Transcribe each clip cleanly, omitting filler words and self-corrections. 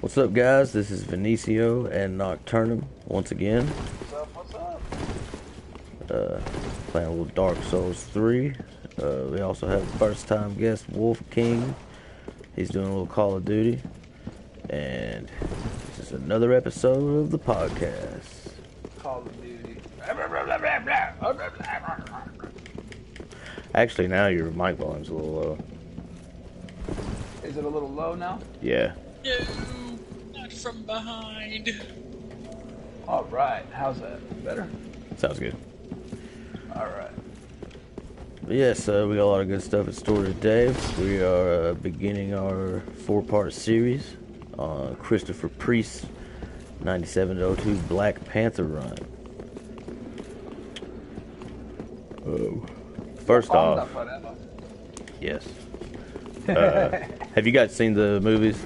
What's up, guys? This is Vinicio and Nocturnum once again. What's up? Playing a little Dark Souls 3. We also have first-time guest Wolf King. He's doing a little Call of Duty. And this is another episode of the podcast. Call of Duty. Actually, now your mic volume's a little low. Is it a little low now? Yeah. No, not from behind. Alright, how's that? Better? Sounds good. Alright. Yes, we got a lot of good stuff in store today. We are beginning our 4-part series on Christopher Priest's 97-02 Black Panther run. First off, yes. Have you guys seen the movies?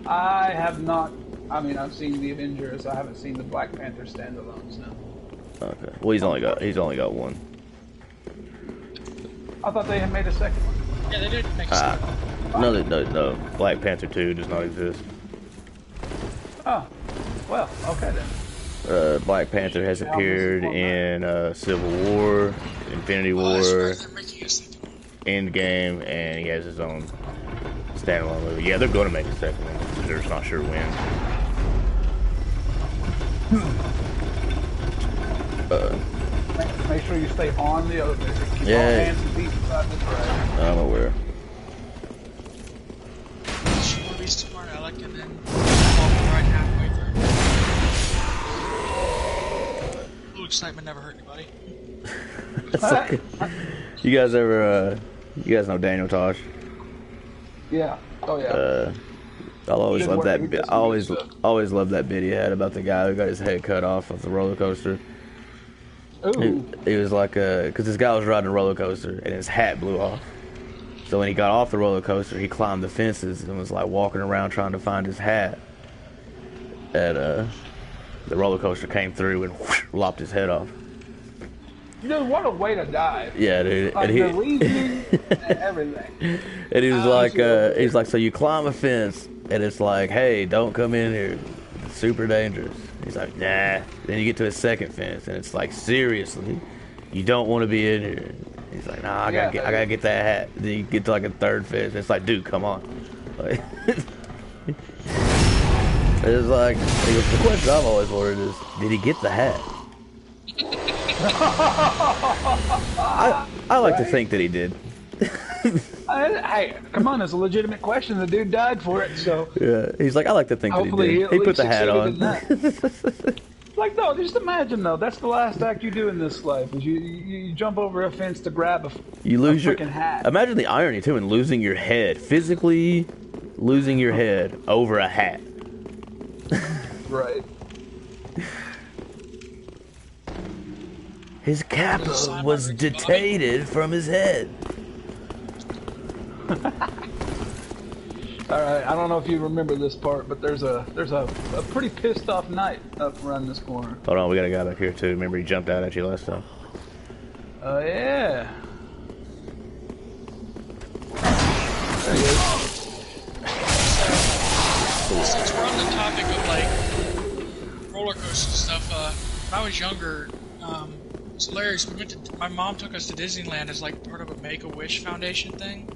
I have not. I mean, I've seen the Avengers. I haven't seen the Black Panther standalones now. Okay. Well, he's only got one. I thought they had made a second one. Yeah, they did make a second. No. Black Panther 2 does not exist. Oh, well, okay then. Black Panther has appeared in Civil War, Infinity War, They're making a second one. Endgame, and he has his own standalone movie. Yeah, they're going to make a second one. They're just not sure when. Make sure you stay on the elevator. Keep all hands and feet beside the track. I'm aware. She will be smart, Alec, and then walk right halfway through. A little excitement never hurt anybody. Like, you guys know Daniel Tosh? Yeah. Oh yeah. I'll always love that. I always stuff. loved that bit he had about the guy who got his head cut off the roller coaster. Ooh. He was like, because this guy was riding a roller coaster and his hat blew off. So when he got off the roller coaster, he climbed the fences and was like walking around trying to find his hat. And the roller coaster came through and whoosh, lopped his head off. Dude, what a way to die. Yeah, dude. Like And the reason and everything. And he was like, so you climb a fence, and it's like, hey, don't come in here. It's super dangerous. He's like, nah. Then you get to a second fence, and it's like, seriously, you don't want to be in here. He's like, nah, I gotta get that hat. Then you get to like a third fence, and it's like, dude, come on. Like, it's like, the question I've always wondered is, did he get the hat? I like to think that he did. Hey, come on, it's a legitimate question. The dude died for it, so Yeah, he's like, I like to think that he did. He put the hat on. Like, no, just imagine though. That's the last act you do in this life. Is you jump over a fence to grab You lose your freaking hat. Imagine the irony too in losing your head, physically losing your head over a hat. Right. His capo was detated from his head. All right. I don't know if you remember this part, but there's a pretty pissed off knight up around this corner. Hold on, we got a guy back here too. Remember he jumped out at you last time? Oh yeah. There he is. Since we're on the topic of like roller coaster stuff, when I was younger, it's hilarious. My mom took us to Disneyland as like part of a Make-A-Wish Foundation thing.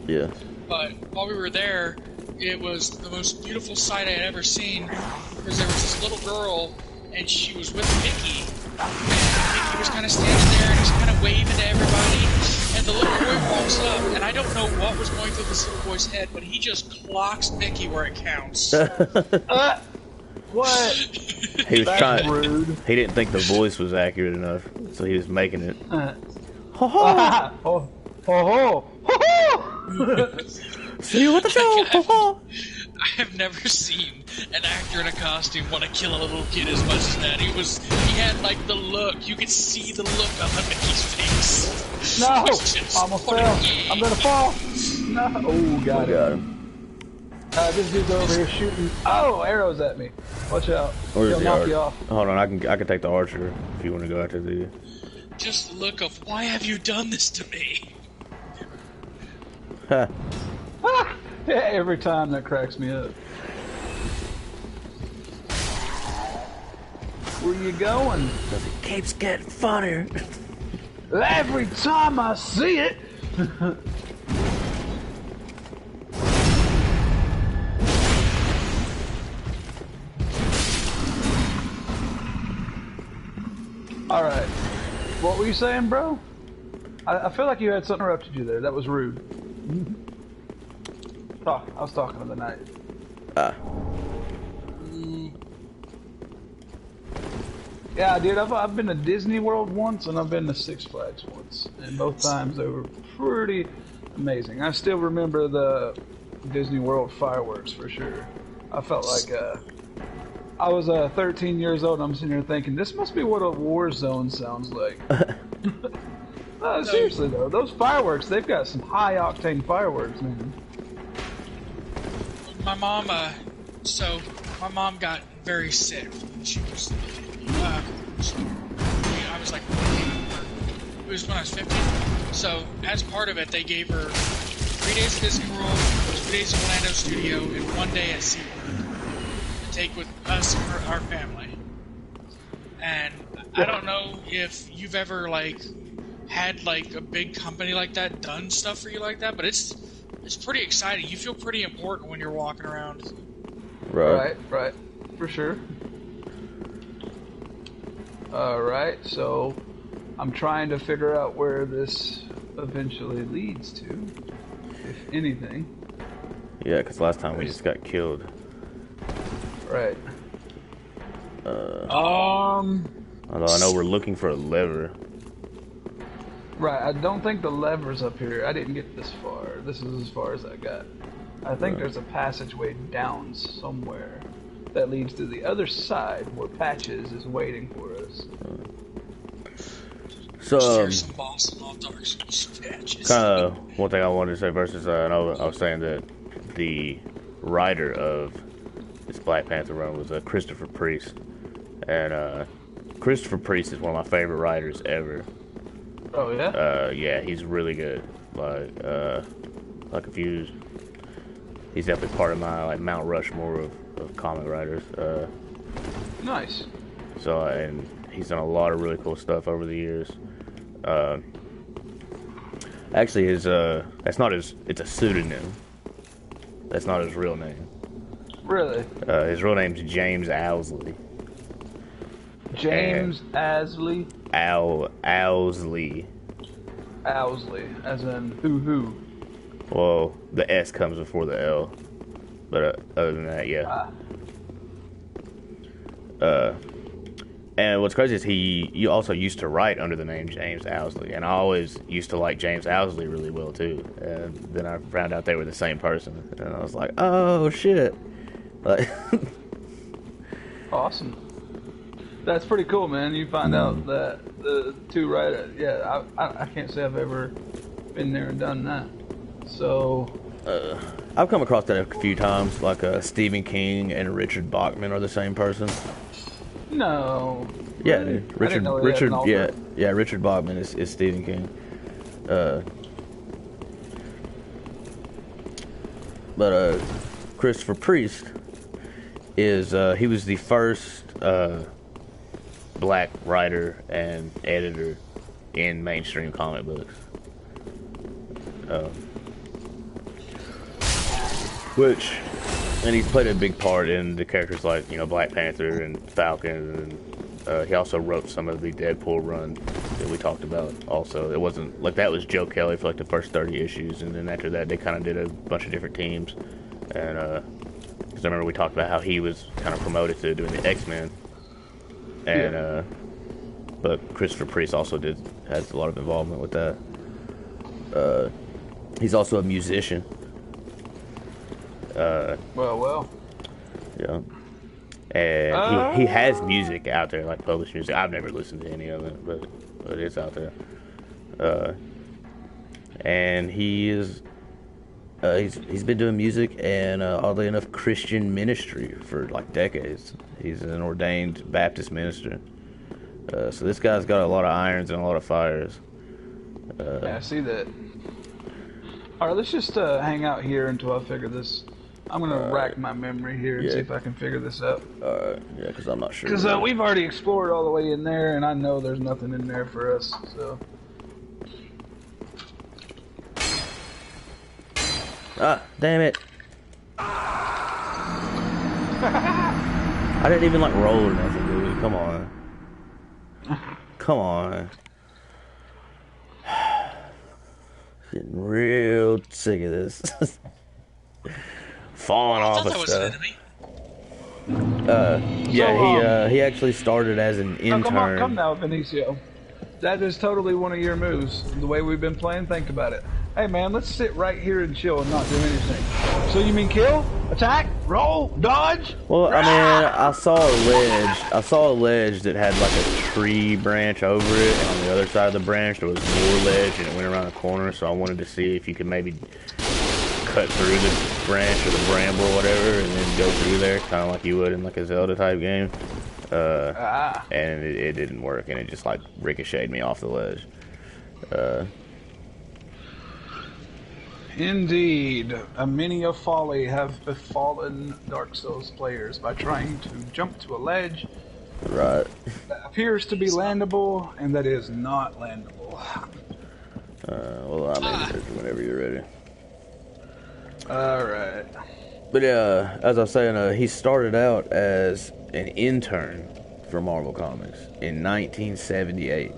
Yeah. But while we were there, it was the most beautiful sight I had ever seen, because there was this little girl, and she was with Mickey. And Mickey was kind of standing there and just kind of waving to everybody. And the little boy walks up, and I don't know what was going through this little boy's head, but he just clocks Mickey where it counts. What? He was That's rude. He didn't think the voice was accurate enough, so he was making it. Ho ho! Ho ho! Ho ho! See you at the show. Ho ho! I have never seen an actor in a costume want to kill a little kid as much as that. He had like the look. You could see the look on Mickey's face. No! Just Almost fell. funny. I'm gonna fall. No. Oh, got him. This dude's over here shooting. Oh, arrows at me. Watch out. Where's He'll the knock archer? you off. Hold on, I can take the archer if you want to go after the. Just the look of, why have you done this to me? Ha. Yeah, every time that cracks me up. Where you going? Because it keeps getting funnier. Every time I see it. All right. What were you saying, bro? I feel like you had something interrupted you there. That was rude. I was talking to the night. Yeah, dude, I've been to Disney World once and I've been to Six Flags once, and both times they were pretty amazing. I still remember the Disney World fireworks for sure. I felt like I was 13 years old and I'm sitting here thinking, this must be what a war zone sounds like. Seriously though, those fireworks, they've got some high octane fireworks, man. My mom, my mom got very sick. She was, I was like, it was when I was 15. So as part of it, they gave her 3 days at Disney World, 2 days at Orlando Studio, and 1 day at SeaWorld to take with us and our family. And I don't know if you've ever had a big company like that done stuff for you like that, but it's pretty exciting. You feel pretty important when you're walking around. Right, for sure. Alright, so I'm trying to figure out where this eventually leads to, if anything. Yeah, because last time we just got killed. Right. Although I know we're looking for a lever. Right, I don't think the lever's up here. I didn't get this far. This is as far as I got. I think there's a passageway down somewhere that leads to the other side where Patches is waiting for us. So, some Boston hot dogs. kind of one thing I wanted to say versus, I know I was saying that the writer of this Black Panther run was Christopher Priest. And Christopher Priest is one of my favorite writers ever. Oh, yeah? Yeah, he's really good. If you... He's definitely part of my Mount Rushmore of comic writers. Nice. So, and he's done a lot of really cool stuff over the years. Actually, it's a pseudonym. That's not his real name. Really? His real name's James Owsley. James Owsley? Owsley. Owsley, as in who? Well, the S comes before the L. But other than that, yeah. And what's crazy is you also used to write under the name James Owsley, and I always used to like James Owsley really well too. And then I found out they were the same person, and I was like, oh shit! Awesome. That's pretty cool, man. You find out that the two writers. Yeah, I can't say I've ever been there and done that. So, I've come across that a few times, Stephen King and Richard Bachman are the same person. No. Yeah, really? dude. Richard Bachman is Stephen King. But Christopher Priest is he was the first black writer and editor in mainstream comic books. And he's played a big part in the characters like, Black Panther and Falcon, and he also wrote some of the Deadpool run that we talked about also. It wasn't, that was Joe Kelly for the first 30 issues, and then after that they kind of did a bunch of different teams, and, because I remember we talked about how he was kind of promoted to doing the X-Men, and, but Christopher Priest also has a lot of involvement with that. He's also a musician. Well. Yeah. And he has music out there, published music. I've never listened to any of it, but it's out there. And he is he's been doing music and oddly enough Christian ministry for decades. He's an ordained Baptist minister. So this guy's got a lot of irons and a lot of fires. Yeah, I see that. All right, let's just hang out here until I figure this I'm gonna rack my memory here and see if I can figure this out. Alright, yeah, because I'm not sure. Because we've already explored all the way in there, and I know there's nothing in there for us, so... Ah, damn it. I didn't even, like, roll or nothing, dude. Come on. Come on. Getting real sick of this. Falling off of stuff. Yeah, he actually started as an intern. Come now, Benicio. That is totally one of your moves. The way we've been playing, think about it. Hey man, let's sit right here and chill and not do anything. So you mean kill, attack, roll, dodge? Well, I mean, I saw a ledge. I saw a ledge that had like a tree branch over it, and on the other side of the branch there was more ledge, and it went around the corner. So I wanted to see if you could maybe cut through the branch or the bramble or whatever, and then go through there, kind of like you would in like a Zelda type game. And it didn't work, and it just like ricocheted me off the ledge. Indeed, many a folly have befallen Dark Souls players by trying to jump to a ledge Right. that appears to be landable, and that is not landable. Well, I'm ready whenever you're ready. Alright. But yeah, as I was saying, he started out as an intern for Marvel Comics in 1978,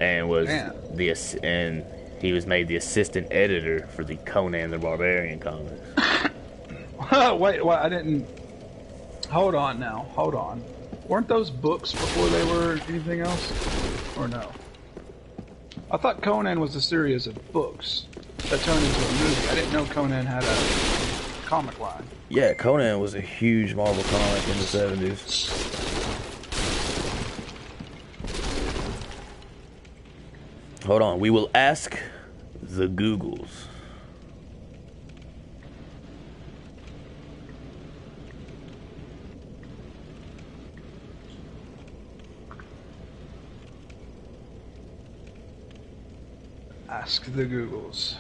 and was he was made the assistant editor for the Conan the Barbarian comics. Wait, I didn't... Hold on now, hold on. Weren't those books before they were anything else? Or no? I thought Conan was a series of books that turned into a movie. I didn't know Conan had a comic line. Yeah, Conan was a huge Marvel comic in the 70s. Hold on, we will ask the Googles. Ask the Googles.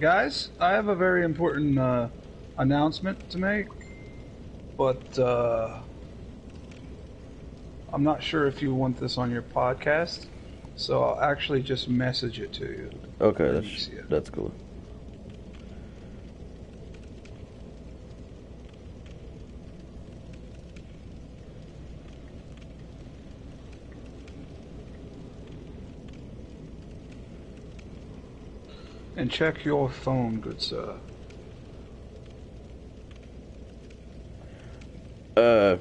Guys, I have a very important announcement to make, but I'm not sure if you want this on your podcast, so I'll actually just message it to you. Okay, that's cool. And check your phone, good sir.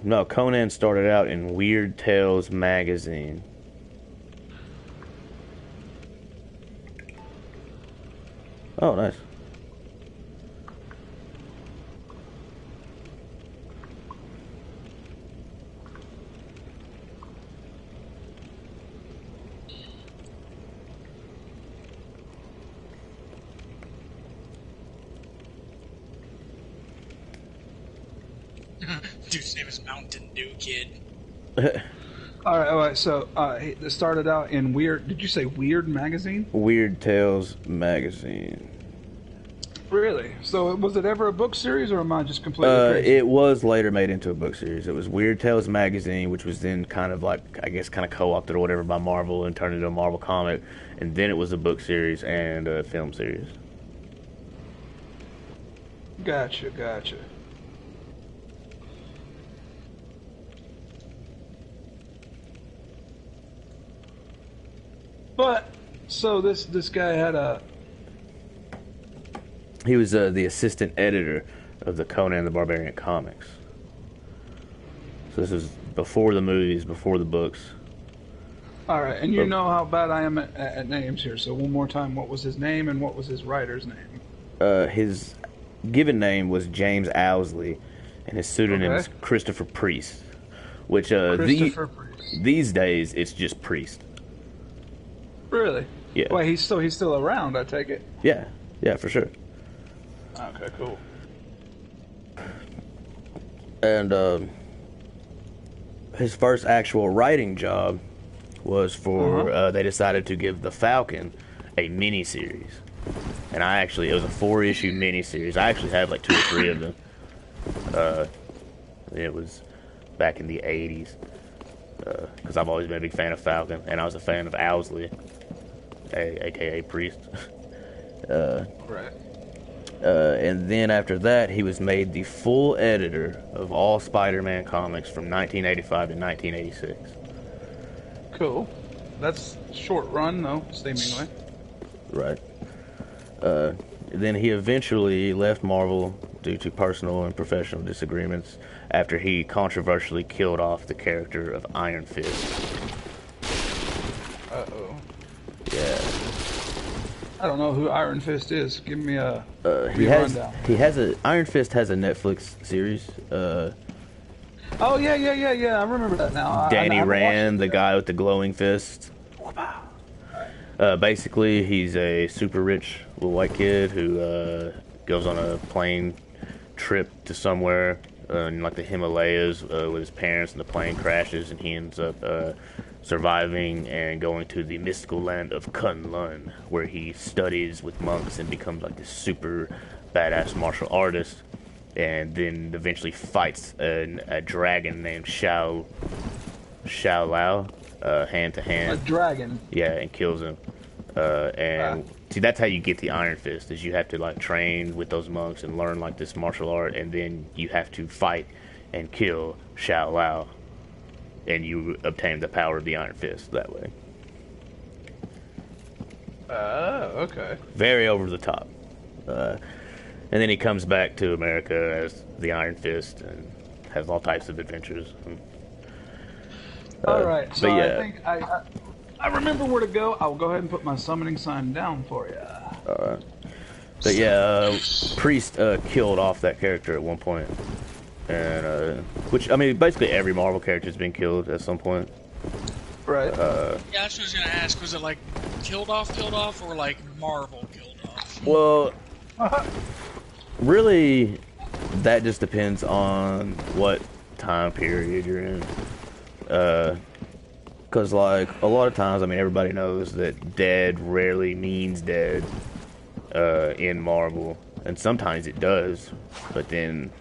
No, Conan started out in Weird Tales magazine. Oh, nice. Dude's name is Mountain Dew Kid. Alright, so it started out in Weird... Did you say Weird Magazine? Weird Tales magazine. Really? So was it ever a book series, or am I just completely crazy? It was later made into a book series. It was Weird Tales magazine, which was then kind of like, I guess, kind of co-opted or whatever by Marvel and turned into a Marvel comic. And then it was a book series and a film series. Gotcha. But, so this guy had a... He was the assistant editor of the Conan the Barbarian comics. So this was before the movies, before the books. Alright, and you know how bad I am at names here, so one more time, what was his name and what was his writer's name? His given name was James Owsley, and his pseudonym is Okay. Christopher Priest. Which Christopher Priest. these days it's just Priest. Really? Yeah. Wait, he's still around, I take it. Yeah, for sure. Okay, cool. And his first actual writing job was for they decided to give the Falcon a miniseries, and it was a 4-issue miniseries. I actually have like 2 or 3 of them. It was back in the 80s, because I've always been a big fan of Falcon, and I was a fan of Owsley, aka Priest. Right. And then after that, he was made the full editor of all Spider-Man comics from 1985 to 1986. Cool. That's short run, though, seemingly. Right. Then he eventually left Marvel due to personal and professional disagreements after he controversially killed off the character of Iron Fist. Uh-oh. Yeah. I don't know who Iron Fist is. Give me a rundown. Iron Fist has a Netflix series. Oh, yeah. I remember that now. Danny Rand, the guy with the glowing fist. Basically, he's a super rich little white kid who goes on a plane trip to somewhere in like the Himalayas with his parents, and the plane crashes, and he ends up surviving and going to the mystical land of Kunlun, where he studies with monks and becomes like this super badass martial artist, and then eventually fights a dragon named Xiao Lao, hand to hand. A dragon. Yeah, and kills him. See, that's how you get the Iron Fist, is you have to like train with those monks and learn like this martial art, and then you have to fight and kill Xiao Lao, and you obtain the power of the Iron Fist that way. Oh, okay. Very over the top. And then he comes back to America as the Iron Fist and has all types of adventures. All right, so but yeah. I think I remember where to go. I'll go ahead and put my summoning sign down for you. But yeah, Priest killed off that character at one point. And, which, I mean, basically every Marvel character has been killed at some point. Right. Yeah, that's what I was gonna ask. Was it like killed off, or like Marvel killed off? Well, really, that just depends on what time period you're in. Because, like, a lot of times, I mean, everybody knows that dead rarely means dead in Marvel. And sometimes it does. But then,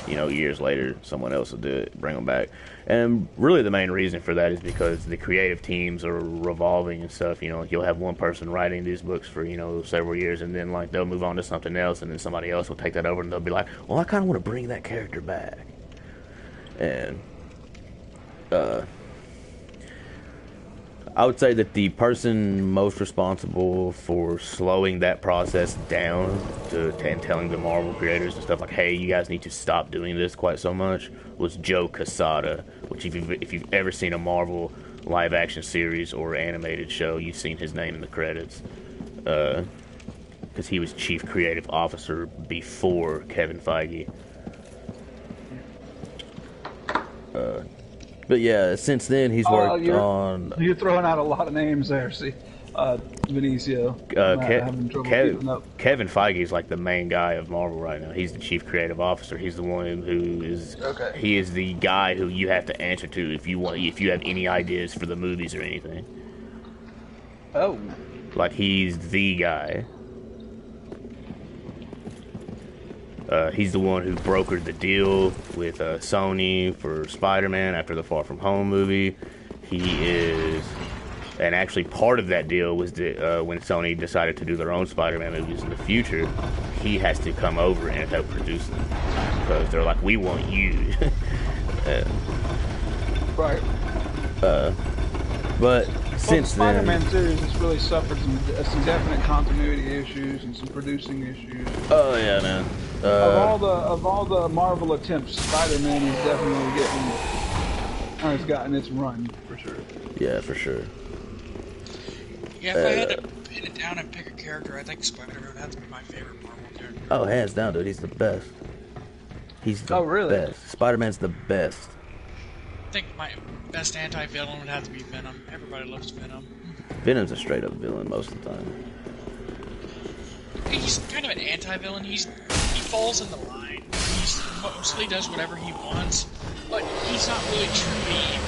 you know, years later, someone else will do it, bring them back. And really the main reason for that is because the creative teams are revolving and stuff. You know, you'll have one person writing these books for, you know, several years, and then, like, they'll move on to something else, and then somebody else will take that over, and they'll be like, well, I kind of want to bring that character back. And, I would say that the person most responsible for slowing that process down and telling the Marvel creators and stuff like, hey, you guys need to stop doing this quite so much, was Joe Quesada, which if you've ever seen a Marvel live-action series or animated show, you've seen his name in the credits. Because he was chief creative officer before Kevin Feige. But yeah, since then he's worked on. You're throwing out a lot of names there. See, Benicio. Kevin Feige is like the main guy of Marvel right now. He's the chief creative officer. He's the one who is. Okay. He is the guy who you have to answer to if you have any ideas for the movies or anything. Oh. Like, he's the guy. He's the one who brokered the deal with Sony for Spider-Man after the Far From Home movie. He is... And actually part of that deal was that when Sony decided to do their own Spider-Man movies in the future, he has to come over and help produce them. Because they're like, we want you. Right. But since the Spider-Man series has really suffered some definite continuity issues and some producing issues. Oh, yeah, man. Of all the Marvel attempts, Spider-Man is definitely has gotten its run for sure. Yeah, for sure. Yeah, if I had to pin it down and pick a character, I think Spider-Man would have to be my favorite Marvel character. Oh, hands down, dude. He's the best. He's the Oh, really? best. Spider-Man's the best. I think my best anti-villain would have to be Venom. Everybody loves Venom. Venom's a straight up villain most of the time. He's kind of an anti-villain. He falls in the line. He mostly does whatever he wants, but he's not really truly evil.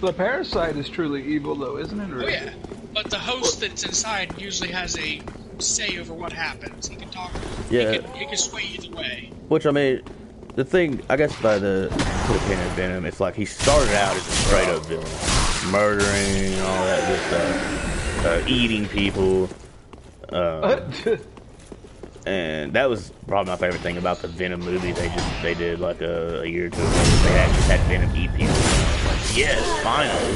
The Parasite is truly evil, though, isn't it? Or... Oh yeah, but the host that's inside usually has a say over what happens. He can talk. Yeah. He can sway either way. Which, I mean, the thing, I guess by the put a pin in Venom, it's like he started out as a straight up villain. Murdering, all that good stuff. Eating people. And that was probably my favorite thing about the Venom movie. They did like a year or two ago. They actually had Venom eat people. Like, yes, finally.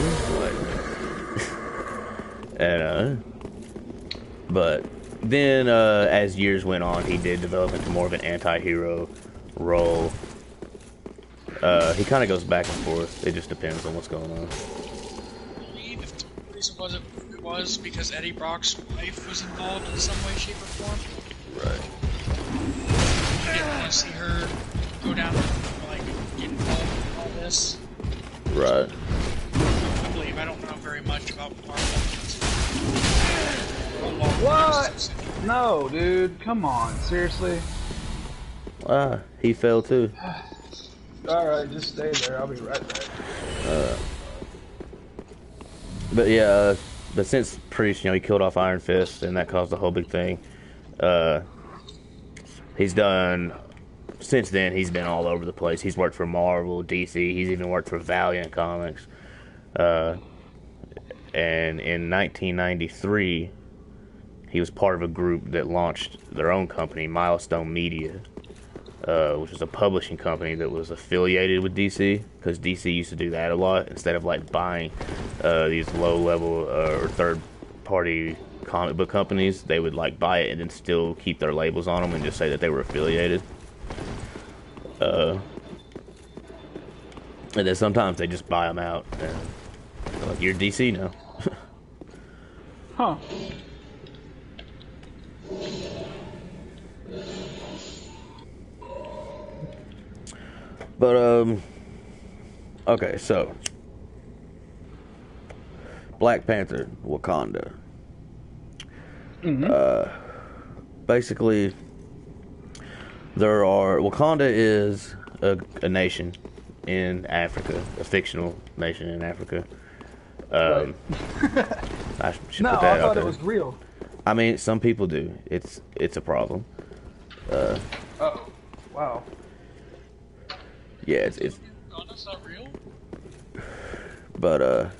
And but then as years went on, he did develop into more of an anti-hero role. He kind of goes back and forth. It just depends on what's going on. I believe if the reason was because Eddie Brock's wife was involved in some way, shape, or form. Right. He didn't want to see her go down, like, get involved in all this. Right. I believe. I don't know very much about Marvel. What? No, dude. Come on. Seriously? He fell too. Alright, just stay there. I'll be right back. But yeah, but since Priest, he killed off Iron Fist, and that caused the whole big thing. He's done, since then, he's been all over the place. He's worked for Marvel, DC, he's even worked for Valiant Comics. And in 1993, he was part of a group that launched their own company, Milestone Media, which was a publishing company that was affiliated with DC, because DC used to do that a lot. Instead of like buying these low-level or third-party comic book companies, they would like buy it and then still keep their labels on them and just say that they were affiliated. And then sometimes they just buy them out and they're like, you're DC now. Huh. But okay, so Black Panther, Wakanda. Basically, Wakanda is a nation in Africa, a fictional nation in Africa. Right. I should No, put that I out thought there. it was real. I mean, some people do. It's a problem. Oh, wow. Yeah, it's Wakanda's not real? but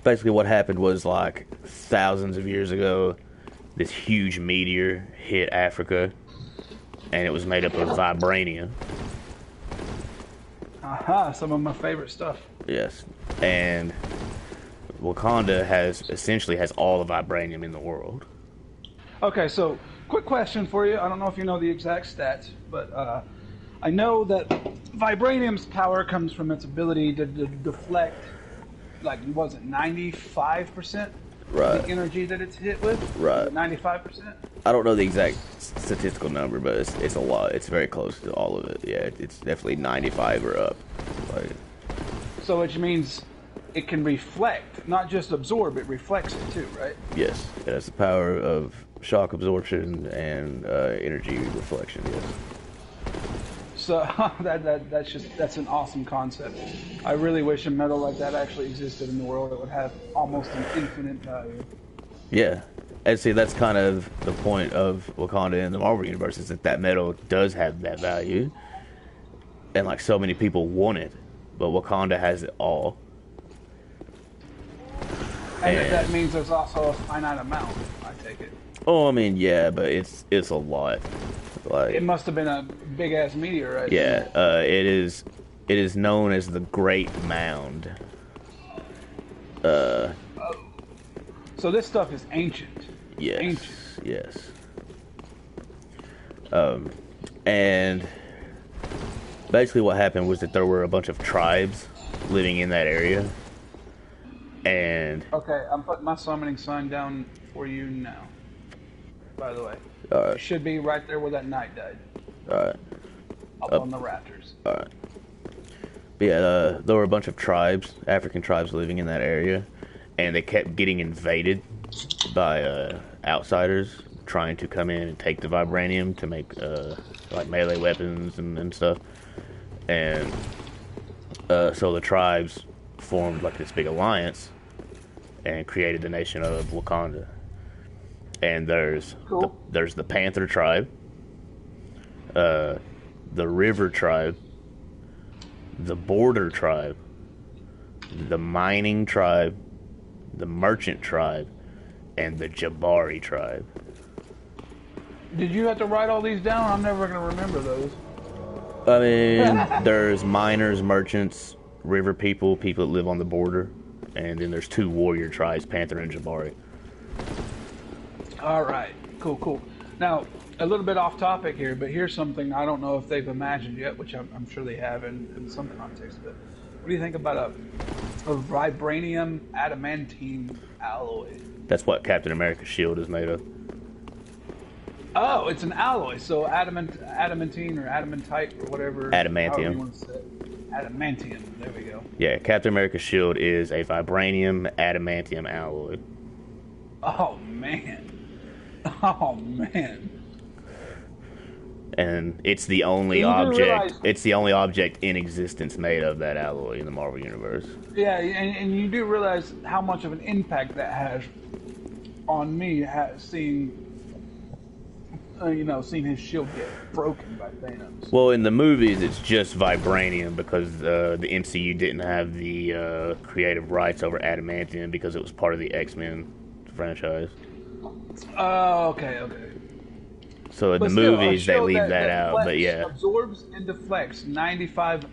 basically what happened was like thousands of years ago, this huge meteor hit Africa, and it was made up of vibranium. Aha, some of my favorite stuff. Yes, and Wakanda essentially has all the vibranium in the world. Okay, so quick question for you. I don't know if you know the exact stats, but I know that vibranium's power comes from its ability to deflect, like, was it 95%? Right. The energy that it's hit with? Right. 95%? I don't know the exact statistical number, but it's a lot. It's very close to all of it. Yeah, it's definitely 95 or up. Like, So which means it can reflect, not just absorb, it reflects it too, right? yes, it has the power of shock absorption and energy reflection. Yes. So that's an awesome concept. I really wish a metal like that actually existed in the world. It would have almost an infinite value. Yeah, and see, that's kind of the point of Wakanda in the Marvel universe, is that metal does have that value, and like so many people want it, but Wakanda has it all. And that means there's also a finite amount, I take it. Oh, I mean, yeah, but it's a lot. Like, It must have been a big ass meteorite. yeah, it is known as the Great Mound. So this stuff is ancient. Yes. Ancient. Yes. And basically what happened was that there were a bunch of tribes living in that area. And Okay, I'm putting my summoning sign down for you now. By the way. All It right. should be right there where that knight died. All right. Up on the rafters. All right. But yeah, there were a bunch of tribes, African tribes living in that area, and they kept getting invaded by outsiders trying to come in and take the vibranium to make like melee weapons and stuff. And so the tribes formed like this big alliance and created the nation of Wakanda. And there's the Panther tribe, the River tribe, the Border tribe, the Mining tribe, the Merchant tribe, and the Jabari tribe. Did you have to write all these down? I'm never going to remember those. I mean, there's miners, merchants, river people, people that live on the border, and then there's 2 warrior tribes, Panther and Jabari. All right. Cool. Now, a little bit off topic here, but here's something I don't know if they've imagined yet, which I'm sure they have in some context. But what do you think about a vibranium adamantine alloy? That's what Captain America's shield is made of. Oh, it's an alloy. So adamantine or adamantite or whatever. Adamantium. However you want to say it. Adamantium. There we go. Yeah, Captain America's shield is a vibranium adamantium alloy. Oh man. Oh man. And it's the only It's the only object in existence made of that alloy in the Marvel universe. Yeah, and you do realize how much of an impact that has on me, seeing his shield get broken by Thanos. Well, in the movies, it's just vibranium because the MCU didn't have the creative rights over adamantium because it was part of the X-Men franchise. Oh, okay. So in But the still, movies, they leave that out. flex But yeah, absorbs and deflects 95%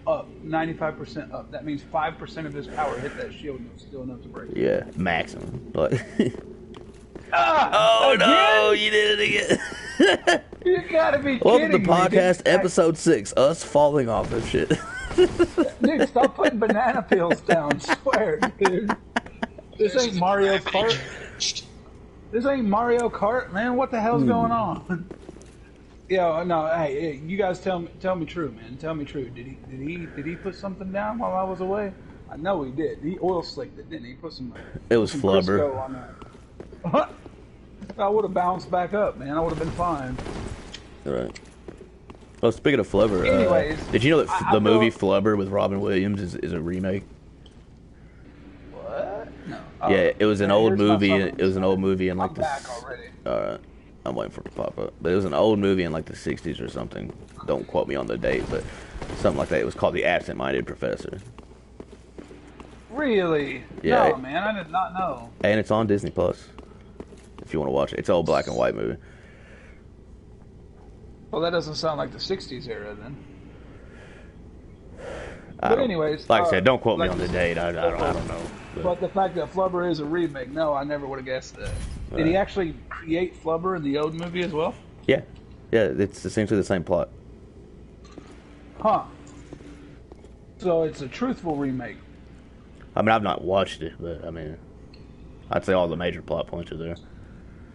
up. That means 5% of his power hit that shield and it's still enough to break it. yeah, maximum. Like, Oh no, you did it again. You gotta be Welcome kidding to me, podcast dude. episode 6, us falling off of shit. Dude, stop putting banana peels down. Swear, dude. This ain't Mario Kart. This ain't Mario Kart, man. What the hell's going on? Yeah, no. Hey, you guys, tell me true, man. Tell me true. Did he put something down while I was away? I know he did. He oil slicked it, didn't he? Put some. It was some flubber. Crisco on that. I would have bounced back up, man. I would have been fine. Right. Well, speaking of flubber, Anyways, did you know that I the movie feel- Flubber with Robin Williams is a remake? What? No. Yeah, it was an man, old here's my movie. phone. It was an old movie in like I'm the. back already. Alright, I'm waiting for it to pop up. But it was an old movie in like the 60s or something. Don't quote me on the date, but something like that. It was called The Absent-Minded Professor. Really? Yeah. No, man. I did not know. And it's on Disney Plus. If you want to watch it, it's an old black and white movie. Well, that doesn't sound like the '60s era, then. I But don't- anyways, like I said, don't quote me like on the you date. I don't know. But the fact that Flubber is a remake, no, I never would have guessed that. Did he actually create Flubber in the old movie as well? Yeah, it's essentially the same plot. Huh. So it's a truthful remake. I mean, I've not watched it, but I mean, I'd say all the major plot points are there.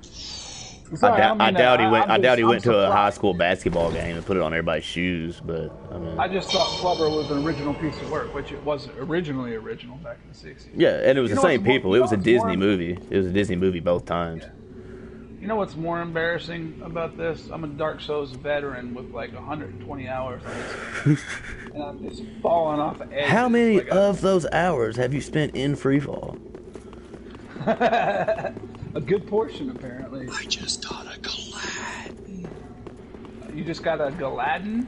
Sorry, I doubt he went. I'm doubt he went to a surprised. high school basketball game and put it on everybody's shoes. But I mean, I just thought Flubber was an original piece of work, which it wasn't originally original back in the '60s. yeah, and it was You the know same what's more- people. you It know was a what's Disney more- movie. It was a Disney movie both times. Yeah. You know what's more embarrassing about this? I'm a Dark Souls veteran with like 120 hours on this, and I'm just falling off the edge. How many like of those hours have you spent in freefall? a good portion, apparently. I just got a Galatin. You just got a Galatin?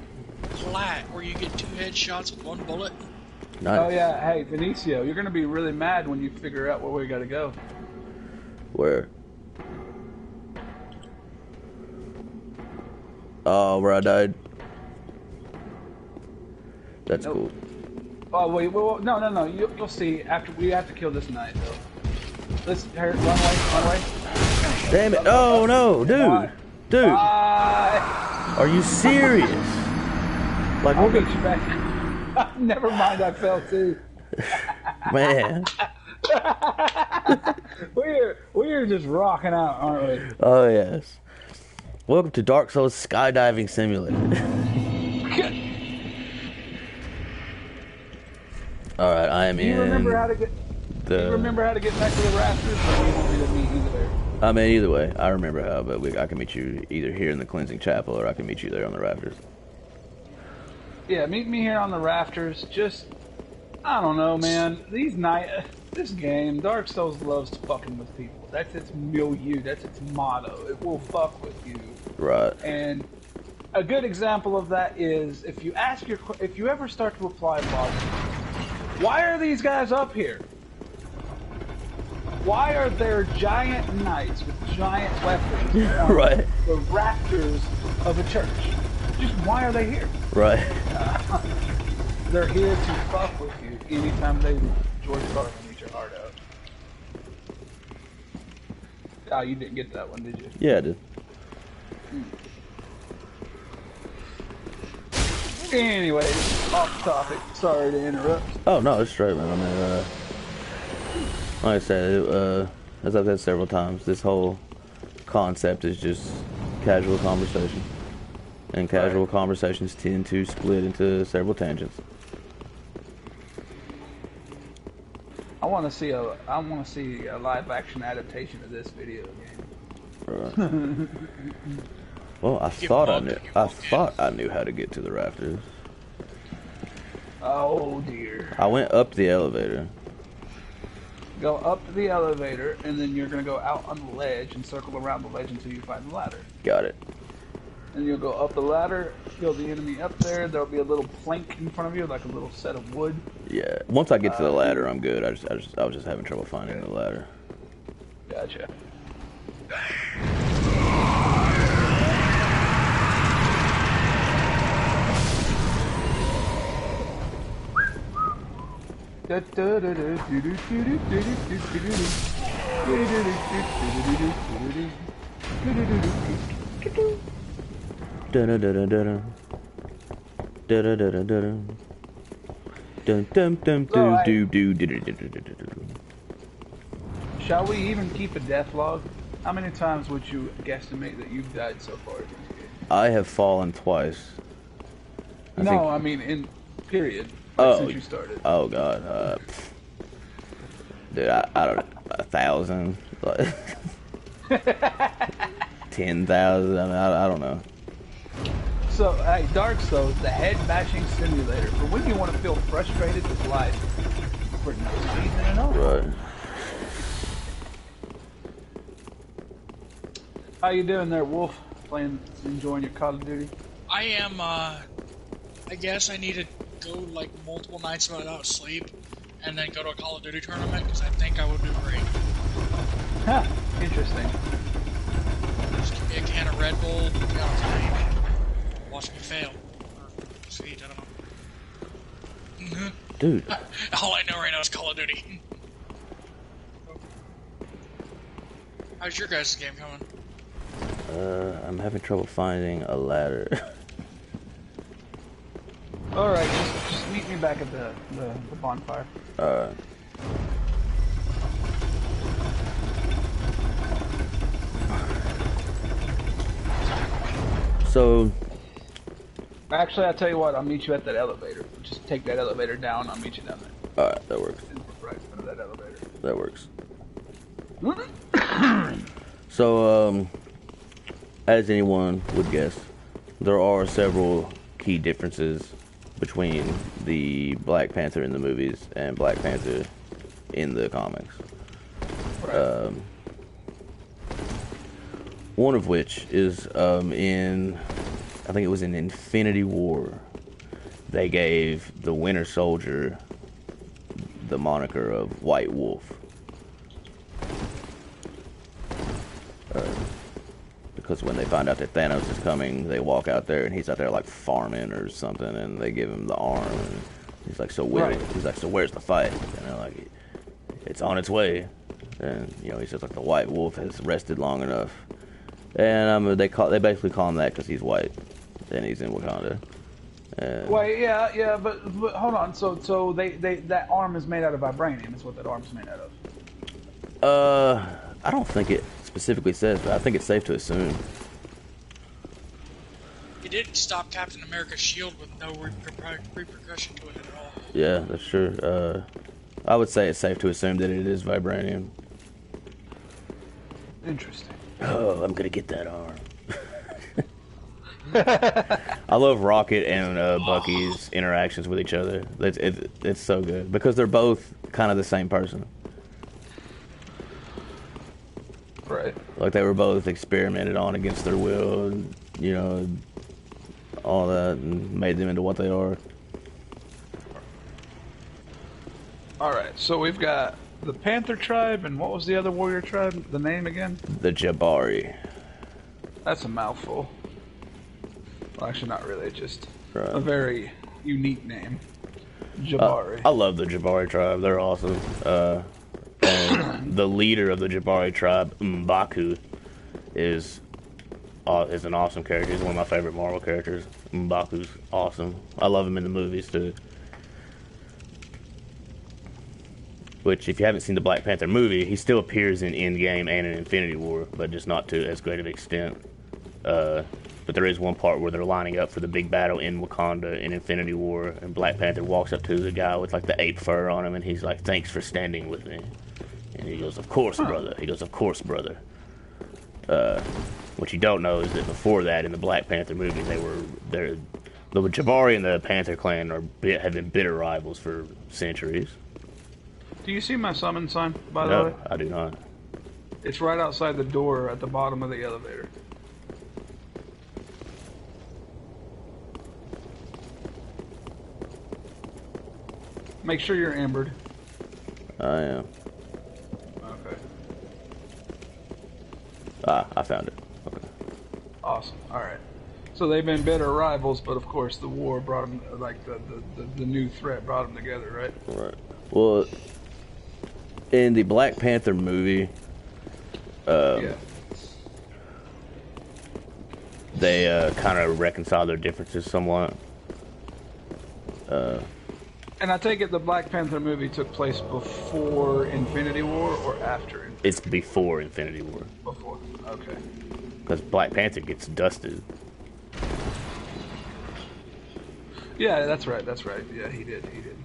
Flat, where you get 2 headshots with 1 bullet. Nice. Oh yeah, hey Benicio, you're gonna be really mad when you figure out where we gotta go. Where? Oh, where I died. That's Nope. cool. Oh wait, well, no. You'll see after we have to kill this knight though. Let's run away. Damn it! Oh no, dude. Bye. Are you serious? Like, I'll we're get you back. Never mind, I fell too. man. We're just rocking out, aren't we? Oh yes. Welcome to Dark Souls Skydiving Simulator. Alright, I am Do you remember how to get? Do you remember how to get back to the rafters? Or do you want me to meet you there? I mean, either way, I remember how, but I can meet you either here in the cleansing chapel, or I can meet you there on the rafters. Yeah, meet me here on the rafters. Just, I don't know, man. This game, Dark Souls loves fucking with people. That's its milieu. That's its motto. It will fuck with you. Right. And a good example of that is if you ever start to apply logic, why are these guys up here? Why are there giant knights with giant weapons on right. the rafters of a church? Just why are they here? Right. They're here to fuck with you anytime they George Carlin eat your heart out. Oh, you didn't get that one, did you? Yeah, I did. Anyways, off topic. Sorry to interrupt. Oh, no, it's straight, man. I mean, like I said, as I've said several times, this whole concept is just casual conversation. And casual conversations tend to split into several tangents. I want to see a live action adaptation of this video game. Right. Well, I thought I knew how to get to the rafters. Oh dear. I went up the elevator. Go up the elevator, and then you're gonna go out on the ledge and circle around the ledge until you find the ladder. Got it. And you'll go up the ladder, kill the enemy up there. There'll be a little plank in front of you, like a little set of wood. Yeah. Once I get to the ladder, I'm good. I was just having trouble finding the ladder. Gotcha. Dun dun dun dun dun dun dun dun dun dun dun dun. Shall we even keep a death log? How many times would you guesstimate that you've died so far in this game? I have fallen twice. I mean in period. Since you started. Oh god. Dude, I don't know. 1,000. 10,000. I mean, I don't know. So, hey, Dark Souls, the head-bashing simulator for when you want to feel frustrated with life for no reason at all. Right. How you doing there, Wolf? Enjoying your Call of Duty? I am, I guess I need to go, like, multiple nights without sleep, and then go to a Call of Duty tournament, because I think I would do great. Huh, interesting. Just give me a can of Red Bull, put me on a plane, watch me fail. Or succeed, I don't know. Dude. All I know right now is Call of Duty. How's your guys' game coming? I'm having trouble finding a ladder. Alright, just meet me back at the bonfire. Alright. So... Actually, I'll tell you what, I'll meet you at that elevator. Just take that elevator down, I'll meet you down there. Alright, that works. Right in front of that elevator. That works. So, as anyone would guess, there are several key differences between the Black Panther in the movies and Black Panther in the comics. Right. One of which is I think it was in Infinity War, they gave the Winter Soldier the moniker of White Wolf. Because when they find out that Thanos is coming, they walk out there and he's out there like farming or something, and they give him the arm, and he's like, so where's the fight? And they're like, it's on its way. And he says like the White Wolf has rested long enough. And they basically call him that because he's white and he's in Wakanda. Wait, yeah, but hold on. So they that arm is made out of vibranium. Is what that arm's made out of. I don't think it specifically says, but I think it's safe to assume. did stop Captain America's shield with no repercussion to it at all. Yeah, that's true. I would say it's safe to assume that it is vibranium. Interesting. Oh, I'm gonna get that arm. I love Rocket and Bucky's interactions with each other. It's so good because they're both kind of the same person. Right. Like they were both experimented on against their will, and, you know, all that, and made them into what they are. All right. So we've got the Panther tribe, and what was the other warrior tribe? The name again? The Jabari. That's a mouthful. Well, actually, not really. Just Right. a very unique name. Jabari. I love the Jabari tribe. They're awesome. And the leader of the Jabari tribe, M'Baku, is an awesome character. He's one of my favorite Marvel characters. M'Baku's awesome. I love him in the movies too. Which, if you haven't seen the Black Panther movie, he still appears in Endgame and in Infinity War, but just not to as great of an extent. But there is one part where they're lining up for the big battle in Wakanda in Infinity War, and Black Panther walks up to the guy with like the ape fur on him, and he's like, "Thanks for standing with me." And he goes, "Of course, brother." He goes, "Of course, brother." What you don't know is that before that, in the Black Panther movie, the Jabari and the Panther clan have been bitter rivals for centuries. Do you see my summon sign, by the way? No, I do not. It's right outside the door at the bottom of the elevator. Make sure you're ambered. I am. Okay. I found it. Okay. Awesome. All right. So they've been bitter rivals, but of course the war brought them, like the new threat brought them together, right? Right. Well, in the Black Panther movie, Yeah. they kind of reconcile their differences somewhat. And I take it the Black Panther movie took place before Infinity War or after Infinity It's before Infinity War. Before. Okay. Because Black Panther gets dusted. Yeah, that's right. That's right. Yeah, he did. He did.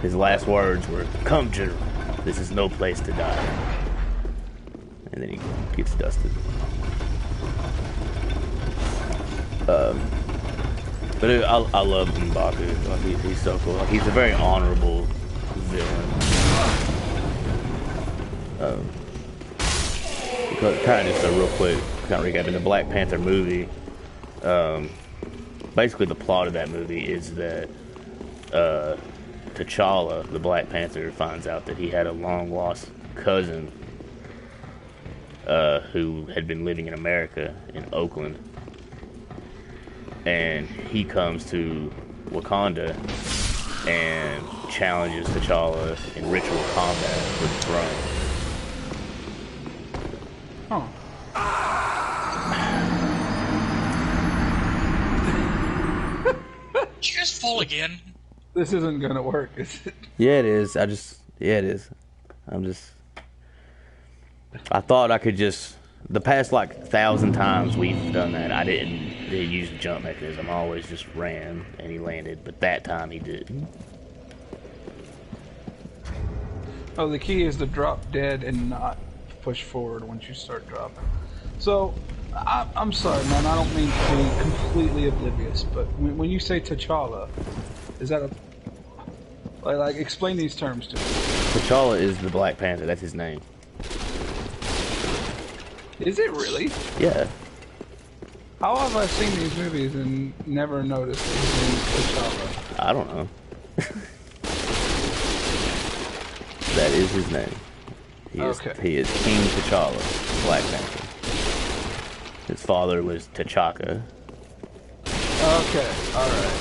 His last words were, "Come, General. This is no place to die." And then he gets dusted. But I love M'Baku. Like, he's so cool. Like, he's a very honorable villain. Kind of just a real quick kind of recap. In the Black Panther movie, basically the plot of that movie is that T'Challa, the Black Panther, finds out that he had a long-lost cousin who had been living in America, in Oakland. And he comes to Wakanda and challenges T'Challa in ritual combat for the throne. Did you guys fall again? This isn't gonna work, is it? Yeah, it is. Yeah, it is. I thought I could just... The past, 1,000 times we've done that, I didn't use the jump mechanism. I always just ran, and he landed. But that time, he didn't. Oh, the key is to drop dead and not push forward once you start dropping. So, I'm sorry, man. I don't mean to be completely oblivious, but when you say T'Challa, is that a... Like, explain these terms to me. T'Challa is the Black Panther. That's his name. Is it really? Yeah. How have I seen these movies and never noticed that his name is T'Challa? I don't know. That is his name. He is King T'Challa, Black Panther. His father was T'Chaka. Okay, alright.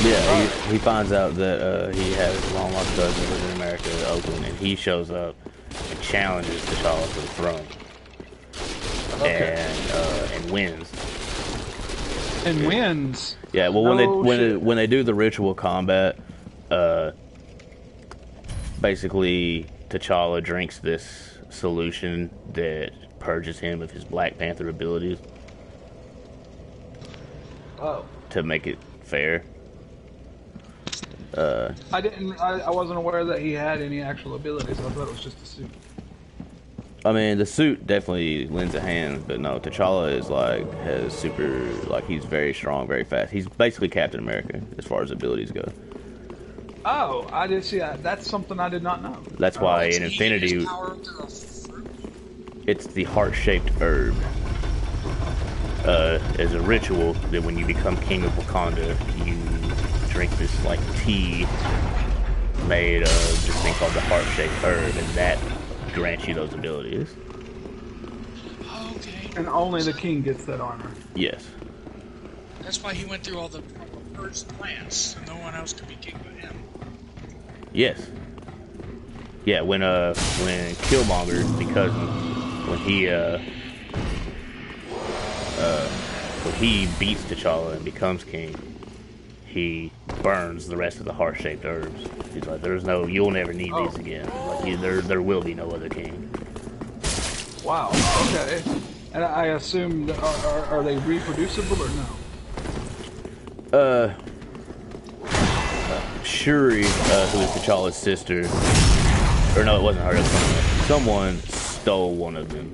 Yeah, he finds out that he has a long lost cousin living in America, Oakland, and he shows up and challenges T'Challa for the throne. Okay. And wins. And wins? Yeah, well, when they do the ritual combat, basically T'Challa drinks this solution that purges him of his Black Panther abilities. Oh. to make it fair. I wasn't aware that he had any actual abilities. I thought it was just a suit. I mean, the suit definitely lends a hand, but no, T'Challa is like has super like he's very strong, very fast. He's basically Captain America as far as abilities go. Oh, I did see that. That's something I did not know. That's why in Does he get his Infinity, power through a fruit? it's the heart-shaped herb. As a ritual that when you become king of Wakanda, you drink this like tea made of this thing called the heart-shaped herb, and that grants you those abilities. Okay. And only the king gets that armor. Yes. That's why he went through all the first plants, so no one else could be king but him. Yes. Yeah, when Killmonger, because when he beats T'Challa and becomes king, he burns the rest of the heart-shaped herbs. He's like, you'll never need these again. Like, there will be no other king. Wow. Okay. And I assume are they reproducible or no? Shuri, who is T'Challa's sister, or no, it wasn't her. It was someone stole one of them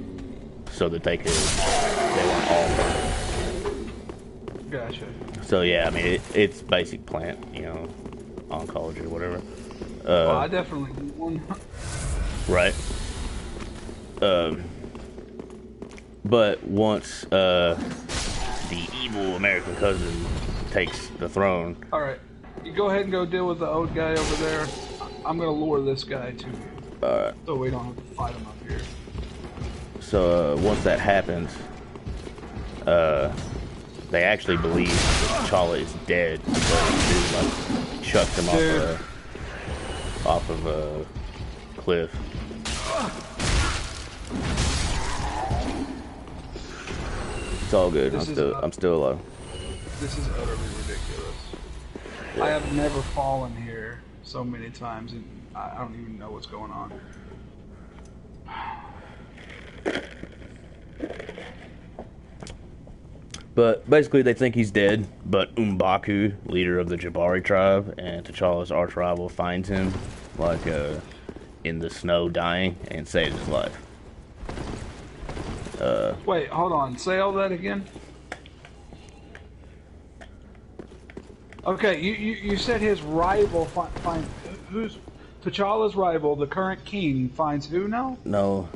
so that they weren't all burned. Gotcha. So yeah, I mean it's basic plant, oncology or whatever. Well, I definitely need one. Right. But once the evil American cousin takes the throne. All right, you go ahead and go deal with the old guy over there. I'm gonna lure this guy to you, so we don't have to fight him up here. So once that happens, they actually believe that T'Challa is dead because dude like chucked him off of a cliff. It's all good. I'm still alive. This is utterly ridiculous. Yeah. I have never fallen here so many times, and I don't even know what's going on. But basically, they think he's dead. But M'Baku, leader of the Jabari tribe, and T'Challa's arch rival, finds him like in the snow, dying, and saves his life. Wait, hold on. Say all that again. Okay, you said his rival finds who's T'Challa's rival, the current king, finds who now? No.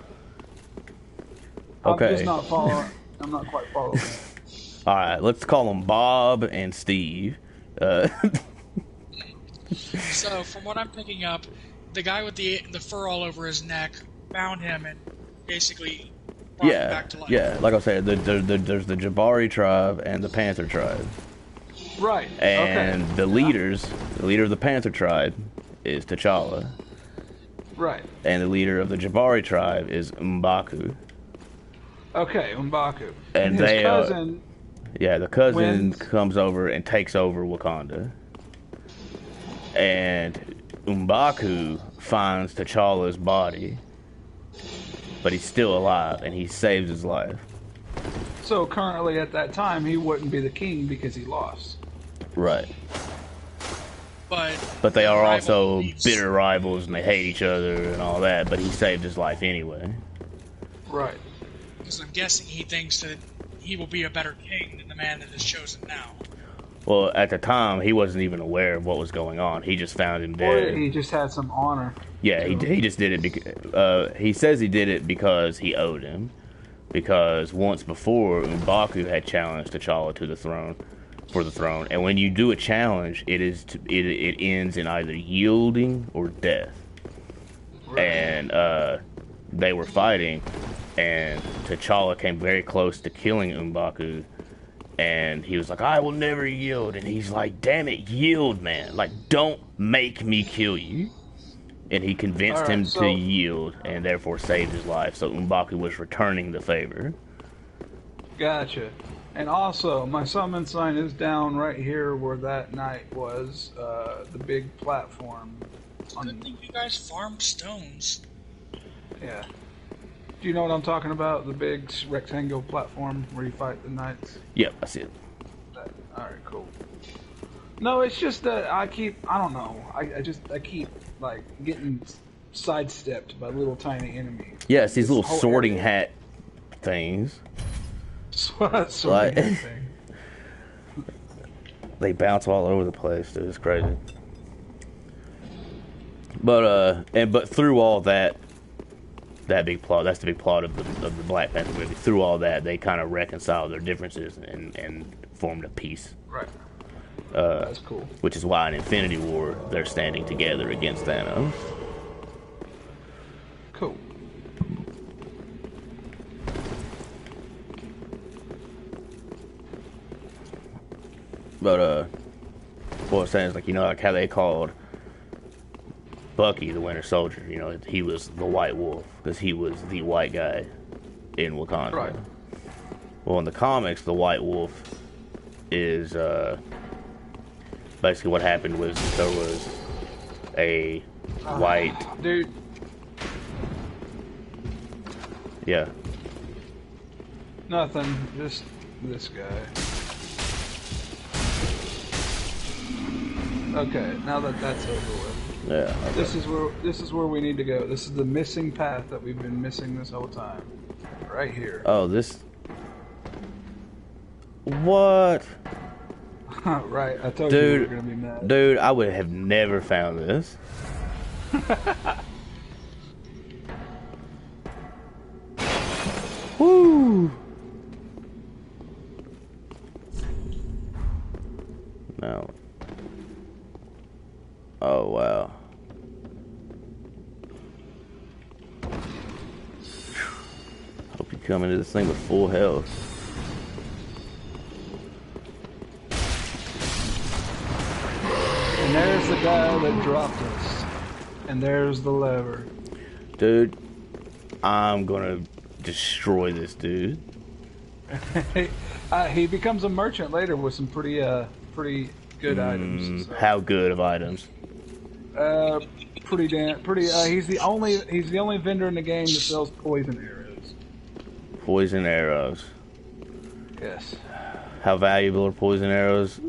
Okay. I'm just not following. I'm not quite following. All right, let's call them Bob and Steve. So, from what I'm picking up, the guy with the fur all over his neck found him and basically brought him back to life. Yeah. Like I said, there's the Jabari tribe and the Panther tribe. Right. And okay. the leader of the Panther tribe is T'Challa. Right. And the leader of the Jabari tribe is M'Baku. Okay, M'Baku. And his they cousin. The cousin comes over and takes over Wakanda. And M'Baku finds T'Challa's body, but he's still alive, and he saves his life. So currently, at that time, he wouldn't be the king because he lost. Right. But they are also bitter rivals, and they hate each other and all that, but he saved his life anyway. Right. Because I'm guessing he thinks that he will be a better king than the man that is chosen now. Well, at the time, he wasn't even aware of what was going on. He just found him dead. Or he just had some honor. Yeah, he just did it because... he says he did it because he owed him. Because once before, M'Baku had challenged T'Challa to the throne, and when you do a challenge, it ends in either yielding or death. Right. And they were fighting, and T'Challa came very close to killing M'Baku, and he was like, "I will never yield," and he's like, "Damn it, yield, man! Like, don't make me kill you." And he convinced him to yield, and therefore saved his life. So M'Baku was returning the favor. Gotcha. And also, my summon sign is down right here where that night was, the big platform. Good thing you guys farmed stones. Yeah. Do you know what I'm talking about? The big rectangle platform where you fight the knights? Yep, I see it. All right, cool. No, it's just that I don't know. I keep like getting sidestepped by little tiny enemies. Yes, these This little whole sorting area. hat things. Sorting hat thing. They bounce all over the place, dude. It's crazy. But but through all that big plot, that's the big plot of the Black Panther movie. Through all that, they kind of reconciled their differences and formed a peace. Right. That's cool. Which is why in Infinity War they're standing together against Thanos. Cool. But what I was saying is, like, you know, like how they called Bucky the Winter Soldier. You know, he was the White Wolf because he was the white guy in Wakanda. Right. Well, in the comics, the White Wolf is basically what happened was there was a white Dude. Yeah. Nothing. Just this guy. Okay, now that that's over with. Yeah. Okay. This is where we need to go. This is the missing path that we've been missing this whole time. Right here. Oh, this. What? Right, I told you you were gonna be mad. Dude, I would have never found this. Woo! No. Oh, wow. Hope you come into this thing with full health. And there's the guy that dropped us. And there's the lever. Dude, I'm gonna destroy this dude. He becomes a merchant later with some pretty good items. So. How good of items? Pretty. He's the only vendor in the game that sells poison arrows. Poison arrows. Yes. How valuable are poison arrows?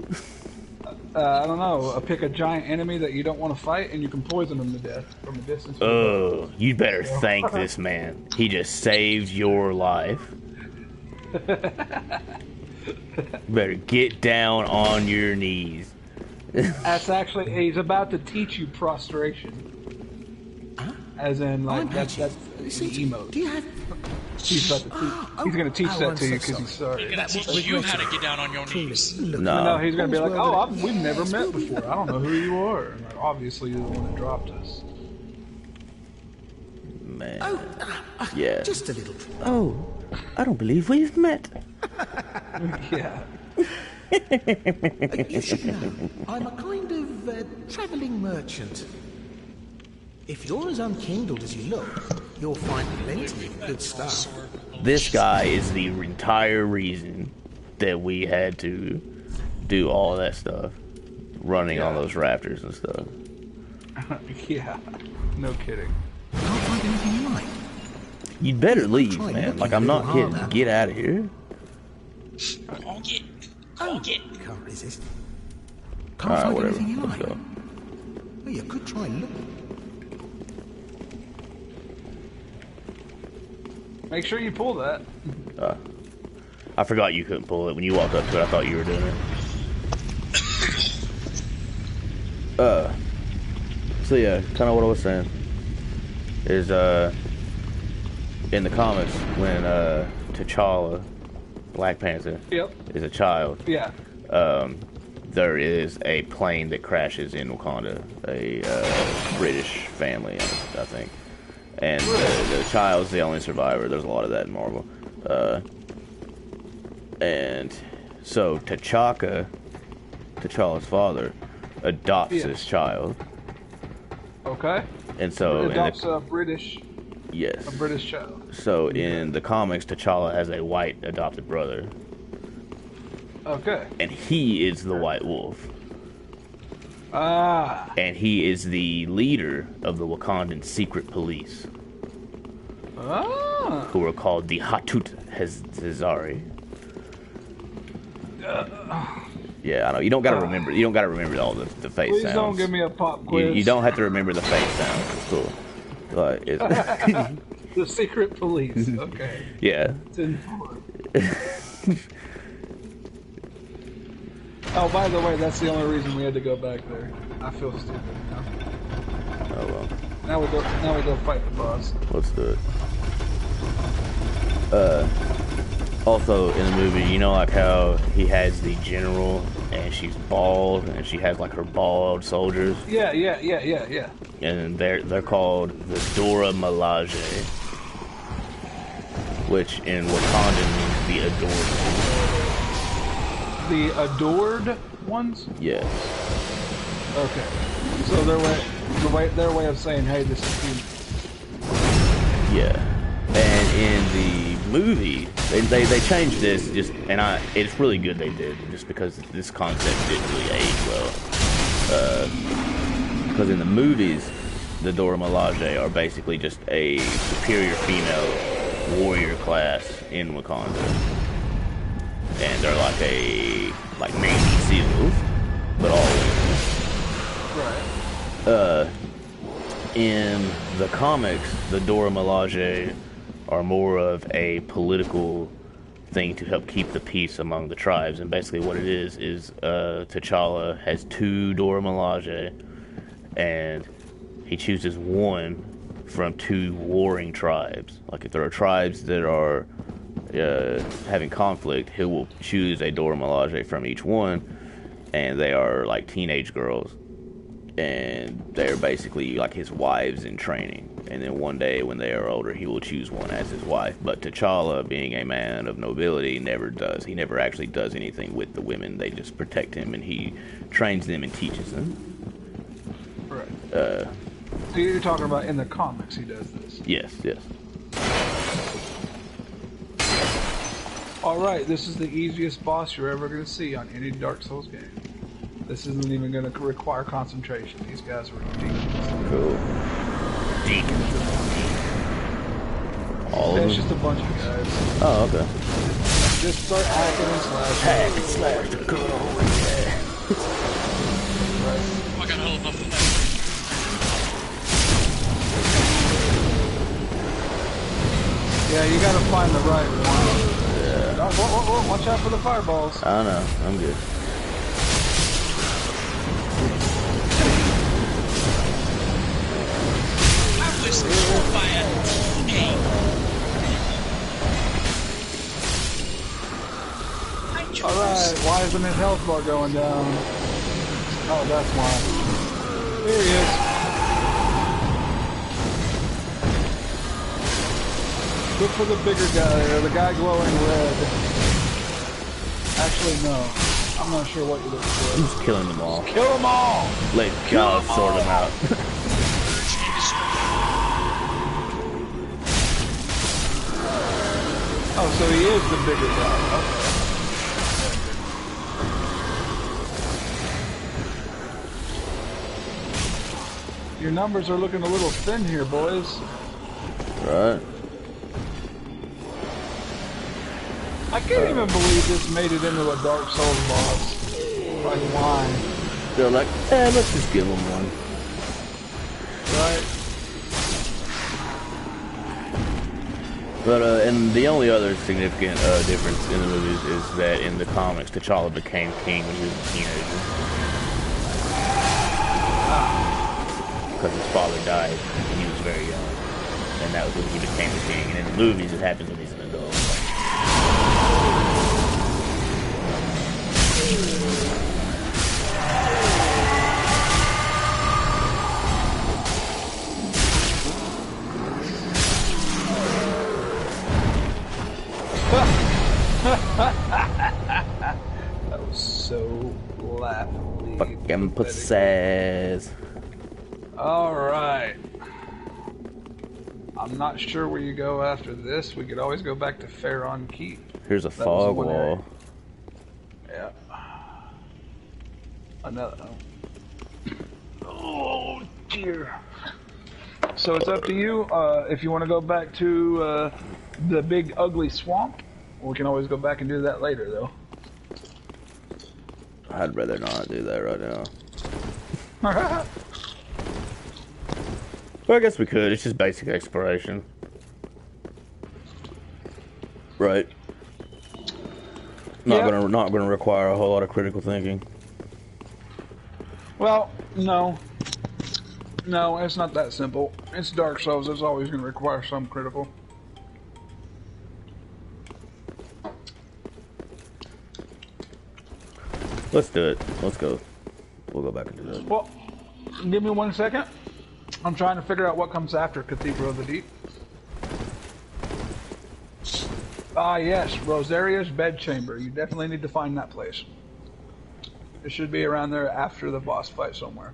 I don't know. Pick a giant enemy that you don't want to fight, and you can poison them to death from a distance. Oh, you better thank this man. He just saved your life. Better get down on your knees. That's actually, he's about to teach you prostration. As in, like, that's the emote. Do you have... He's about to teach. He's going to teach that to you because he's sorry. He's gonna teach you how to get down on your knees. No, he's going to be like, oh, we've never met before. I don't know who you are. And like, obviously, you're the one that dropped us. Man. Oh, Yeah. just a little. Oh, I don't believe we've met. Yeah. You should know, I'm a kind of travelling merchant. If you're as unkindled as you look, you'll find plenty of good stuff. This guy is the entire reason that we had to do all that stuff. Running on those raptors and stuff. Yeah. No kidding. Can't find anything you like. You'd better leave, Try man. looking Like, a I'm not little kidding. harder. Get out of here. Can't resist. Can't Alright, find whatever. anything you Let's like. go. Well, you could try looking. Make sure you pull that. I forgot you couldn't pull it. When you walked up to it, I thought you were doing it. So yeah, kind of what I was saying is, in the comics, when T'Challa, Black Panther, is a child, there is a plane that crashes in Wakanda, a British family, I think. And the child's the only survivor. There's a lot of that in Marvel. And so T'Challa's father, adopts this child. Okay. And so... Adopts a British... Yes. A British child. So in the comics, T'Challa has a white adopted brother. Okay. And he is the White Wolf. Ah. And he is the leader of the Wakandan secret police. Ah. Who are called the Hatut Hazari. Yeah, I know. You don't gotta remember. You don't gotta remember all the face Please sounds. don't give me a pop quiz. You don't have to remember the face sounds. It's cool. Like, The secret police. Okay. yeah. It's informed. Oh, by the way, that's the only reason we had to go back there. I feel stupid now. Oh well. Now we go fight the boss. Let's do it. Also in the movie, you know, like how he has the general and she's bald and she has like her bald soldiers. Yeah. And they're called the Dora Milaje, which in Wakandan means the adored. The adored ones? Yes. Okay. So their way of saying, hey, this is human. Yeah. And in the movie, they changed this it's really good they did, just because this concept didn't really age well. Because in the movies, the Dora Milaje are basically just a superior female warrior class in Wakanda. And they're like Navy SEALs, but all women. Right. In the comics, the Dora Milaje are more of a political thing to help keep the peace among the tribes. And basically what it is T'Challa has 2 Dora Milaje, and he chooses one from 2 warring tribes. Like if there are tribes that are having conflict, he will choose a Dora Milaje from each one, and they are like teenage girls. And they're basically like his wives in training. And then one day when they are older, he will choose one as his wife. But T'Challa, being a man of nobility, never does. He never actually does anything with the women. They just protect him, and he trains them and teaches them. Right. So you're talking about in the comics he does this? Yes. Alright, this is the easiest boss you're ever going to see on any Dark Souls game. This isn't even going to require concentration. These guys are ridiculous. Cool. Deacons. All of It's them? just a bunch of guys. Oh, okay. Just start hacking and slashing. Hack and slash the good old way. Right. Oh, I got hell enough of that. Yeah, you got to find the right one. Yeah. Whoa, watch out for the fireballs. I know. I'm good. I was killed by a game. Alright, why isn't his health bar going down? Oh, that's why. Here he is. Look for the bigger guy, or the guy glowing red. Actually, no. I'm not sure what you look for. I'm just killing them all. Kill them all! Let God sort them out. Oh, so he is the bigger guy. Okay. Your numbers are looking a little thin here, boys. Right. I can't even believe this made it into a Dark Souls boss. Like, why? They're like, let's just give them one. Right? But, and the only other significant difference in the movies is that in the comics, T'Challa became king when he was a teenager. Because his father died when he was very young. And that was when he became the king. And in the movies, it happens when he's an adult. That was so laughably Fucking pathetic. pussies. Alright. I'm not sure where you go after this. We could always go back to Pharaon Keep. Here's a That was fog one area. wall. Yeah. Another. Oh dear. So it's up to you. If you want to go back to the big ugly swamp, we can always go back and do that later, though. I'd rather not do that right now. Well, I guess we could. It's just basic exploration. Right. Not gonna require a whole lot of critical thinking. Well, no. No, it's not that simple. It's Dark Souls. It's always going to require some critical. Let's do it. Let's go. We'll go back and do that. Well, give me 1 second. I'm trying to figure out what comes after Cathedral of the Deep. Ah, yes, Rosaria's Bedchamber. You definitely need to find that place. It should be around there after the boss fight somewhere.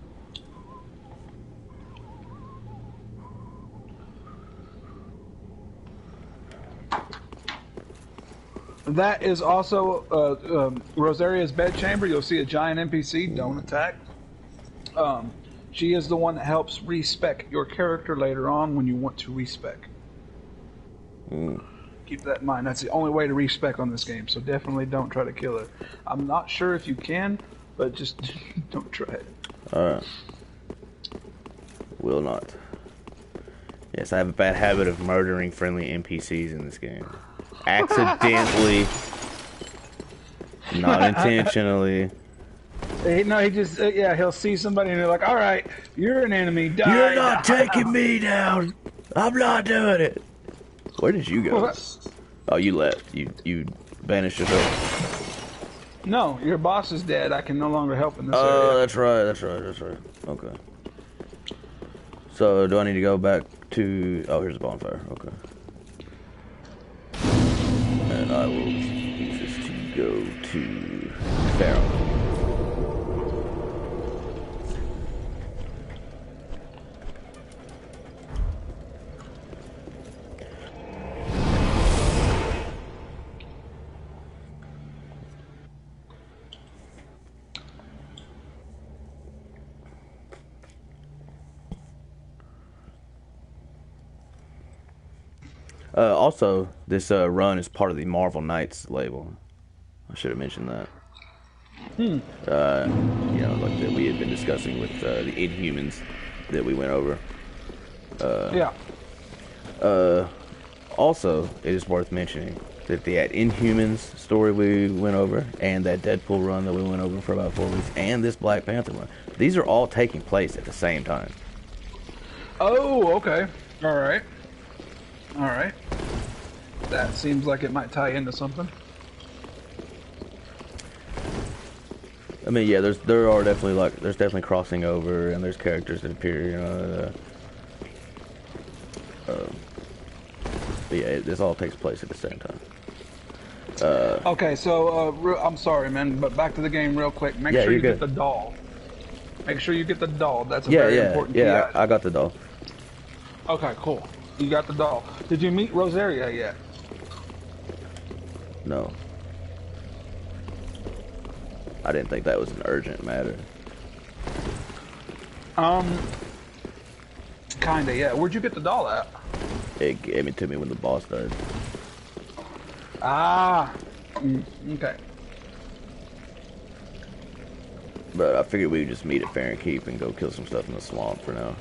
That is also Rosaria's Bedchamber. You'll see a giant NPC. Don't attack. She is the one that helps respec your character later on when you want to respec. Keep that in mind. That's the only way to respec on this game, so definitely don't try to kill her. I'm not sure if you can, but just don't try it. Alright. Will not. Yes, I have a bad habit of murdering friendly NPCs in this game. Accidentally. Not intentionally. No, he just, yeah, he'll see somebody and they're like, alright, you're an enemy, die. You're not taking me down. I'm not doing it. Where did you go? Oh, you left. You banished yourself. No, your boss is dead. I can no longer help in this area. Oh, that's right. Okay. So, do I need to go back to... Oh, here's a bonfire. Okay. And I will use this to go to Pharaoh. Also, this run is part of the Marvel Knights label. I should have mentioned that. You know, like that we had been discussing with the Inhumans that we went over. Yeah. Also, it is worth mentioning that the Inhumans story we went over, and that Deadpool run that we went over for about 4 weeks, and this Black Panther run, these are all taking place at the same time. Oh, okay. Alright. Alright. That seems like it might tie into something. I mean, yeah, there's definitely crossing over, and there's characters that appear, you know. But yeah, this all takes place at the same time. Okay, so I'm sorry, man, but back to the game real quick. Make sure you get the doll. Make sure you get the doll. That's a very important key item. I got the doll. Okay, cool. You got the doll. Did you meet Rosaria yet? No. I didn't think that was an urgent matter. Kinda, yeah. Where'd you get the doll at? It gave it to me when the boss died. Ah. Okay. But I figured we'd just meet at Fair and Keep and go kill some stuff in the swamp for now.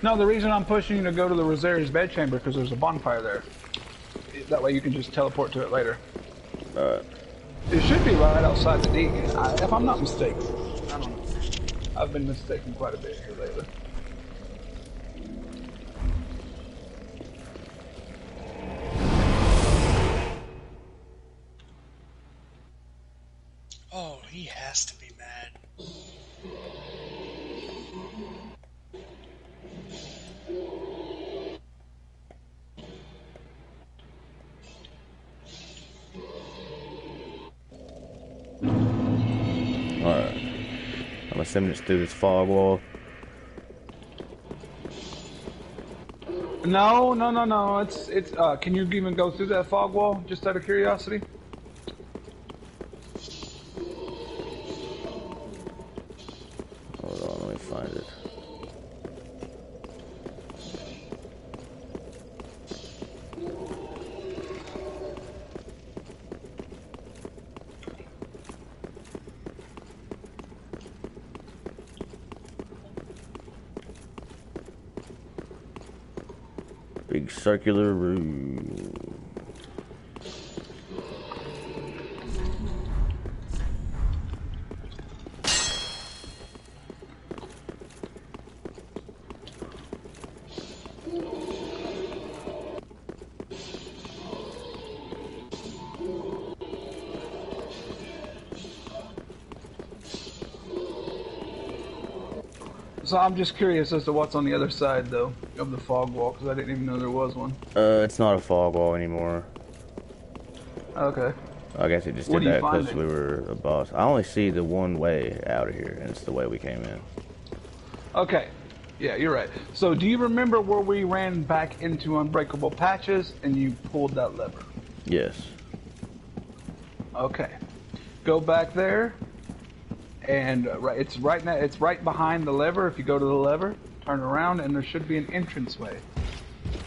No, the reason I'm pushing you to go to the Rosaria's Bedchamber because there's a bonfire there. That way you can just teleport to it later. It should be right outside the deep, if I'm not mistaken. I don't know. I've been mistaken quite a bit here lately. Oh, he has to be mad. Alright. I'm assuming it's through this fog wall. No. It's can you even go through that fog wall, just out of curiosity? Hold on, let me find it. big circular room. So I'm just curious as to what's on the other side, though, of the fog wall, because I didn't even know there was one. It's not a fog wall anymore. Okay. I guess it just What did are you that because finding? we were a boss. I only see the one way out of here, and it's the way we came in. Okay. Yeah, you're right. So do you remember where we ran back into unbreakable patches and you pulled that lever? Yes. Okay. Go back there, and it's right now. It's right behind the lever. If you go to the lever, turn around, and there should be an entranceway.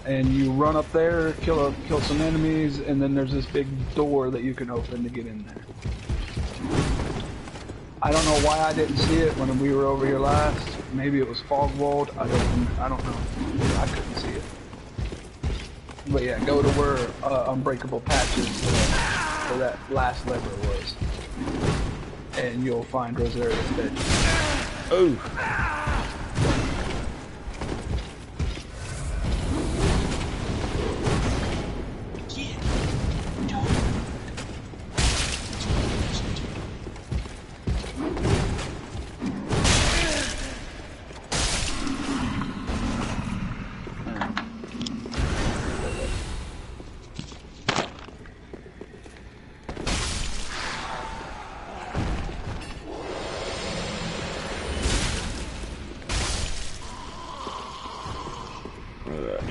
And you run up there, kill some enemies, and then there's this big door that you can open to get in there. I don't know why I didn't see it when we were over here last. Maybe it was fog walled. I don't know. I couldn't see it. But yeah, go to where unbreakable patches, where that last lever was, and you'll find Rosaria's dead. Oh.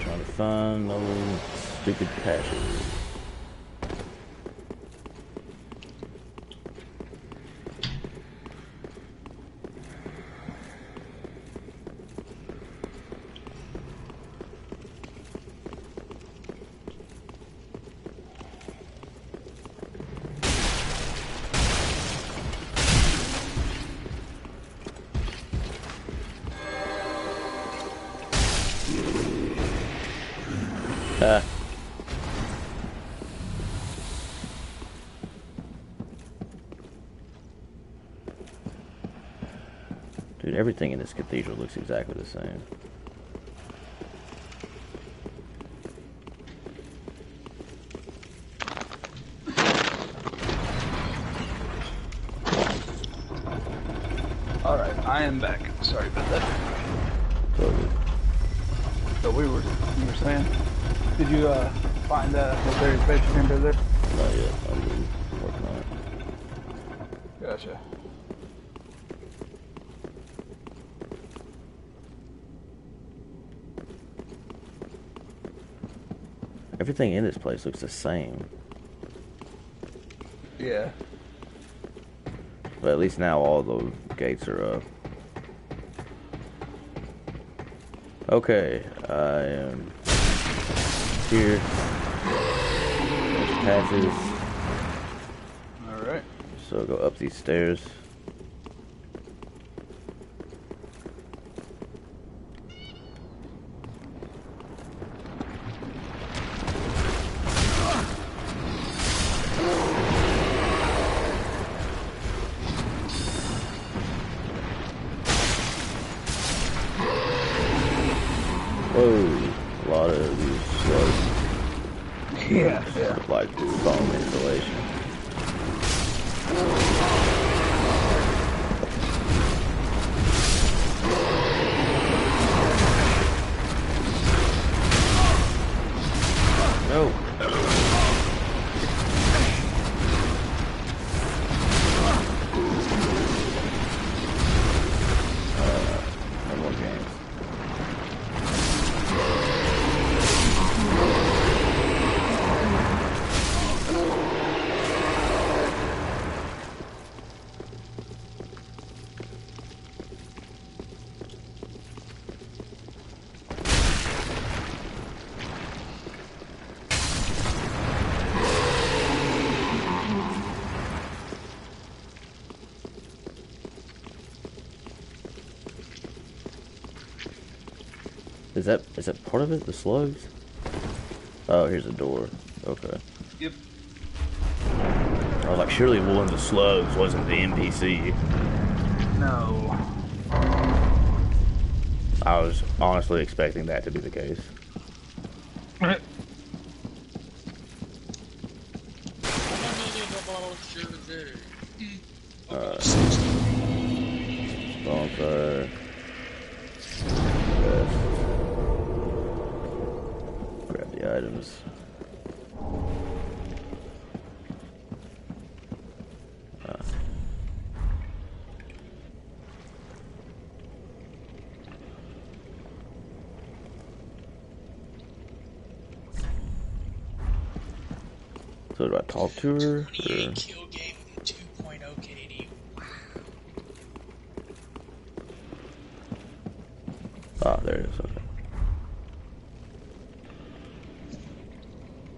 Trying to find those stupid patches. Dude, everything in this cathedral looks exactly the same. Alright, I am back. Sorry about that. So good. So you were saying? Did you find Rosaria's bed chamber there? Not yet. I'm working on it. Gotcha. Everything in this place looks the same. Yeah. But at least now all the gates are up. Okay, I am here. There's patches. Alright. So go up these stairs. Whoa, a lot of these slugs. Yeah. Like foam insulation. No. No more games. Is that part of it? The slugs? Oh, here's a door. Okay. Yep. I was like, surely one of the slugs wasn't the NPC. No. I was honestly expecting that to be the case. Bonfire. Grab the items. So do I talk to her? 28 kill game with 2.0 KD. Ah, there it is. Okay.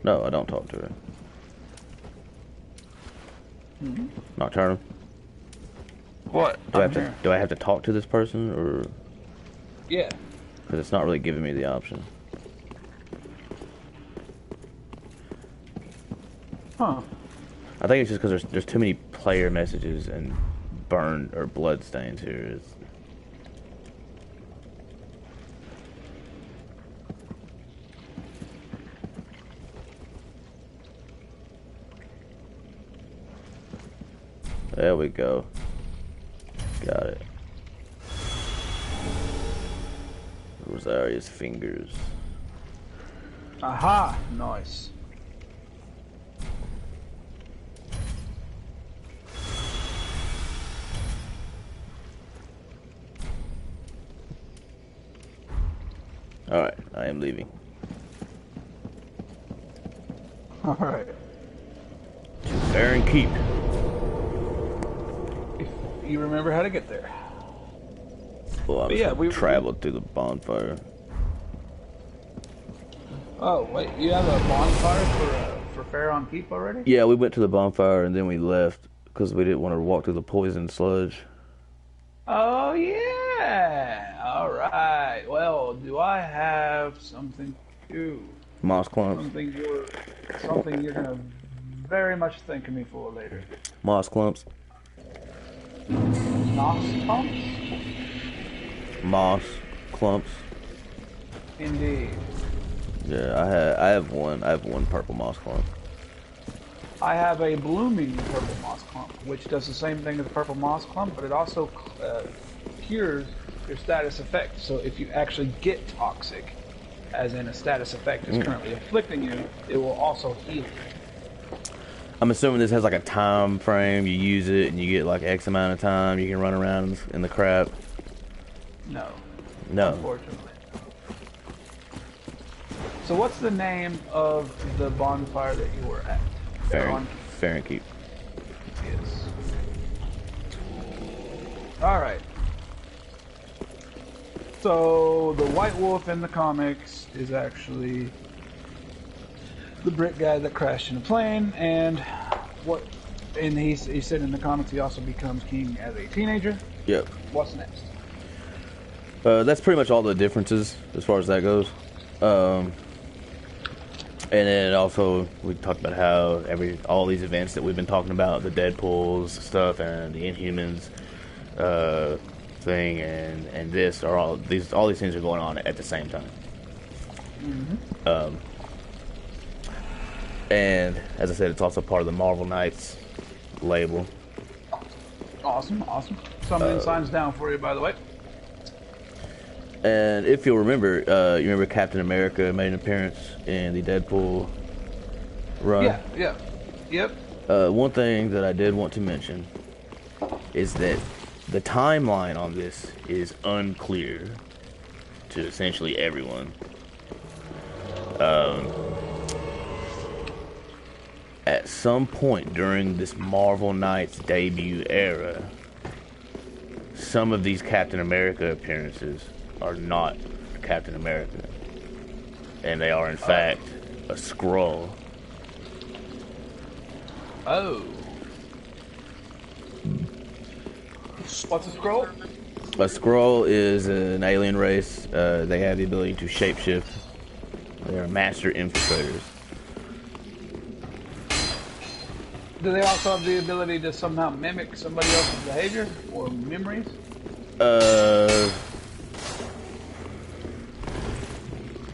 No, I don't talk to her. Nocturnal. What? Do I have to talk to this person, or Yeah. because it's not really giving me the option? Huh. I think it's just because there's too many player messages and burn or blood stains here. There we go. Got it. Rosaria's fingers. Aha! Nice. Alright, I am leaving. Alright. To Farron Keep. If you remember how to get there. Well, we traveled through the bonfire. Oh, wait, you have a bonfire for Pharaoh Keep already? Yeah, we went to the bonfire and then we left because we didn't want to walk through the poison sludge. Oh, yeah! Alright. Well, do I have something to... Moss clumps. Something you're gonna very much thank me for later. Moss clumps. Moss clumps? Moss clumps. Indeed. Yeah, I have one. I have one purple moss clump. I have a blooming purple moss clump, which does the same thing as a purple moss clump, but it also cures your status effect. So if you actually get toxic, as in a status effect is currently afflicting you, it will also heal you. I'm assuming this has like a time frame. You use it and you get like X amount of time. You can run around in the crap. No. No. Unfortunately. So what's the name of the bonfire that you were at? Farron Keep. Yes. Alright. So the White Wolf in the comics is actually the Brit guy that crashed in a plane, and he said in the comics he also becomes king as a teenager. Yep. What's next? That's pretty much all the differences as far as that goes. And then also we talked about how all these events that we've been talking about, the Deadpools stuff and the Inhumans thing and this are all these things are going on at the same time. And as I said, it's also part of the Marvel Knights label. Awesome. Something signs down for you, by the way. And if you'll remember, you remember Captain America made an appearance in the Deadpool run? Yeah. Yep. One thing that I did want to mention is that the timeline on this is unclear to essentially everyone. At some point during this Marvel Knights debut era, some of these Captain America appearances are not Captain America, and they are in fact a Skrull. Oh. What's a Skrull? A Skrull is an alien race. They have the ability to shapeshift. They are master infiltrators. Do they also have the ability to somehow mimic somebody else's behavior or memories?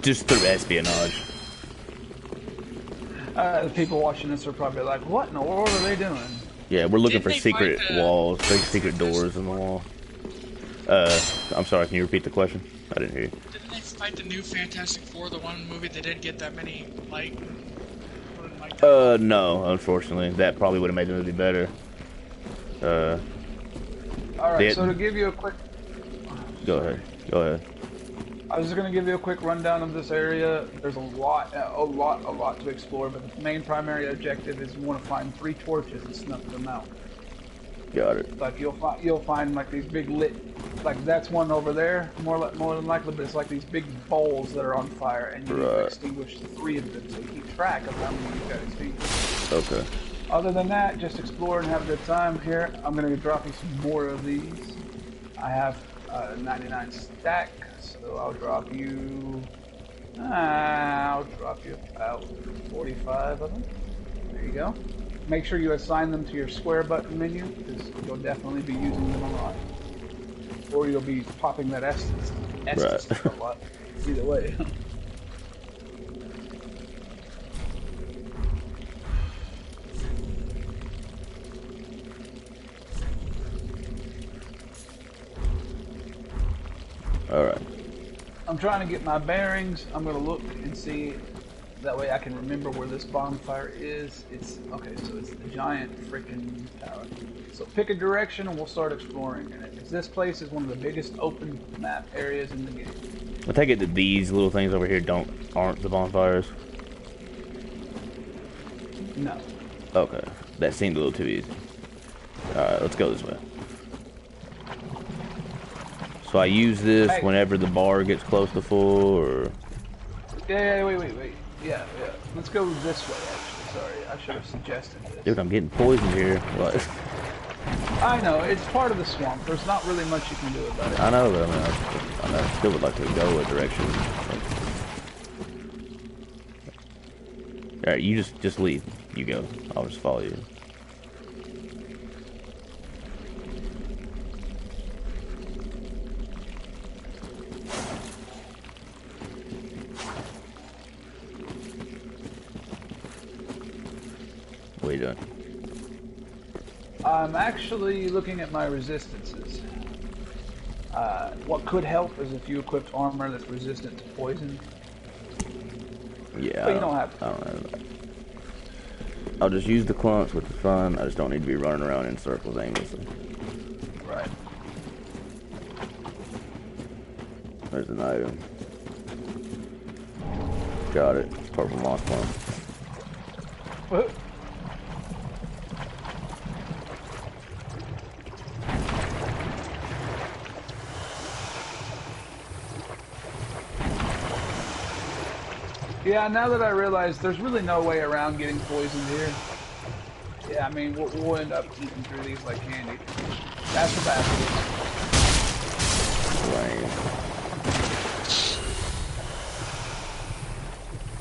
Just through espionage. The people watching this are probably like, what in the world are they doing? Yeah, we're looking Didn't for they secret find, walls, big secret doors in the wall. I'm sorry, can you repeat the question? I didn't hear you. Didn't they fight the new Fantastic Four, the one movie that didn't get that many like? No, unfortunately. That probably would have made the movie better. Alright, so to give you a quick... Go ahead. Go ahead. I was just going to give you a quick rundown of this area. There's a lot to explore, but the main primary objective is you want to find 3 torches and snuff them out. Got it. Like you'll find like these big lit, like that's one over there, more than likely, but it's like these big bowls that are on fire, and you need to extinguish 3 of them, so you keep track of how many you've got extinguished. Okay. Other than that, just explore and have a good time. Here, I'm going to drop you some more of these. I have 99 stack, so I'll drop you about 45 of them. There you go. Make sure you assign them to your square button menu, because you'll definitely be using them a lot. Or you'll be popping that Estes a lot. Either way. Alright. I'm trying to get my bearings. I'm going to look and see. That way I can remember where this bonfire is. It's okay, so it's the giant freaking tower. So pick a direction and we'll start exploring in it. Because this place is one of the biggest open map areas in the game. I take it that these little things over here aren't the bonfires. No. Okay. That seemed a little too easy. Alright, let's go this way. So I use this whenever the bar gets close to full, or... Yeah, wait. Yeah. Let's go this way, actually. Sorry, I should have suggested this. Dude, I'm getting poisoned here. What? I know, it's part of the swamp. There's not really much you can do about it. I know, but I still would like to go a direction. Alright, you just leave. You go. I'll just follow you. What are you doing? I'm actually looking at my resistances. What could help is if you equipped armor that's resistant to poison. Yeah, but you don't have to. I don't have that. I'll just use the clumps, which is fun. I just don't need to be running around in circles aimlessly. Right. There's an item. Got it. It's purple moss clump. What? Yeah, now that I realize there's really no way around getting poisoned here. Yeah, I mean, we'll end up eating through these like candy. That's the basket. Lame.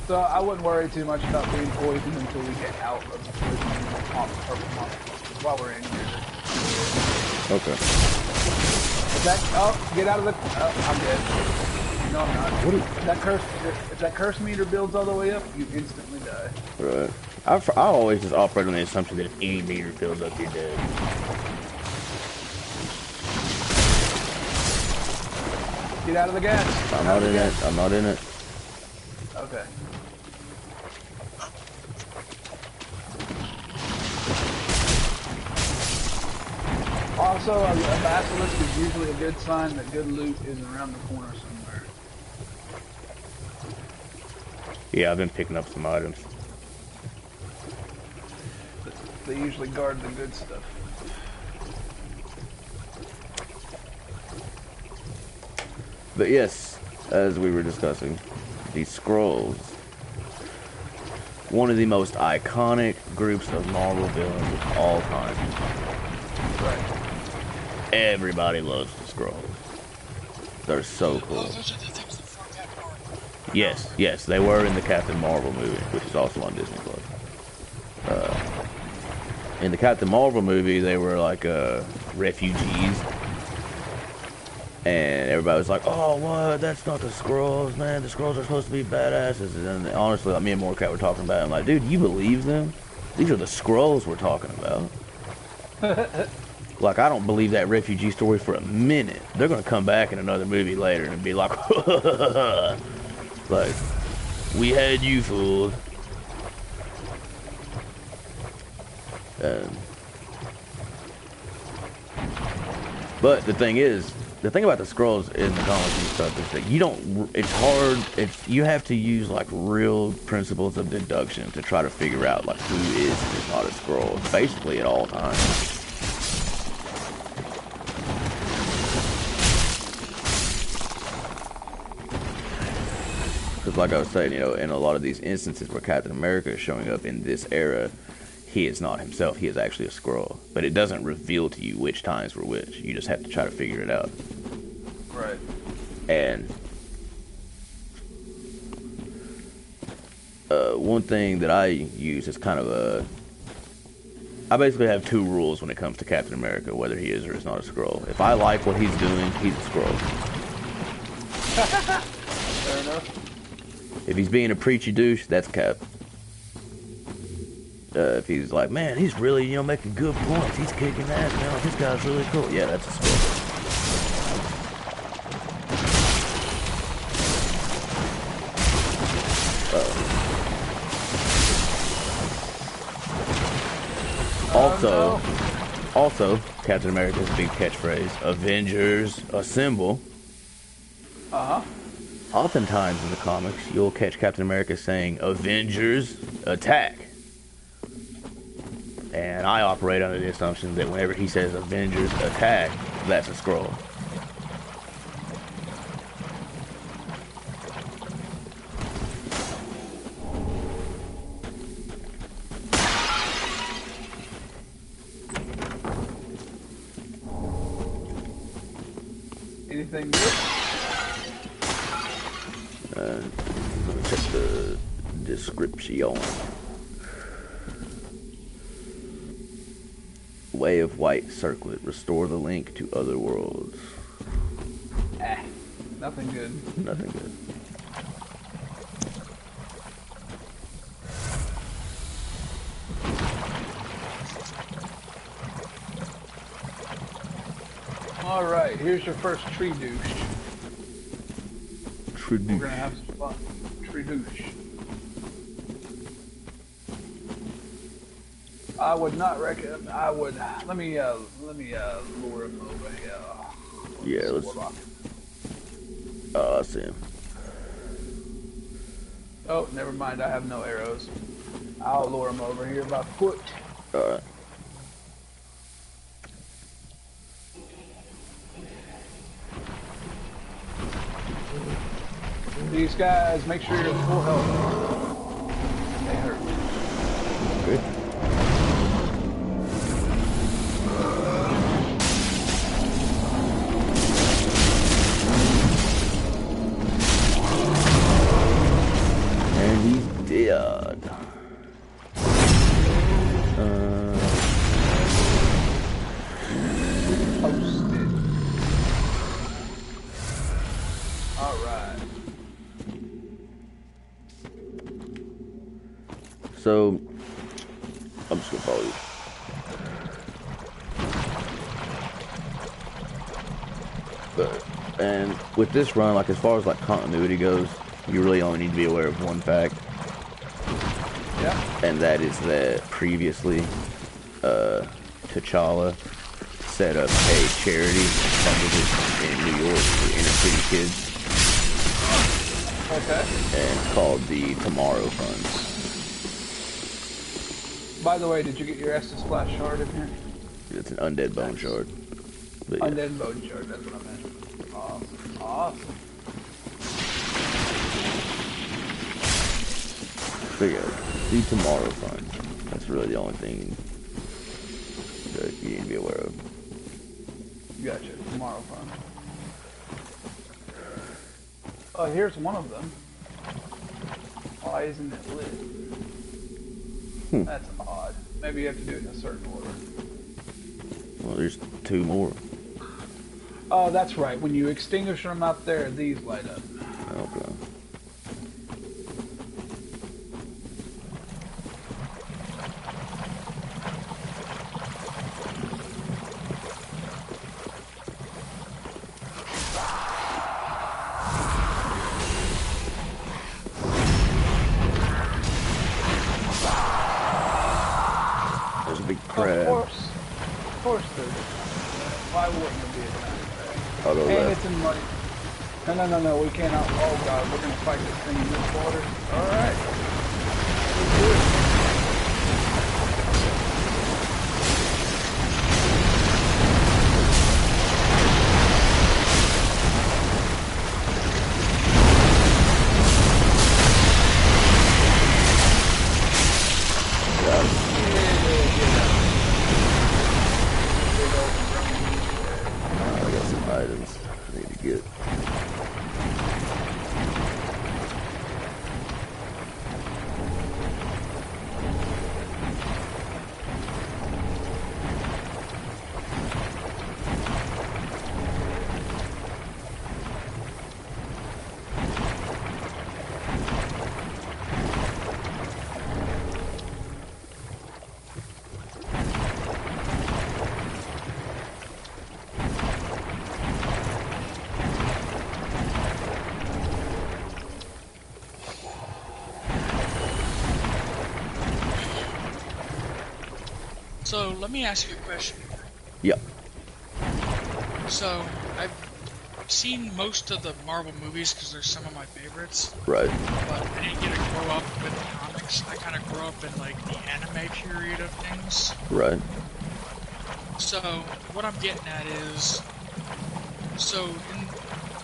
So I wouldn't worry too much about being poisoned until we get out of the poison while we're in here. Okay. Is that, get out of the, I'm dead. No, I'm not. What if that curse meter builds all the way up, you instantly die. Right. I always just operate on the assumption that if any meter fills up, you're dead. Get out of the gas. I'm not in it. I'm not in it. Okay. Also, a basilisk is usually a good sign that good loot is around the corner somewhere. Yeah, I've been picking up some items. They usually guard the good stuff. But yes, as we were discussing, these scrolls. One of the most iconic groups of Marvel villains of all time. Right. Everybody loves the scrolls. They're so cool. Oh, those are the things that form that part. Yes, they were in the Captain Marvel movie, which is also on Disney Plus. In the Captain Marvel movie, they were like refugees, and everybody was like, "Oh, what? That's not the Skrulls, man. The Skrulls are supposed to be badasses." And honestly, like, me and Morcat were talking about it. I'm like, dude, you believe them? These are the Skrulls we're talking about. Like, I don't believe that refugee story for a minute. They're gonna come back in another movie later and be like, like, we had you fooled. But the thing about the Skrulls in the comics and stuff is that you don't, it's hard, you have to use like real principles of deduction to try to figure out like who is and is not a Skrull, basically at all times. Because like I was saying, you know, in a lot of these instances where Captain America is showing up in this era, he is not himself. He is actually a Skrull. But it doesn't reveal to you which times were which. You just have to try to figure it out. Right. And one thing that I use is kind of I basically have two rules when it comes to Captain America, whether he is or is not a Skrull. If I like what he's doing, he's a Skrull. Fair enough. If he's being a preachy douche, that's Cap. If he's like, man, he's really, you know, making good points. He's kicking ass, man. This guy's really cool. Yeah, that's a Skrull. Also, Captain America's big catchphrase, Avengers Assemble. Uh-huh. Oftentimes in the comics, you'll catch Captain America saying, Avengers Attack. And I operate under the assumption that whenever he says Avengers Attack, that's a Skrull. Anything good? Let me check the description. Way of White Circlet. Restore the link to other worlds. Nothing good. Nothing good. Alright, here's your first tree douche. Tree douche. We're gonna have some fun. Tree douche. I would not recommend. I would. Let me lure him over here. Yeah, let's. Oh, I see him. Oh, never mind. I have no arrows. I'll lure him over here by foot. All right. These guys, make sure you're full health. They hurt. Good. And he's dead. Posted. All right. So, I'm just gonna follow you. And with this run, like as far as like continuity goes, you really only need to be aware of one fact. Yeah. And that is that previously, T'Challa set up a charity and funded it in New York for inner city kids. Okay. And it's called the Tomorrow Fund. By the way, did you get your Estus Splash shard in here? It's an undead bone shard. But yeah. Undead bone shard, that's what I meant. Awesome. Awesome. So yeah, the Tomorrow Fund. That's really the only thing that you need to be aware of. Gotcha. Tomorrow fun. Oh, here's one of them. Why isn't it lit? That's odd. Maybe you have to do it in a certain order. Well, there's 2 more. Oh, that's right. When you extinguish them out there, these light up. Okay. There's a big crab. Of course there is. Why wouldn't there be a giant crab? I'll go And left. it's in muddy. No, we cannot. Oh god, we're gonna fight this thing in this water. Alright. Let's do it. I got some items I need to get. So let me ask you a question. Yep. So I've seen most of the Marvel movies because they're some of my favorites, Right. but I didn't get to grow up with the comics. I kind of grew up in like the anime period of things. Right. So what I'm getting at is, so in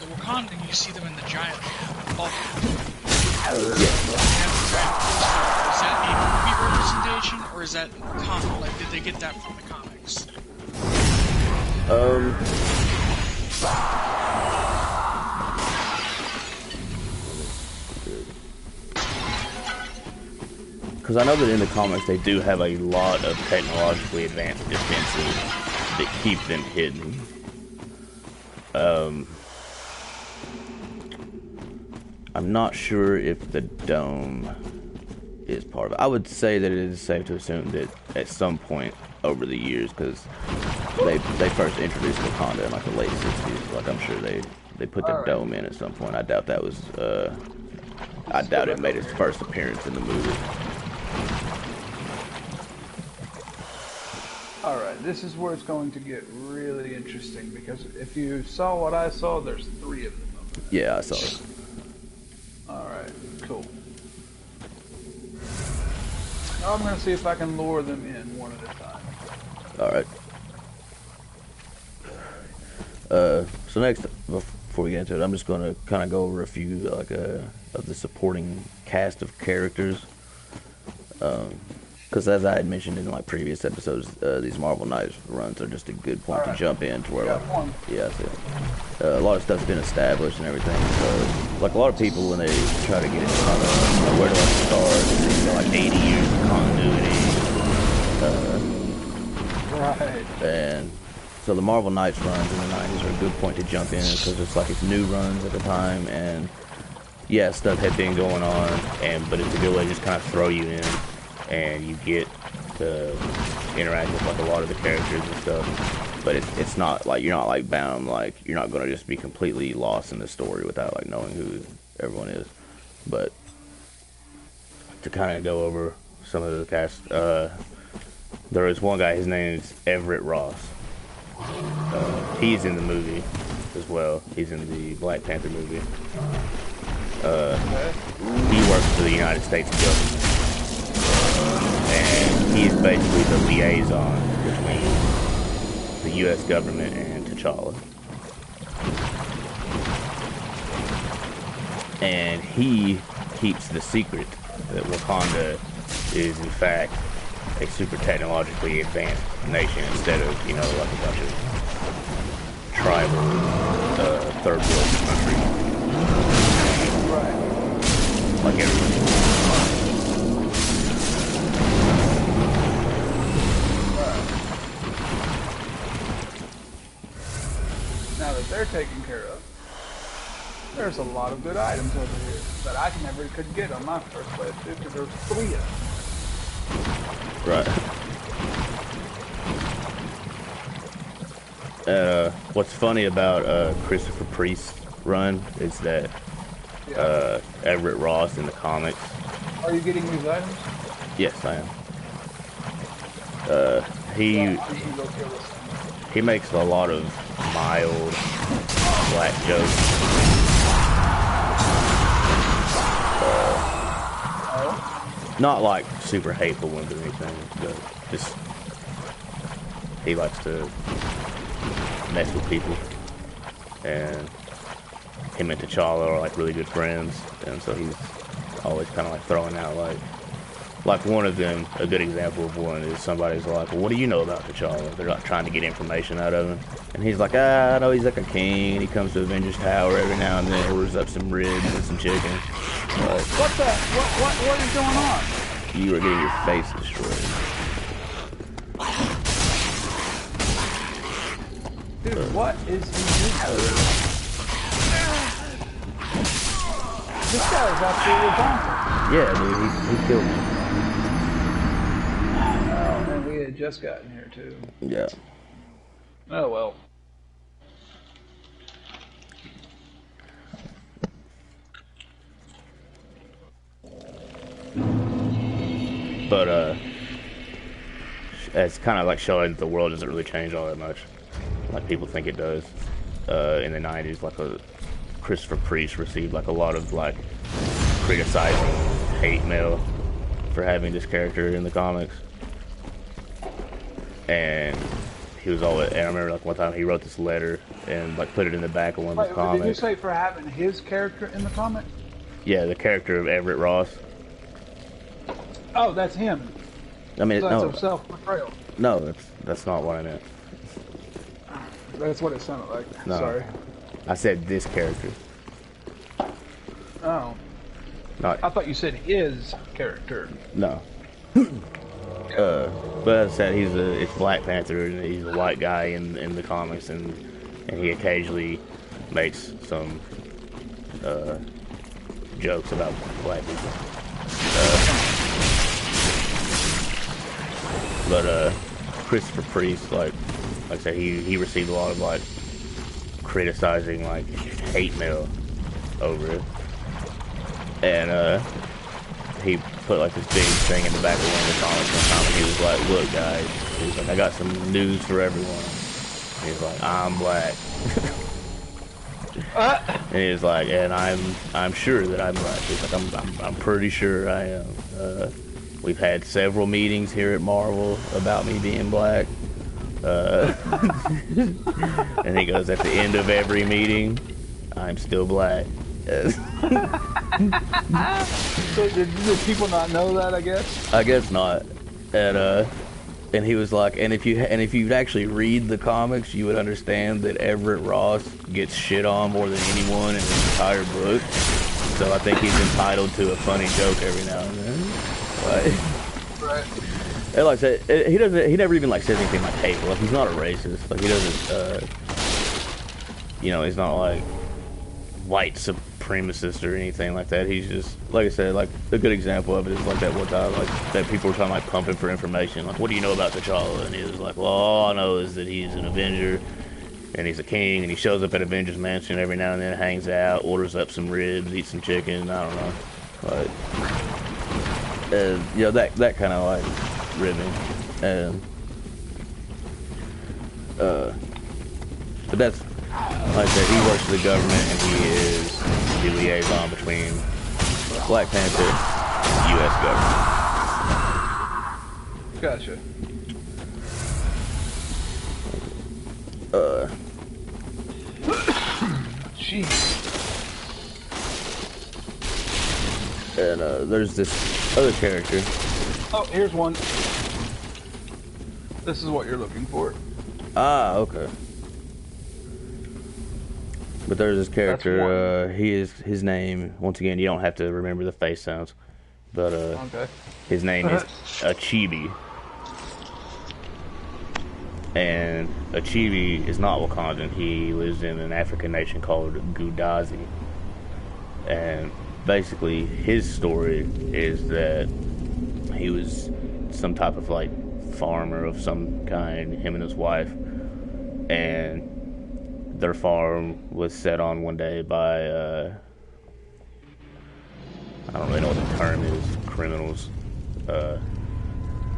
the Wakandan, you see them in the giant bubble. Yeah. Is that a movie representation, or is that comic? Like, did they get that from the comics? Because I know that in the comics they do have a lot of technologically advanced defenses that keep them hidden. I'm not sure if the dome is part of it. I would say that it is safe to assume that at some point over the years, because they first introduced Wakanda in like the late 60s, like I'm sure they put the dome in at some point. I doubt that was, I doubt it made its first appearance in the movie. Alright, this is where it's going to get really interesting, because if you saw what I saw, there's 3 of them. Yeah, I saw it. Alright, cool. Now I'm going to see if I can lure them in one at a time. Alright. So next, before we get into it, I'm just going to kind of go over a few like of the supporting cast of characters. Because as I had mentioned in like previous episodes, these Marvel Knights runs are just a good point to jump in to where like, yeah, that's it. A lot of stuff's been established and everything. So like a lot of people when they try to get into where do I start? You know, like 80 years of continuity. Right. And so the Marvel Knights runs in the 90s are a good point to jump in because it's like it's new runs at the time, and yeah, stuff had been going on, but it's a good way to just kind of throw you in. And you get to interact with like a lot of the characters and stuff, but it's not like you're not like bound, like you're not going to just be completely lost in the story without like knowing who everyone is. But to kind of go over some of the cast, there is one guy, his name is Everett Ross. He's in the movie as well. He's in the Black Panther movie. He works for the United States government. And he is basically the liaison between the U.S. government and T'Challa. And he keeps the secret that Wakanda is, in fact, a super technologically advanced nation instead of, you know, like a bunch of tribal, third world countries. Right. Like everyone. taken care of. There's a lot of good items over here that I never could get on my first playthrough because there's 3 of them. Right. What's funny about Christopher Priest's run is that Everett Ross in the comics. Are you getting these items? Yes, I am. He makes a lot of mild black jokes. Not like super hateful ones or anything, but just he likes to mess with people. And him and T'Challa are like really good friends, and so he's always kind of like throwing out like one of them. A good example of one is somebody's like, well, what do you know about T'Challa? They're like trying to get information out of him, and he's like, I know he's like a king, and he comes to Avengers Tower every now and then, orders up some ribs and some chicken. What the? What is going on? You are getting your face destroyed. Dude, what is he doing? This guy is absolutely bonkers. Yeah, dude, he killed me. Oh man, we had just gotten here too. Yeah. Oh well. But it's kind of like showing that the world doesn't really change all that much, like people think it does. In the 90s, like Christopher Priest received like a lot of like criticizing hate mail for having this character in the comics, and he was always. And I remember like one time he wrote this letter and like put it in the back of one of the comics. Did you say for having his character in the comic? Yeah, the character of Everett Ross. Oh, that's him. I mean, so that's no, a self-portrayal. No, that's not what I meant. That's what it sounded like. No. Sorry. I said this character. Oh. Not. I thought you said his character. No. But as I said, it's Black Panther, and he's a white guy in the comics, and he occasionally makes some jokes about black people. But Christopher Priest, like I said, he received a lot of like criticizing like hate mail over it, and he put like this big thing in the back of one of the comics one time, and he was like, "Look, guys," he's like, "I got some news for everyone." He's like, "I'm black," and he's like, "And I'm sure that I'm black." He's like, "I'm pretty sure I am." We've had several meetings here at Marvel about me being black. And he goes, at the end of every meeting, I'm still black. So did people not know that, I guess? I guess not. And he was like, and if you'd actually read the comics, you would understand that Everett Ross gets shit on more than anyone in his entire book. So I think he's entitled to a funny joke every now and then. Right. And like I said, he never even like says anything like hateful. Like he's not a racist. Like he doesn't, he's not like white supremacist or anything like that. He's just, like I said, like a good example of it is like that one time, like that people were trying to like pump him for information. Like, what do you know about T'Challa? And he was like, well, all I know is that he's an Avenger and he's a king, and he shows up at Avengers Mansion every now and then, hangs out, orders up some ribs, eats some chicken. I don't know, like. That kind of like ribbing, and but that's like I said, he works for the government, and he is the liaison between Black Panther and U.S. government. Gotcha. Jeez. And there's this other character. Oh, here's one. This is what you're looking for. Ah, okay. But there's this character. His name. Once again, you don't have to remember the face sounds, but okay. His name is Achibi. And Achieve is not Wakandan. He lives in an African nation called Gudazi. And basically, his story is that he was some type of like farmer of some kind, him and his wife, and their farm was set on one day by I don't really know what the term is, criminals,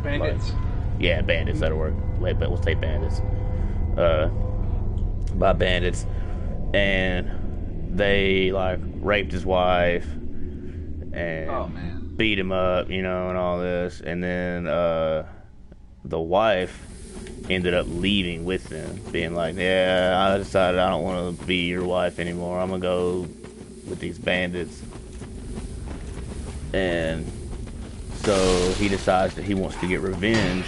Bandits. yeah, bandits, that'll work. Wait, but we'll say bandits. By bandits, and they like raped his wife and Oh, man. beat him up, you know, and all this. And then the wife ended up leaving with them, being like, "Yeah, I decided I don't want to be your wife anymore. I'm gonna go with these bandits." And so he decides that he wants to get revenge.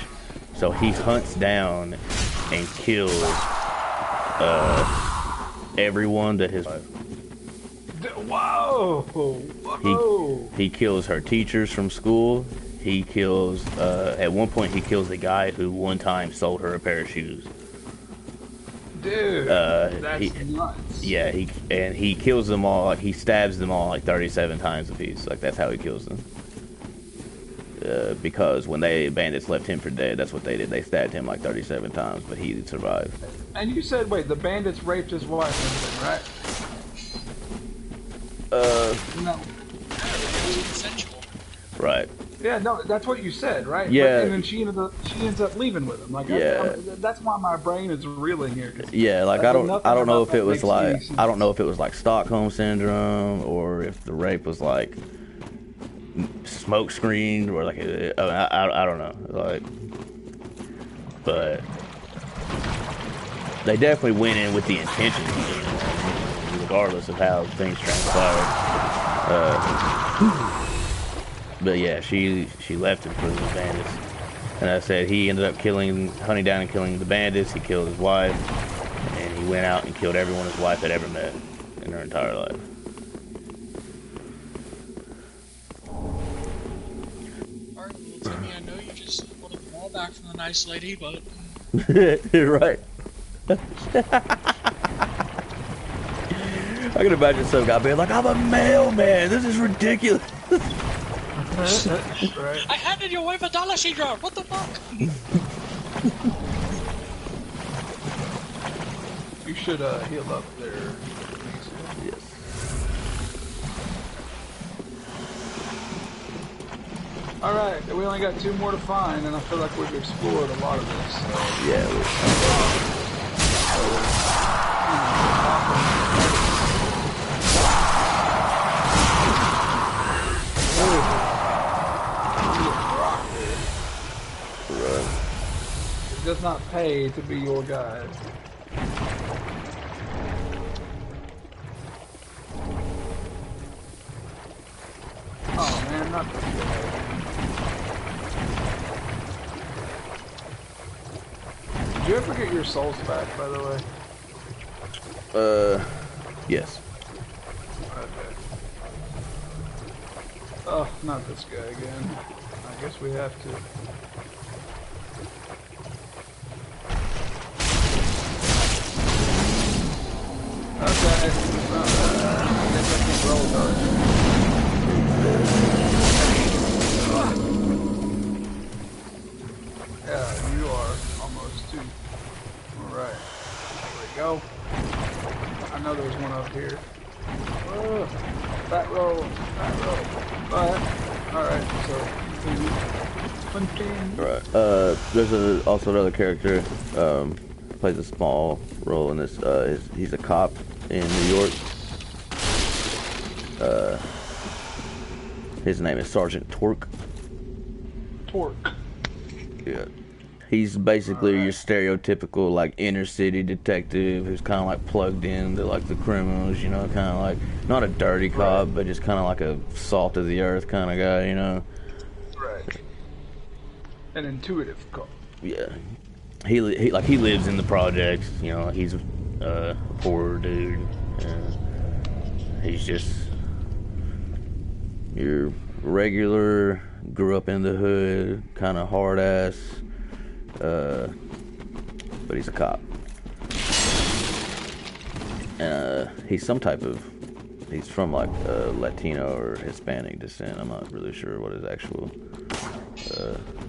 So he hunts down and kills everyone that his wife. Whoa! Whoa! He kills her teachers from school. He kills, at one point, he kills the guy who one time sold her a pair of shoes. Dude, that's nuts. Yeah, he kills them all. Like, he stabs them all like 37 times apiece. Like, that's how he kills them. Because when bandits left him for dead, that's what they did. They stabbed him like 37 times, but he survived. And you said, wait, the bandits raped his wife and everything, right? No. Consensual. Right. Yeah, no, that's what you said, right? Yeah. But, and then she ends up leaving with him. Like, Yeah. that's why my brain is reeling here. Yeah, like I don't know if it was like sense. I don't know if it was like Stockholm syndrome or if the rape was like smoke screened or like I don't know, like, but they definitely went in with the intention, regardless of how things transpired. But yeah, she left him for the bandits, and I said he ended up hunting down and killing the bandits. He killed his wife, and he went out and killed everyone his wife had ever met in her entire life. Alright, well, Timmy, I know you just wanted the ball back from the nice lady, but Right. I can imagine some guy being like, "I'm a mailman. This is ridiculous." Right. I handed your wife $1 she jar. What the fuck? You should heal up there. Yes. Alright, we only got 2 more to find, and I feel like we've explored a lot of this. So. Yeah. It does not pay to be your guide. Oh man, not this guy. Did you ever get your souls back, by the way? Yes. Okay. Oh, not this guy again. I guess we have to. Okay. I guess I can roll dodge. Yeah, you are almost too. Alright. There we go. I know there's one up here. Oh, fat roll. Alright, so continue. Right. There's also another character plays a small role in this. He's a cop in New York. His name is Sergeant Torque. Yeah. He's basically your stereotypical like inner city detective who's kind of like plugged into like the criminals, you know, kind of like not a dirty cop, but just kind of like a salt of the earth kind of guy, you know. Right. An intuitive cop. Yeah. He lives in the projects, you know. He's a poor dude. He's just your regular, grew up in the hood, kind of hard ass, but he's a cop. He's some type of, he's from like Latino or Hispanic descent. I'm not really sure what his actual.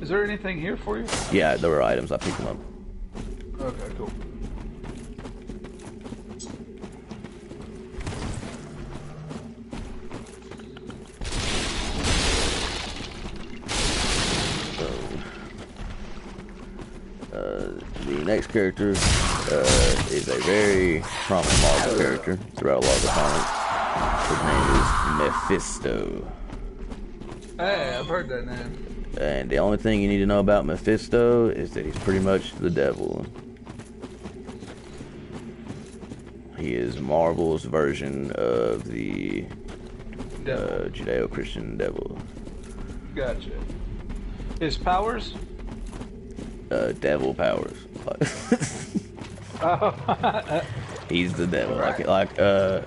Is there anything here for you? Yeah, there were items. I picked them up. Okay, cool. The next character is a very prominent Marvel character throughout a lot of the comics. His name is Mephisto. Hey, I've heard that name. And the only thing you need to know about Mephisto is that he's pretty much the devil. He is Marvel's version of the Judeo-Christian devil. Gotcha. His powers? Devil powers. He's the devil. Right.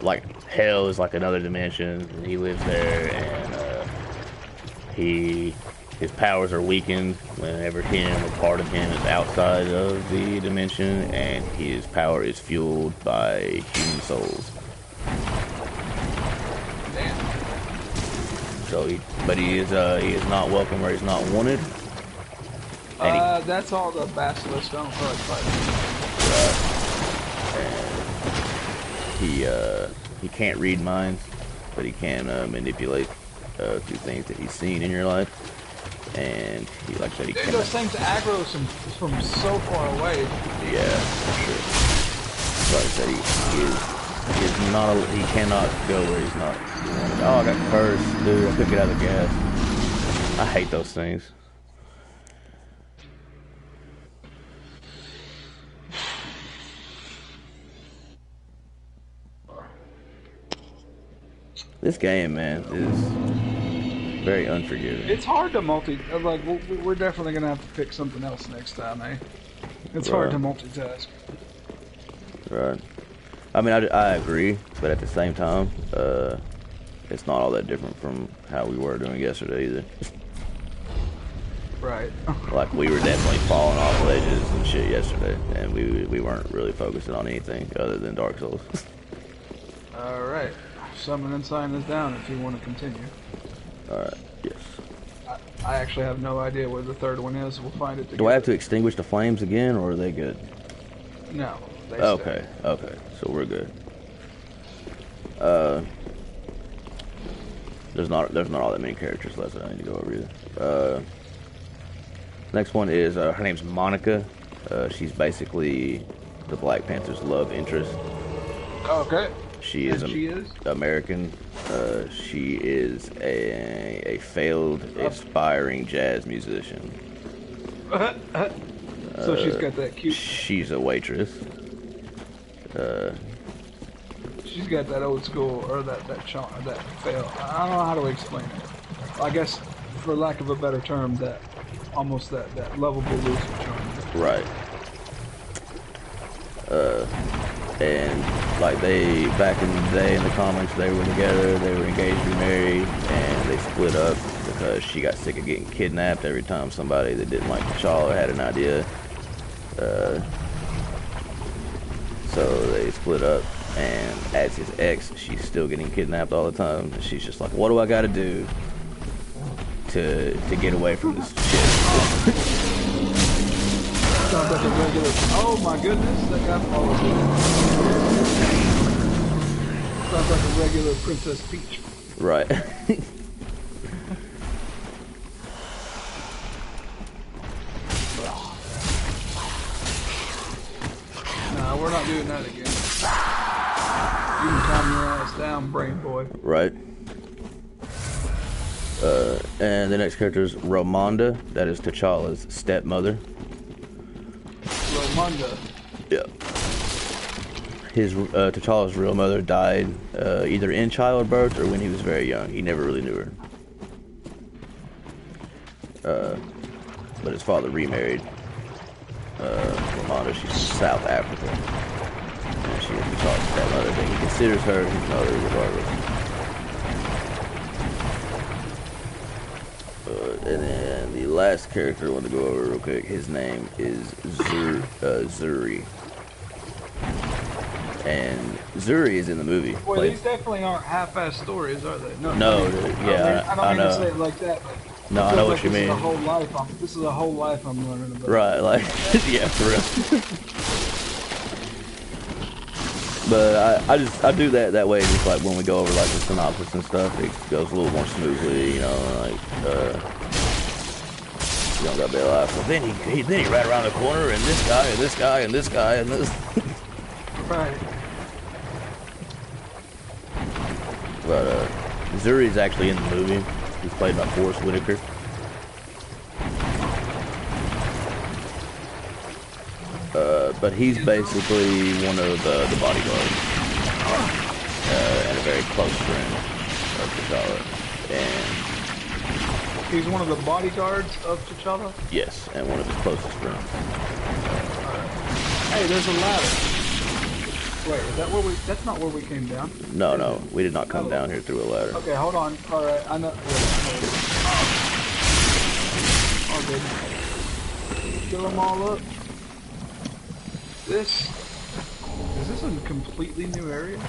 Like hell is like another dimension. And he lives there, and his powers are weakened whenever him or part of him is outside of the dimension, and his power is fueled by human souls. Damn. So he is not welcome where he's not wanted. That's all the basilisk don't feel like fighting. And he can't read minds, but he can manipulate through things that he's seen in your life. And he, like I said, he Dude, can. those things aggro from so far away. Yeah, for sure. Like I said, he is not. He cannot go where he's not. Oh, I got cursed, dude. I couldn't get out of the gas. I hate those things. This game, man, is very unforgiving. It's hard to we're definitely gonna have to pick something else next time, eh? It's hard to multitask. Right. I mean, I agree, but at the same time, it's not all that different from how we were doing yesterday either. Right. Like, we were definitely falling off ledges and shit yesterday, and we weren't really focusing on anything other than Dark Souls. Alright. Summon and sign this down if you want to continue. Alright, yes. I actually have no idea where the third one is. We'll find it together. Do I have to extinguish the flames again, or are they good? No. They Okay, stay. okay, so we're good. There's not all that many characters left that I need to go over either. Next one is her name's Monica. She's basically the Black Panther's love interest. Okay. She is American. She is a failed aspiring jazz musician. So she's got that cute. She's a waitress. She's got that old school or that charm, that fail. I don't know how to explain it. I guess, for lack of a better term, that almost that lovable loser charm. Right. And like they back in the day in the comics, they were together, they were engaged to be married, and they split up because she got sick of getting kidnapped every time somebody that didn't like T'Challa had an idea. So they split up, and as his ex, she's still getting kidnapped all the time. And she's just like, what do I gotta do to get away from this shit? Sounds like a regular. Oh my goodness, that guy followed me. Sounds like a regular Princess Peach. Right. Nah, we're not doing that again. You can calm your ass down, brain boy. Right. And the next character is Ramonda. That is T'Challa's stepmother. Ramonda. Yeah. T'Challa's real mother died either in childbirth or when he was very young. He never really knew her. But his father remarried Ramonda. She's from South Africa. And she is T'Challa's stepmother, but he considers her his mother regardless. And then the last last character I want to go over real quick. His name is Zuri. And Zuri is in the movie. Well, these definitely aren't half-ass stories, are they? No, dude, yeah, I don't mean to say it like that. But no, I know what you mean. This is a whole life I'm learning about. Right, like, yeah, for real. But I do that way, just like when we go over like the synopsis and stuff, it goes a little more smoothly, you know, like you don't gotta be like, well, then he ran around the corner and this guy and this guy and this guy and this. Right. But Zuri's actually in the movie. He's played by Forrest Whitaker. But he's basically one of the bodyguards and a very close friend of T'Challa. And he's one of the bodyguards of T'Challa? Yes, and one of his closest friends. Hey, there's a ladder. Wait, is that where that's not where we came down? No, we did not come down here through a ladder. Okay, hold on. Alright, I know. Oh, good. Fill them all up. Is this a completely new area?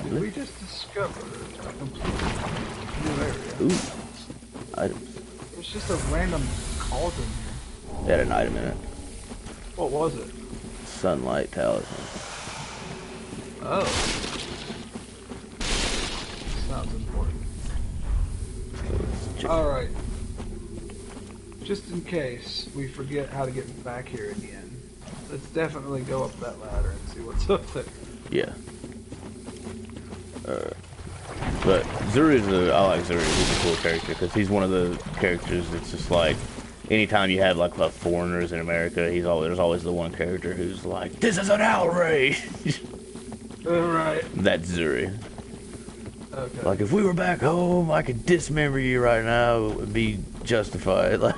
Did we just discover a completely new area? Ooh, items. There's just a random cauldron here. It had an item in it. What was it? Sunlight talisman. Oh. Sounds important. Alright. Just in case we forget how to get back here again, let's definitely go up that ladder and see what's up there. Yeah. But I like Zuri. He's a cool character because he's one of the characters that's just like, anytime you have like foreigners in America, there's always the one character who's like, this is an outrage. Right. That's Zuri. Okay. Like if we were back home, I could dismember you right now. It would be justified. Like.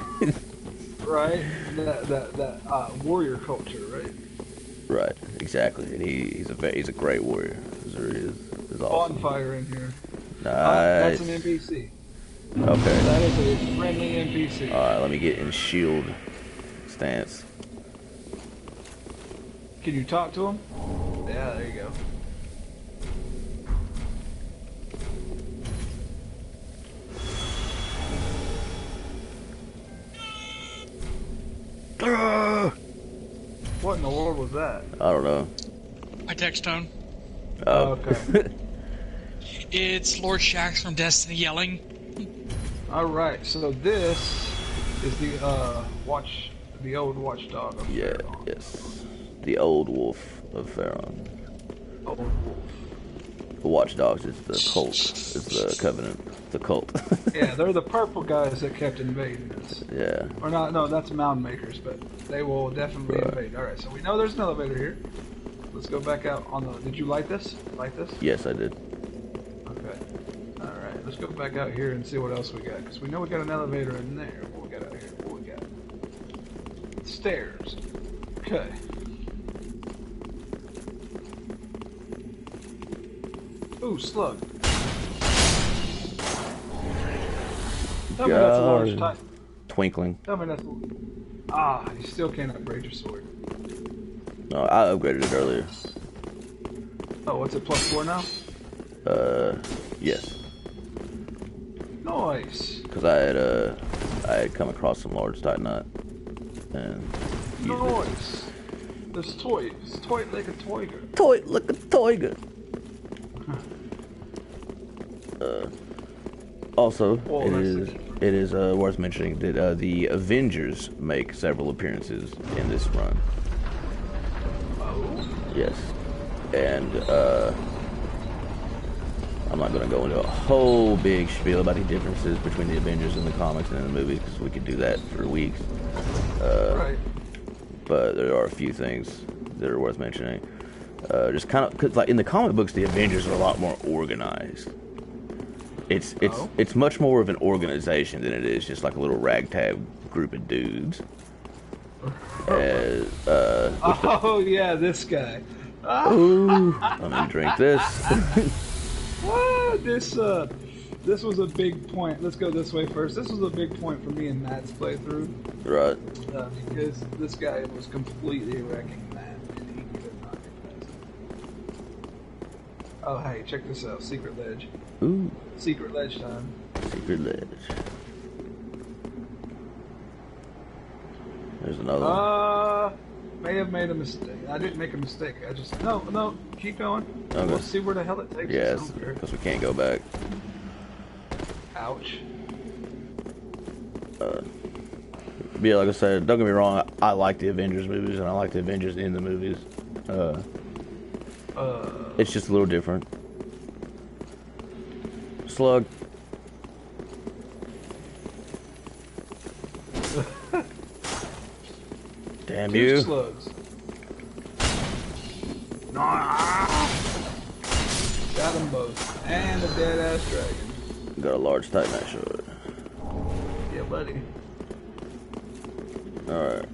Right. That warrior culture, right? Right. Exactly. And he's a great warrior. Zuri is awesome. Bonfire in here. Nice. That's an NPC. Okay. That is a friendly NPC. Alright, let me get in shield stance. Can you talk to him? Yeah, there you go. What in the world was that? I don't know. My text tone. Oh, okay. It's Lord Shax from Destiny yelling. Alright, so this is the old watchdog of Pharaoh. Yes. The old wolf of Pharaoh. Old wolf. The watchdogs is the cult, is the covenant, the cult. Yeah, they're the purple guys that kept invading us. Yeah. Or not, no, that's mound makers, but they will definitely invade. Alright, so we know there's an elevator here. Let's go back out on the... Did you light this? Light this? Yes, I did. Okay. Alright, let's go back out here and see what else we got. Because we know we got an elevator in there. What we got out here? What we got? Stairs. Okay. Ooh, slug. Tell me that's a large type. Twinkling. Tell me that's... Ah, you still can't upgrade your sword. No, I upgraded it earlier. Oh, what's it, +4 now? Yes. Nice. Because I had come across some large titanite and used Nice. There's toy. It's toy like a toiger. Toy like a toiger. Also, it is worth mentioning that the Avengers make several appearances in this run. Oh. Yes, and I'm not going to go into a whole big spiel about the differences between the Avengers in the comics and in the movies because we could do that for weeks. Right. But there are a few things that are worth mentioning. Just kind of, cause like in the comic books, the Avengers are a lot more organized. It's much more of an organization than it is just like a little ragtag group of dudes. Oh yeah, this guy. Ooh, let me drink this. This this was a big point. Let's go this way first. This was a big point for me in Matt's playthrough. Right. Because this guy was completely wrecking Matt, and he could not get past it. Oh, hey, check this out. Secret ledge. Ooh. Secret ledge time. Secret ledge. There's another one. May have made a mistake. I didn't make a mistake. I just no. Keep going. Okay. We'll see where the hell it takes us. Yes, because we can't go back. Ouch. But yeah, like I said, don't get me wrong. I like the Avengers movies, and I like the Avengers in the movies. It's just a little different. Slug. Damn Two you. slugs. Got them both. And a dead ass dragon. Got a large titanite shard. Yeah, buddy. Alright,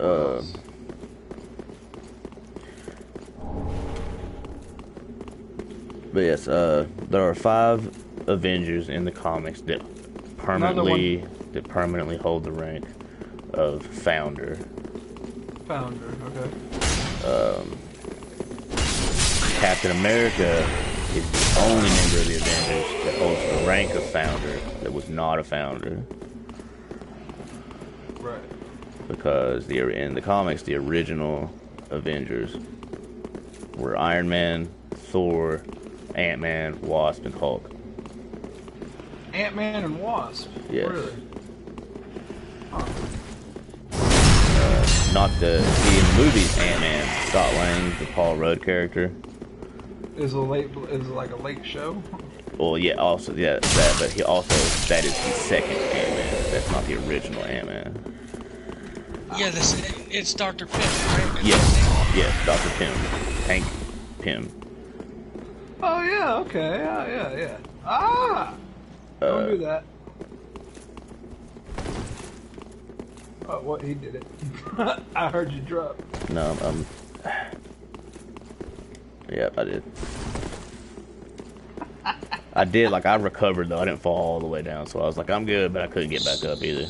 but yes, there are 5 Avengers in the comics that permanently hold the rank of Founder. Founder, okay. Captain America is the only member of the Avengers that holds the rank of Founder that was not a Founder. Right. Because in the comics, the original Avengers were Iron Man, Thor, Ant-Man, Wasp, and Hulk. Ant-Man and Wasp? Yes. Really? Huh. Not in the movies, Ant-Man, Scott Lang, the Paul Rudd character. Is it like a late show? Well, yeah, that, but that is the second Ant-Man. That's not the original Ant-Man. Yeah, it's Dr. Pym, right? Yes, Dr. Pym. Hank Pym. Oh, yeah, okay, yeah. Ah! Don't do that. Oh, what? He did it. I heard you drop. No, Yep, I did. I did, like, I recovered, though. I didn't fall all the way down, so I was like, I'm good, but I couldn't get back up either.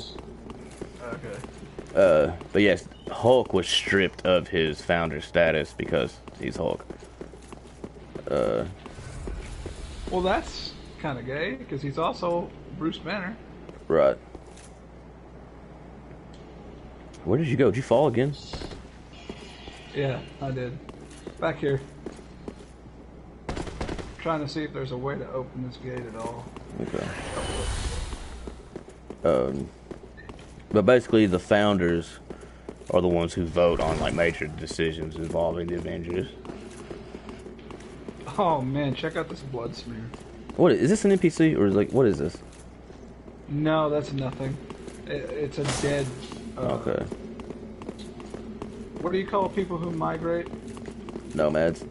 Okay. But yes, Hulk was stripped of his founder status because he's Hulk. Well, that's kind of gay, because he's also Bruce Banner. Right. Where did you go? Did you fall again? Yeah, I did. Back here. Trying to see if there's a way to open this gate at all. Okay. But basically, the founders are the ones who vote on like major decisions involving the Avengers. Oh man, check out this blood smear. What is this, an NPC or what is this? No, that's nothing. It's a dead. Okay. What do you call people who migrate? Nomads.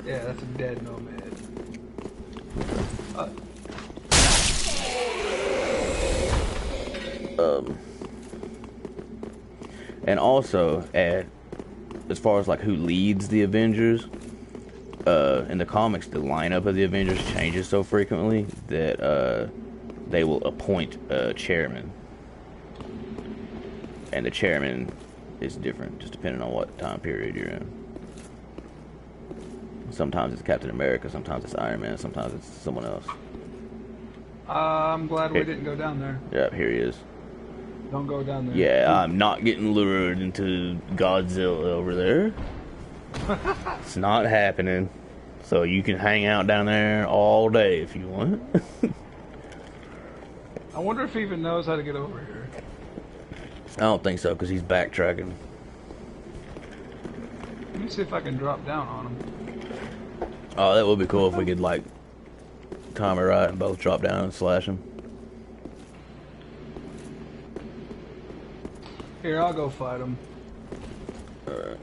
Yeah, that's a dead nomad. And also, as far as like who leads the Avengers, in the comics, the lineup of the Avengers changes so frequently that they will appoint a chairman, and the chairman is different just depending on what time period you're in. Sometimes it's Captain America, sometimes it's Iron Man, sometimes it's someone else. I'm glad we didn't go down there. Yep, here he is. Don't go down there. Yeah, I'm not getting lured into Godzilla over there. It's not happening. So you can hang out down there all day if you want. I wonder if he even knows how to get over here. I don't think so, because he's backtracking. Let me see if I can drop down on him. Oh, that would be cool if we could, like, time it right and both drop down and slash him. Here, I'll go fight him. Alright.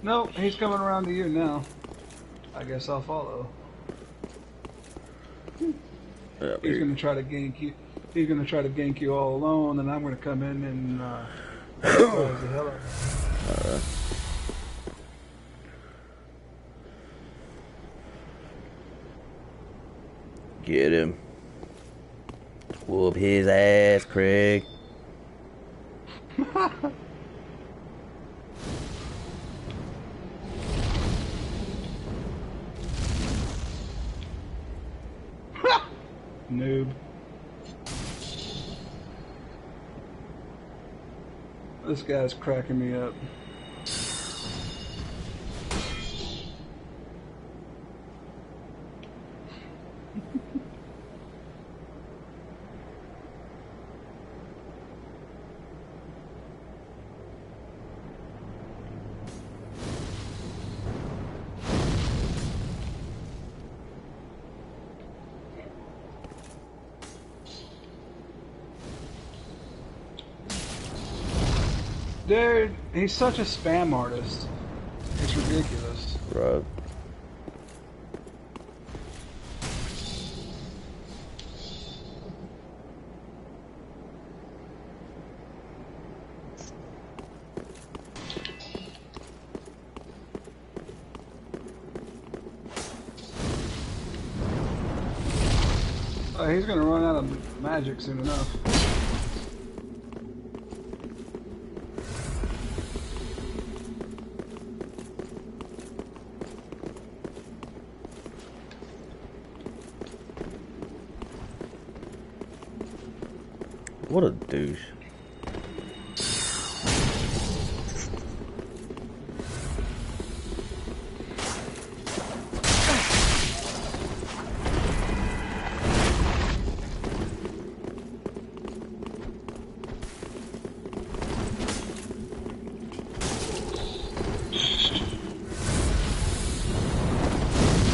Nope, he's coming around to you now. I guess I'll follow. Yeah, He's gonna try to gank you. He's gonna try to gank you all alone, and I'm gonna come in and surprise the hell out of him. Get him. Whoop his ass, Craig. Noob. This guy's cracking me up. Dude, he's such a spam artist. It's ridiculous. Right. He's gonna run out of magic soon enough. What a douche.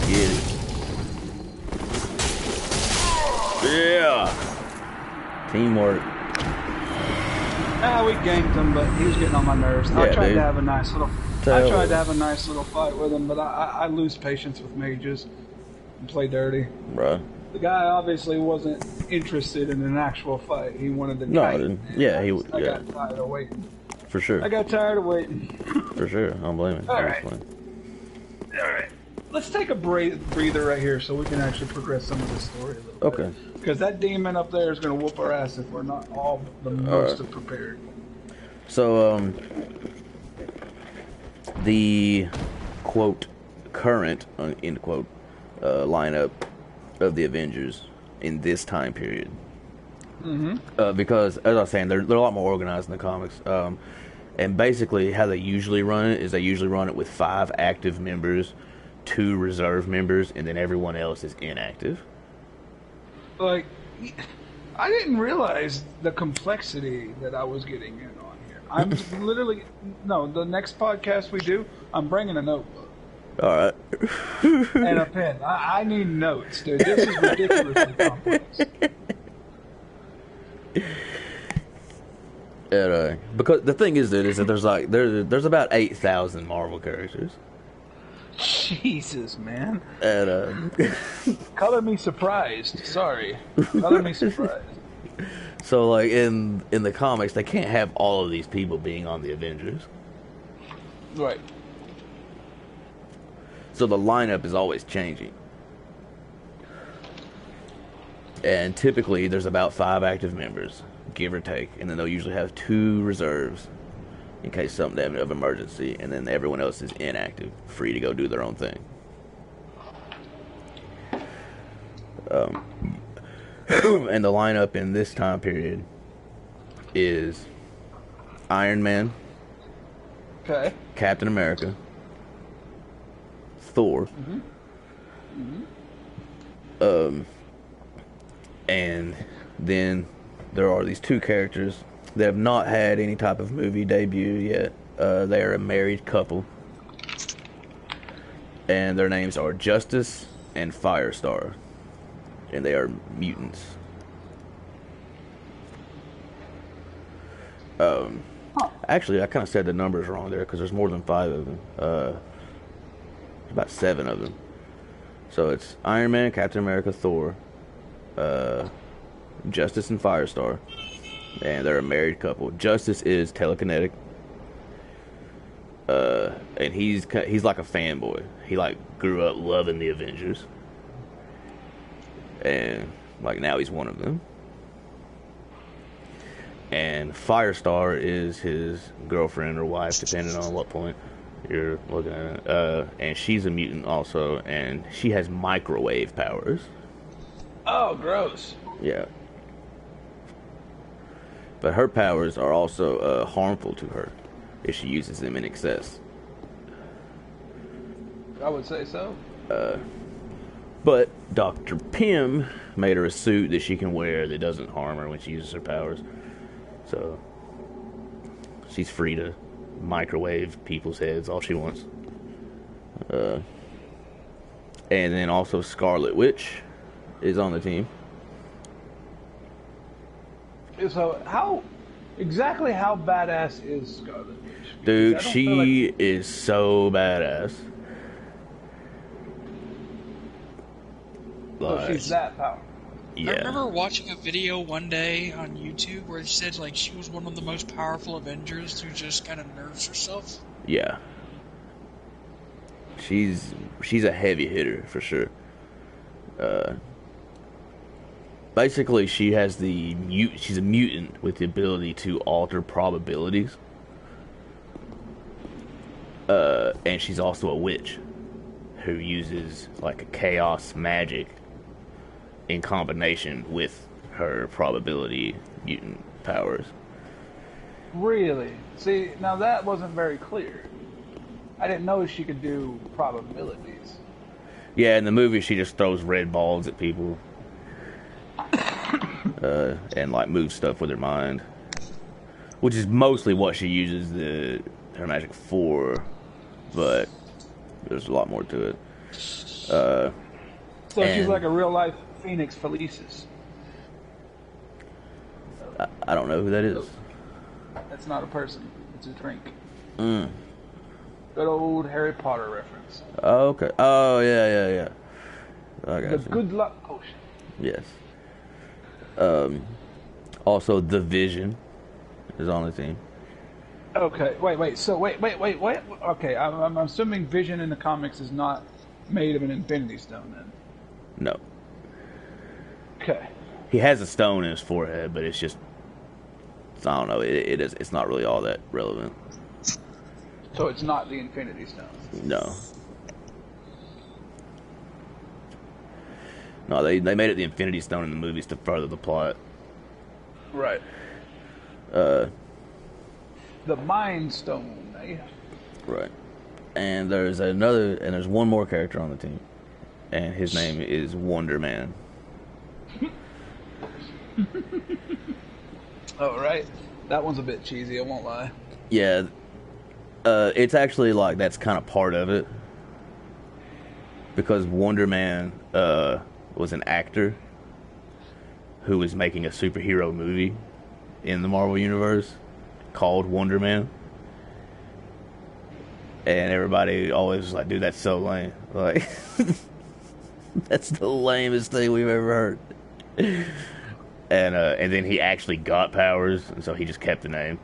Get it. Yeah. Teamwork. We ganked him, but he was getting on my nerves. I tried to have a nice little. Fight with him, but I lose patience with mages and play dirty. Bruh. The guy obviously wasn't interested in an actual fight. He wanted to. Yeah, I got tired of waiting. For sure. I got tired of waiting. For sure. I don't blame him. All right. Let's take a breather right here so we can actually progress some of the story a little bit. Because that demon up there is going to whoop our ass if we're not all the most prepared. So, the quote current end quote lineup of the Avengers in this time period. Because, as I was saying, they're a lot more organized in the comics. And basically, how they usually run it is they usually run it with 5 active members, 2 reserve members, and then everyone else is inactive. Like, I didn't realize the complexity that I was getting in on here. I'm literally the next podcast we do, I'm bringing a notebook. All right. And a pen. I need notes, dude. This is ridiculously complex. Because the thing is, dude, is that there's about 8,000 Marvel characters. Jesus, man. And color me surprised. Sorry, color me surprised. So, like in the comics, they can't have all of these people being on the Avengers. Right. So the lineup is always changing. And typically, there's about 5 active members, give or take, and then they'll usually have 2 reserves in case something of emergency, and then everyone else is inactive, free to go do their own thing. And the lineup in this time period is Iron Man, Captain America, Thor, and then there are these 2 characters that have not had any type of movie debut yet. They are a married couple, and their names are Justice and Firestar, and they are mutants. Actually, I kind of said the numbers wrong there because there's more than 5 of them. There's about 7 of them. So it's Iron Man, Captain America, Thor, Justice and Firestar, and they're a married couple. Justice is telekinetic, and he's like a fanboy. He like grew up loving the Avengers, and like now he's one of them. And Firestar is his girlfriend or wife, depending on what point you're looking at it. And she's a mutant also, and she has microwave powers. Oh, gross. Yeah. But her powers are also harmful to her if she uses them in excess. I would say so. But Dr. Pym made her a suit that she can wear that doesn't harm her when she uses her powers. So she's free to microwave people's heads all she wants. And then also Scarlet Witch is on the team. So how badass is Scarlet Witch? Dude, she is so badass. So she's that powerful. Yeah. I remember watching a video one day on YouTube where it said like she was one of the most powerful Avengers who just kind of nerfs herself. Yeah. She's a heavy hitter for sure. Basically, she has she's a mutant with the ability to alter probabilities. And she's also a witch who uses like a chaos magic in combination with her probability mutant powers. Really? See, now that wasn't very clear. I didn't know she could do probabilities. Yeah, in the movie she just throws red balls at people. And like moves stuff with her mind. Which is mostly what she uses her magic for, but there's a lot more to it. So she's like a real life Phoenix Felicis. I don't know who that is. That's not a person. It's a drink. Mm. Good old Harry Potter reference. Oh, okay. Oh, yeah. I got The you. good luck potion. Yes. Also, the Vision is on the team. Okay, wait. So wait. Okay, I'm assuming Vision in the comics is not made of an Infinity Stone then. No. Okay. He has a stone in his forehead, but it's just, I don't know, it's not really all that relevant. So it's not the Infinity Stone. No. No, they made it the Infinity Stone in the movies to further the plot. Right. The Mind Stone, eh? Right. And there's one more character on the team. And his name is Wonder Man. Oh, right. That one's a bit cheesy, I won't lie. Yeah. It's actually like that's kind of part of it. Because Wonder Man was an actor who was making a superhero movie in the Marvel Universe called Wonder Man. And everybody always was like, dude, that's so lame. Like, that's the lamest thing we've ever heard. And then he actually got powers, and so he just kept the name.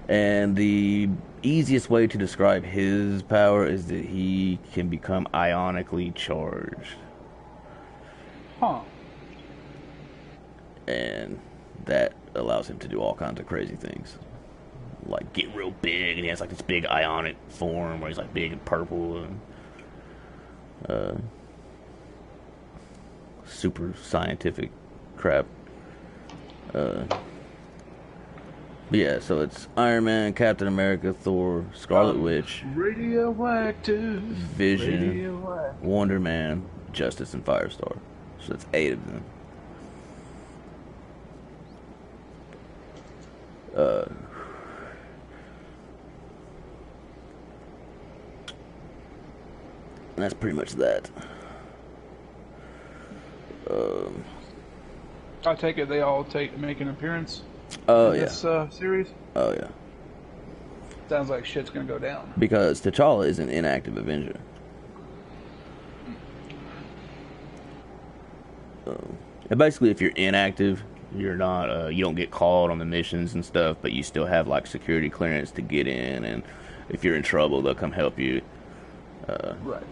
And the easiest way to describe his power is that he can become ionically charged. Huh. And that allows him to do all kinds of crazy things. Like get real big, and he has like this big ionic form where he's like big and purple and super scientific crap. But yeah, so it's Iron Man, Captain America, Thor, Scarlet Witch, Radioactive. Vision, Wonder Man, Justice, and Firestar. So that's 8 of them. And that's pretty much that. I take it they all make an appearance Oh in yeah. this series? Oh yeah. Sounds like shit's gonna go down. Because T'Challa is an inactive Avenger. And basically, if you're inactive, you're not. You don't get called on the missions and stuff, but you still have like security clearance to get in, and if you're in trouble, they'll come help you. Right.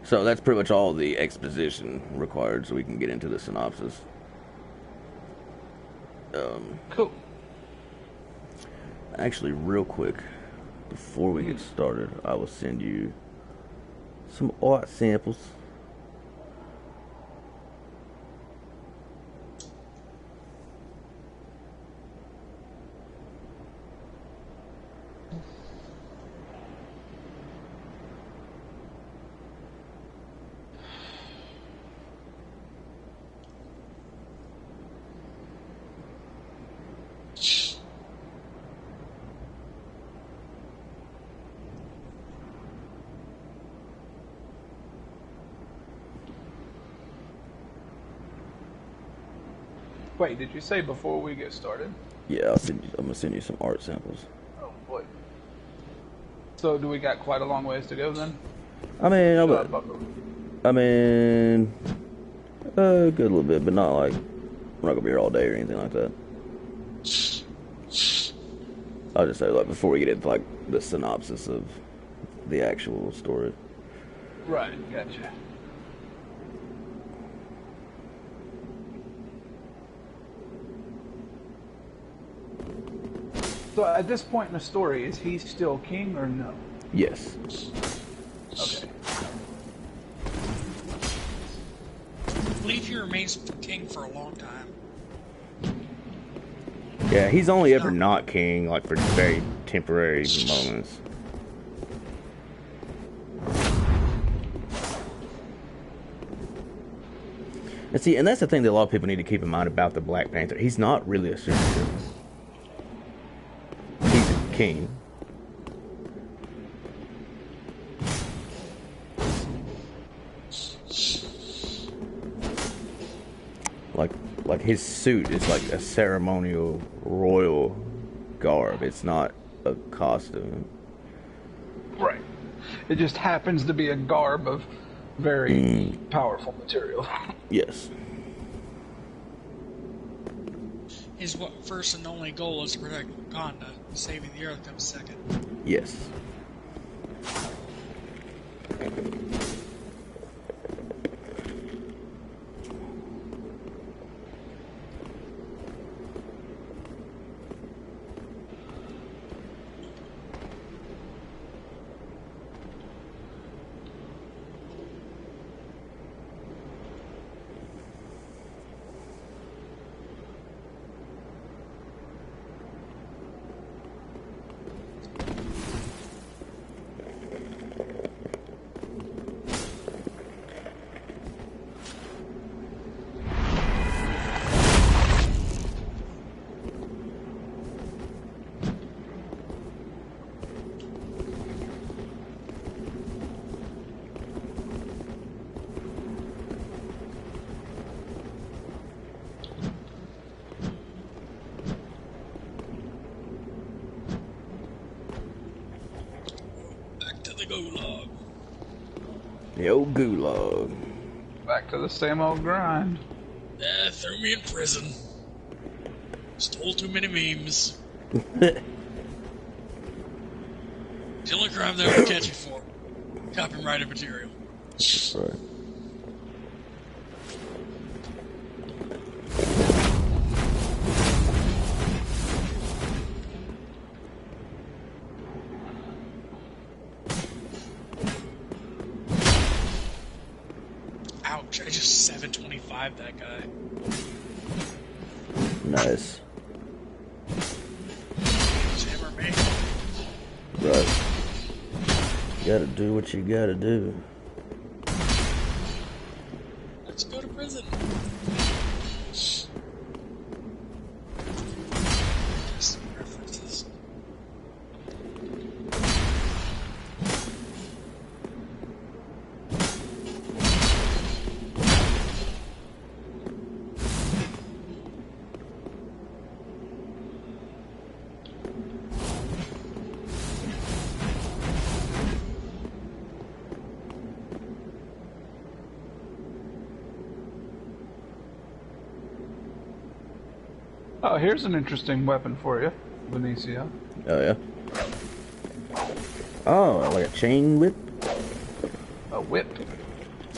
So that's pretty much all the exposition required, so we can get into the synopsis. Cool. Actually, real quick, before we get started, I will send you some art samples. Wait, did you say before we get started? Yeah, I'm gonna send you some art samples. Oh boy. So do we got quite a long ways to go then? I mean, Should I buckle? a good little bit, but not like we're not gonna be here all day or anything like that. I'll just say, like, before we get into like the synopsis of the actual story. Right, gotcha. So at this point in the story, is he still king or no? Yes. Okay. I believe he remains king for a long time. Yeah, he's only ever not king, like, for very temporary moments. And see, and that's the thing that a lot of people need to keep in mind about the Black Panther. He's not really a superhero. He's a king. Like his suit is like a ceremonial royal garb. It's not a costume. Right. It just happens to be a garb of very powerful material. Yes. His first and only goal is to protect Wakanda. Saving the Earth comes second. Yes. Gulag. The old gulag. Back to the same old grind. Threw me in prison. Stole too many memes. The only crime they would catch you for. Copyrighted material. Right. Ouch, I just 725 that guy. Nice. Hammer me. Right. You gotta do what you gotta do. Let's go to prison. Some references. Oh, here's an interesting weapon for you, Benicio. Oh yeah. Oh, like a chain whip. A whip.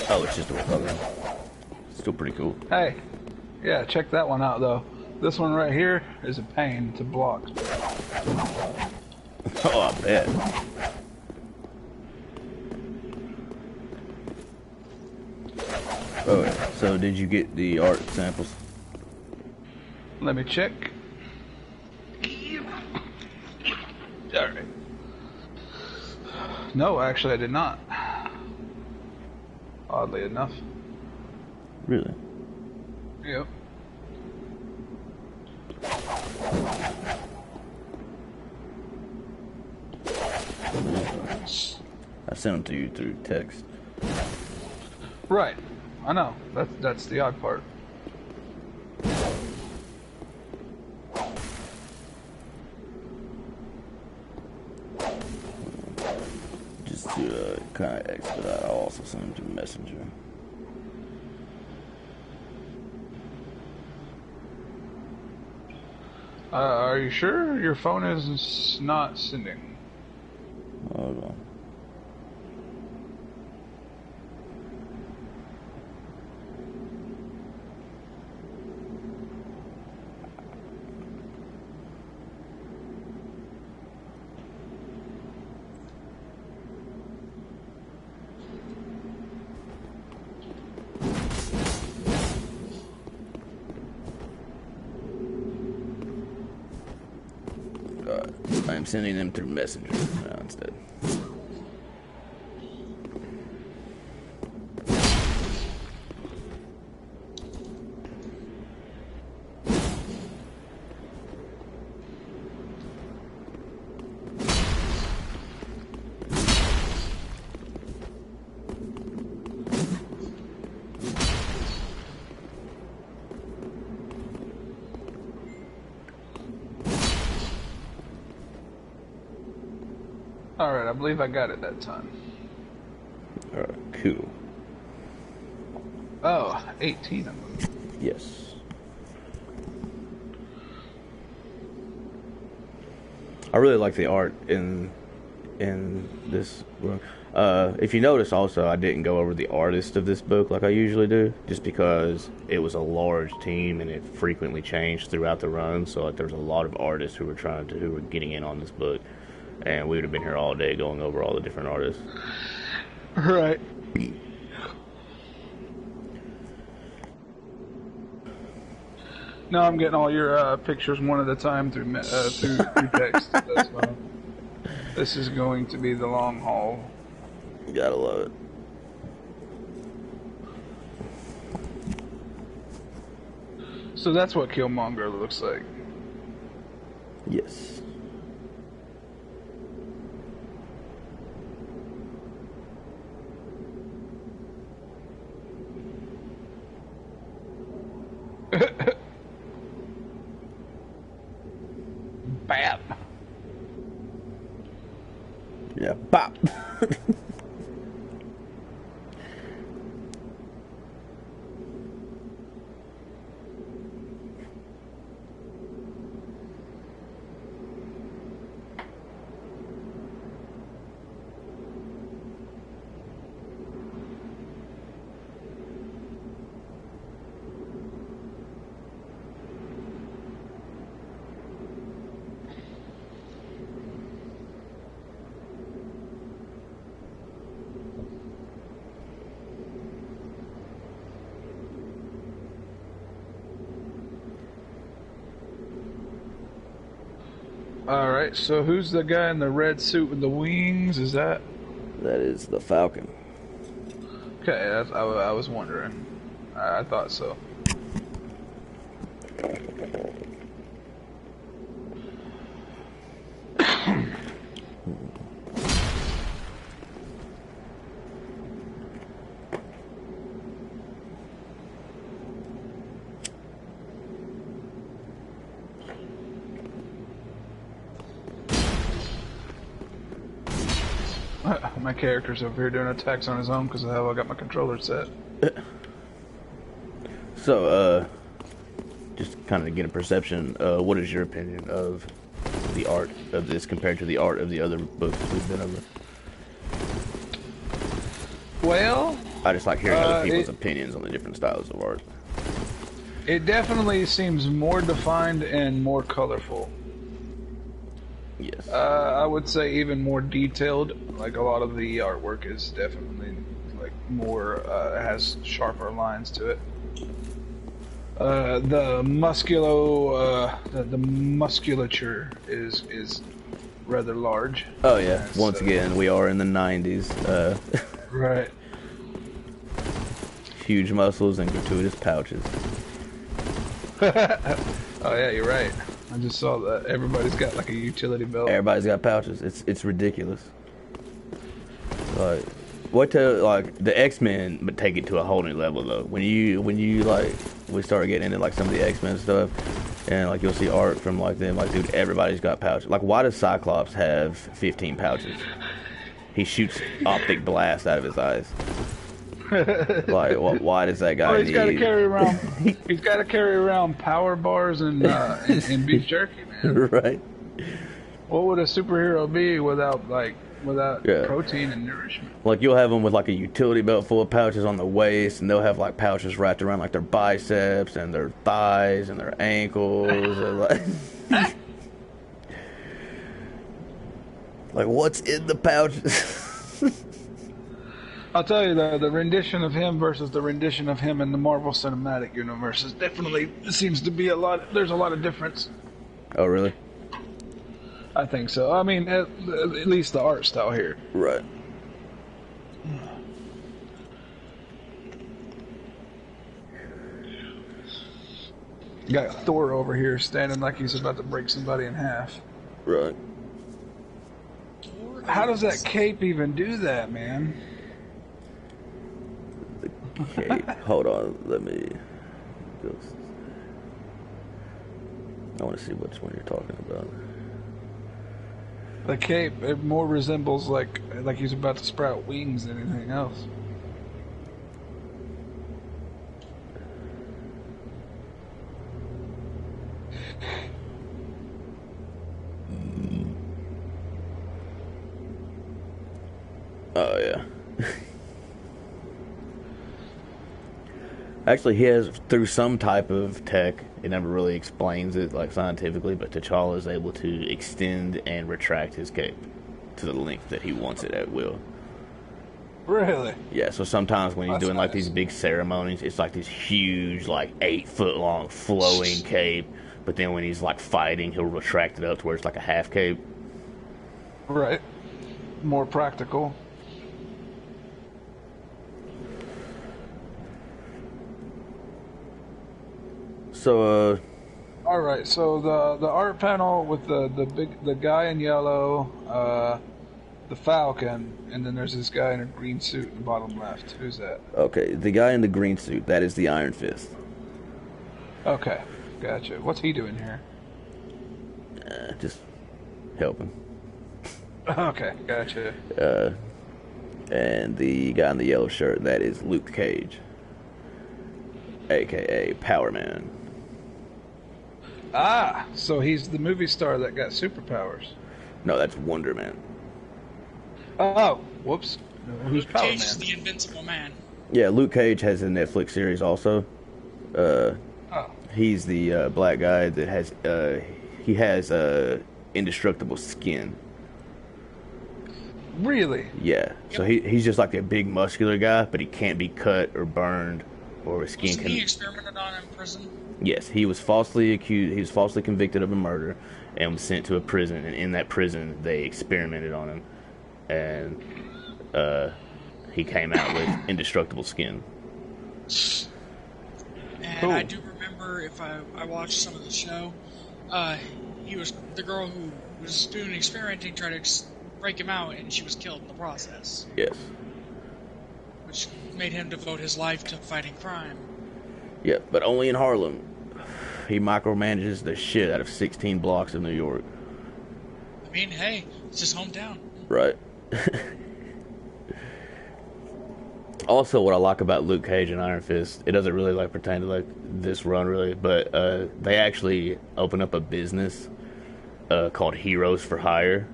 Oh, it's just a whip. Okay. Still pretty cool. Hey, yeah, check that one out though. This one right here is a pain to block. Oh, I bet. Oh, yeah. So did you get the art samples? Let me check. Alright. No, actually I did not. Oddly enough. Really? Yep. I sent them to you through text. Right. I know. That's the odd part. Just to kind of expedite, I'll also send them to Messenger. Are you sure your phone is not sending? Hold on. I'm sending them through Messenger now instead. Alright, I believe I got it that time. Alright, cool. Oh, 18 of them. Yes. I really like the art in this book. If you notice also, I didn't go over the artist of this book like I usually do, just because it was a large team and it frequently changed throughout the run, so like there's a lot of artists who were getting in on this book, and we would have been here all day going over all the different artists. Right. No, I'm getting all your pictures one at a time through text. That's fine. This is going to be the long haul. You gotta love it. So that's what Killmonger looks like. Yes. Bap. Yeah, bop. Alright, so who's the guy in the red suit with the wings? Is that? That is the Falcon. Okay, I was wondering. I thought so. My character's over here doing attacks on his own because of how I got my controller set. So, just kind of get a perception. What is your opinion of the art of this compared to the art of the other books we've been over? Well, I just like hearing other people's opinions on the different styles of art. It definitely seems more defined and more colorful. Yes. I would say even more detailed. Like a lot of the artwork is definitely like more has sharper lines to it. The musculature is rather large. Oh yeah. Once again, we are in the 90s. Right. Huge muscles and gratuitous pouches. Oh yeah, you're right. I just saw that everybody's got like a utility belt. Everybody's got pouches. It's ridiculous. Like, what to like the X-Men, but take it to a whole new level though. When you like we start getting into like some of the X-Men stuff, and like you'll see art from like them. Like, dude, everybody's got pouches. Like, why does Cyclops have 15 pouches? He shoots optic blast out of his eyes. Like, why does that guy? Oh, he's got to carry around. He's got to carry around power bars and beef jerky, man. Right. What would a superhero be without protein and nourishment? Like, you'll have them with like a utility belt full of pouches on the waist, and they'll have like pouches wrapped around like their biceps and their thighs and their ankles. And, like, what's in the pouches? I'll tell you though, the rendition of him versus the rendition of him in the Marvel Cinematic Universe is definitely seems to be there's a lot of difference. Oh, really? I think so. I mean, at least the art style here. Right. You got Thor over here standing like he's about to break somebody in half. Right. How does that cape even do that, man? Okay, hold on. Let me go. I want to see which one you're talking about. The cape, it more resembles like he's about to sprout wings than anything else. Oh yeah. Actually, he has, through some type of tech, it never really explains it like scientifically, but T'Challa is able to extend and retract his cape to the length that he wants it at will. Really? Yeah, so sometimes when he's That's doing like nice. these big ceremonies, it's like this huge, like 8-foot long flowing cape, but then when he's like fighting, he'll retract it up to where it's like a half cape. Right. More practical. So, All right. So the art panel with the guy in yellow, the Falcon, and then there's this guy in a green suit in the bottom left. Who's that? okay, the guy in the green suit, that is the Iron Fist. Okay, gotcha. What's he doing here? Just helping. Okay, gotcha. And the guy in the yellow shirt, that is Luke Cage, a.k.a. Power Man. Ah, so he's the movie star that got superpowers. No, that's Wonder Man. Oh, whoops. Who's Power Cage is Man? the Invincible Man. Yeah, Luke Cage has a Netflix series also. Oh, He's the black guy that has he has indestructible skin. really? Yeah, so he's just like a big muscular guy, but he can't be cut or burned, or his skin Wasn't he can. experimented on in prison? Yes, he was falsely accused. He was falsely convicted of a murder, and was sent to a prison. And in that prison, they experimented on him, and he came out with indestructible skin. And Cool. I do remember, if I watched some of the show, he was the girl who was doing experimenting, tried to break him out, and she was killed in the process, Yes. which made him devote his life to fighting crime. Yeah, but only in Harlem. He micromanages the shit out of 16 blocks of New York. I mean, hey, it's his hometown. Right. Also, what I like about Luke Cage and Iron Fist, it doesn't really like pertain to like this run really, but they actually open up a business called Heroes for Hire,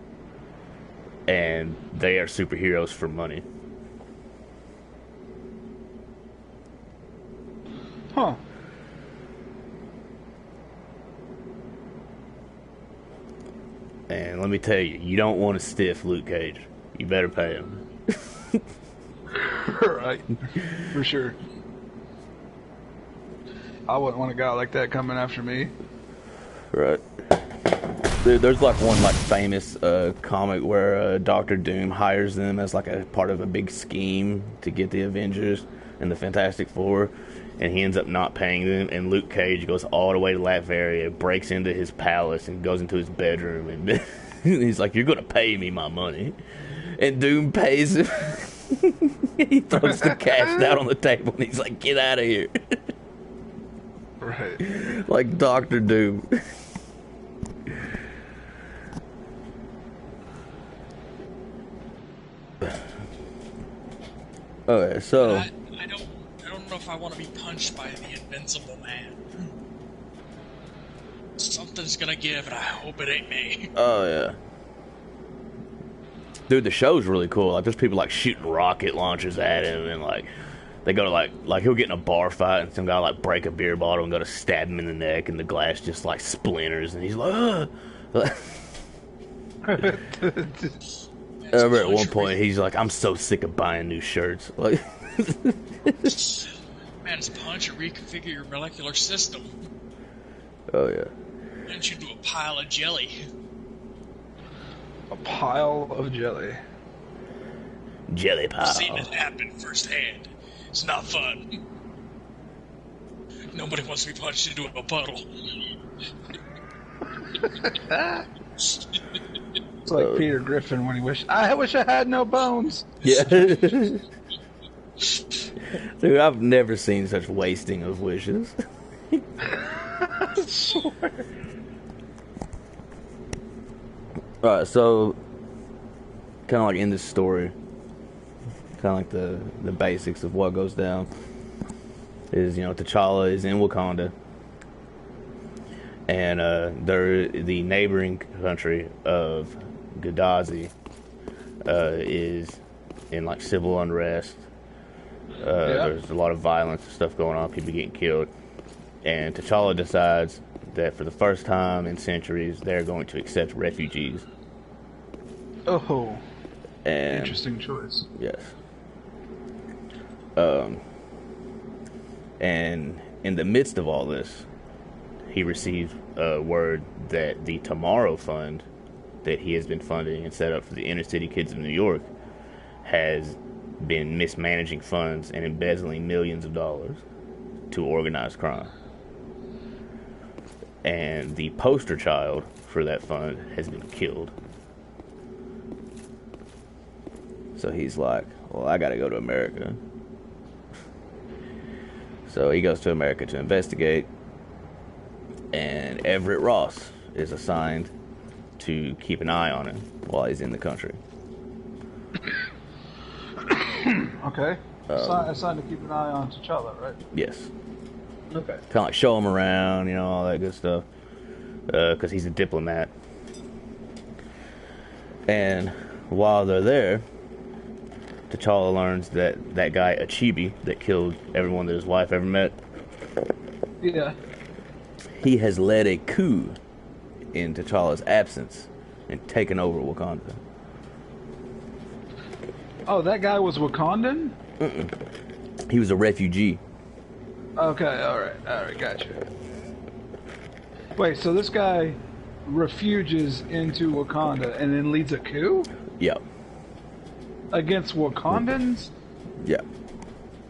and they are superheroes for money. Huh. And let me tell you, you don't want to stiff Luke Cage. You better pay him. Right. For sure. I wouldn't want a guy like that coming after me. Right. Dude, there's like one like famous comic where Doctor Doom hires them as like a part of a big scheme to get the Avengers and the Fantastic Four, and he ends up not paying them, and Luke Cage goes all the way to Latveria, breaks into his palace and goes into his bedroom, and he's like, "You're gonna pay me my money," and Doom pays him. He throws the cash down on the table, and he's like, "Get out of here!" Right. Like Doctor Doom. Okay, so I don't know if I want to be punched by the Invincible Man. Something's gonna give, and I hope it ain't me. oh yeah, dude, the show's really cool. Like, there's people like shooting rocket launchers at him, and like they go to like he'll get in a bar fight, and some guy like break a beer bottle and go to stab him in the neck, and the glass just like splinters, and he's like, ugh. I remember at one point he's like, "I'm so sick of buying new shirts." Like, Man, it's punch or reconfigure your molecular system. oh yeah, And you do a pile of jelly. A pile of jelly. jelly I've seen pile. it happen firsthand. It's not fun. Nobody wants to be punched into a puddle. It's like Peter Griffin when he wished, I wish I had no bones. Yeah, dude, I've never seen such wasting of wishes. I swear. Alright, so kind of like in this story, kind of like the basics of what goes down is, you know, T'Challa is in Wakanda, and they're the neighboring country of Gadazi is in like civil unrest. There's a lot of violence and stuff going on, people getting killed, and T'Challa decides that for the first time in centuries they're going to accept refugees. Oh, And interesting choice. yes. And in the midst of all this, he received word that the Tomorrow Fund that he has been funding and set up for the inner city kids of New York has been mismanaging funds and embezzling millions of dollars to organized crime. And the poster child for that fund has been killed. So he's like, well, I gotta go to America. So he goes to America to investigate, and Everett Ross is assigned to keep an eye on him while he's in the country. Okay. Assigned to keep an eye on T'Challa, right? Yes. Okay. Kind of like show him around, you know, all that good stuff. Because he's a diplomat. And while they're there, T'Challa learns that that guy Achibi that killed everyone that his wife ever met, Yeah. he has led a coup in T'Challa's absence and taken over Wakanda. Oh, that guy was Wakandan? He was a refugee. Okay, alright, gotcha. Wait, so this guy refuges into Wakanda and then leads a coup? Yep. Against Wakandans? Yep.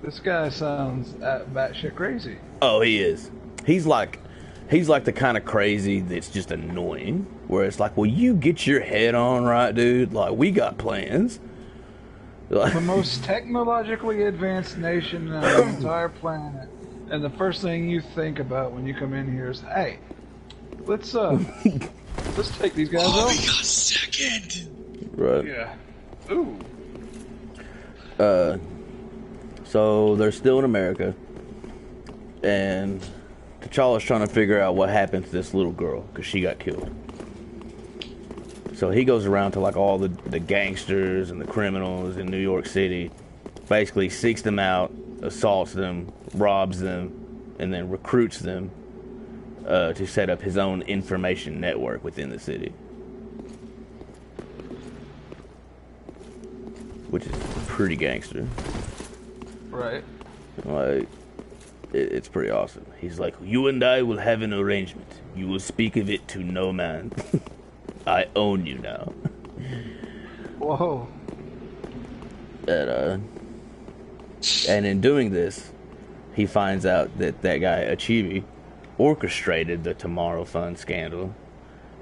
This guy sounds batshit crazy. Oh, he is. He's like the kind of crazy that's just annoying. Where it's like, well, you get your head on right, dude. Like, we got plans. The most technologically advanced nation on the entire planet. And the first thing you think about when you come in here is, hey, let's take these guys Oh, out. we got second. Right. Yeah. Ooh. So they're still in America, and T'Challa's trying to figure out what happened to this little girl because she got killed. So he goes around to like all the gangsters and the criminals in New York City, basically seeks them out, assaults them, robs them, and then recruits them to set up his own information network within the city. Which is pretty gangster. Right. Like, it's pretty awesome. He's like, you and I will have an arrangement. You will speak of it to no man. I own you now. Whoa. And in doing this, he finds out that that guy, Achibi, orchestrated the Tomorrow Fund scandal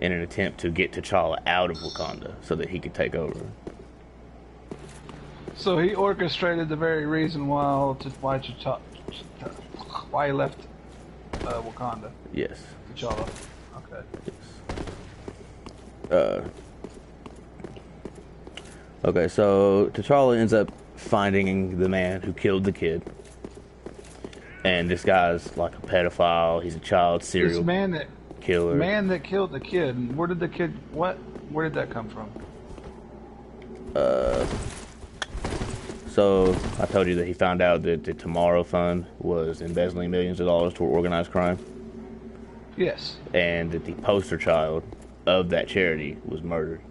in an attempt to get T'Challa out of Wakanda so that he could take over. So he orchestrated the very reason why he left Wakanda. Yes. T'Challa. Okay. Okay, so T'Challa ends up finding the man who killed the kid. And this guy's like a pedophile. He's a child serial killer. Man that killed the kid. Where did the kid? What? Where did that come from? So I told you that he found out that the Tomorrow Fund was embezzling millions of dollars toward organized crime. Yes. And that the poster child of that charity was murdered.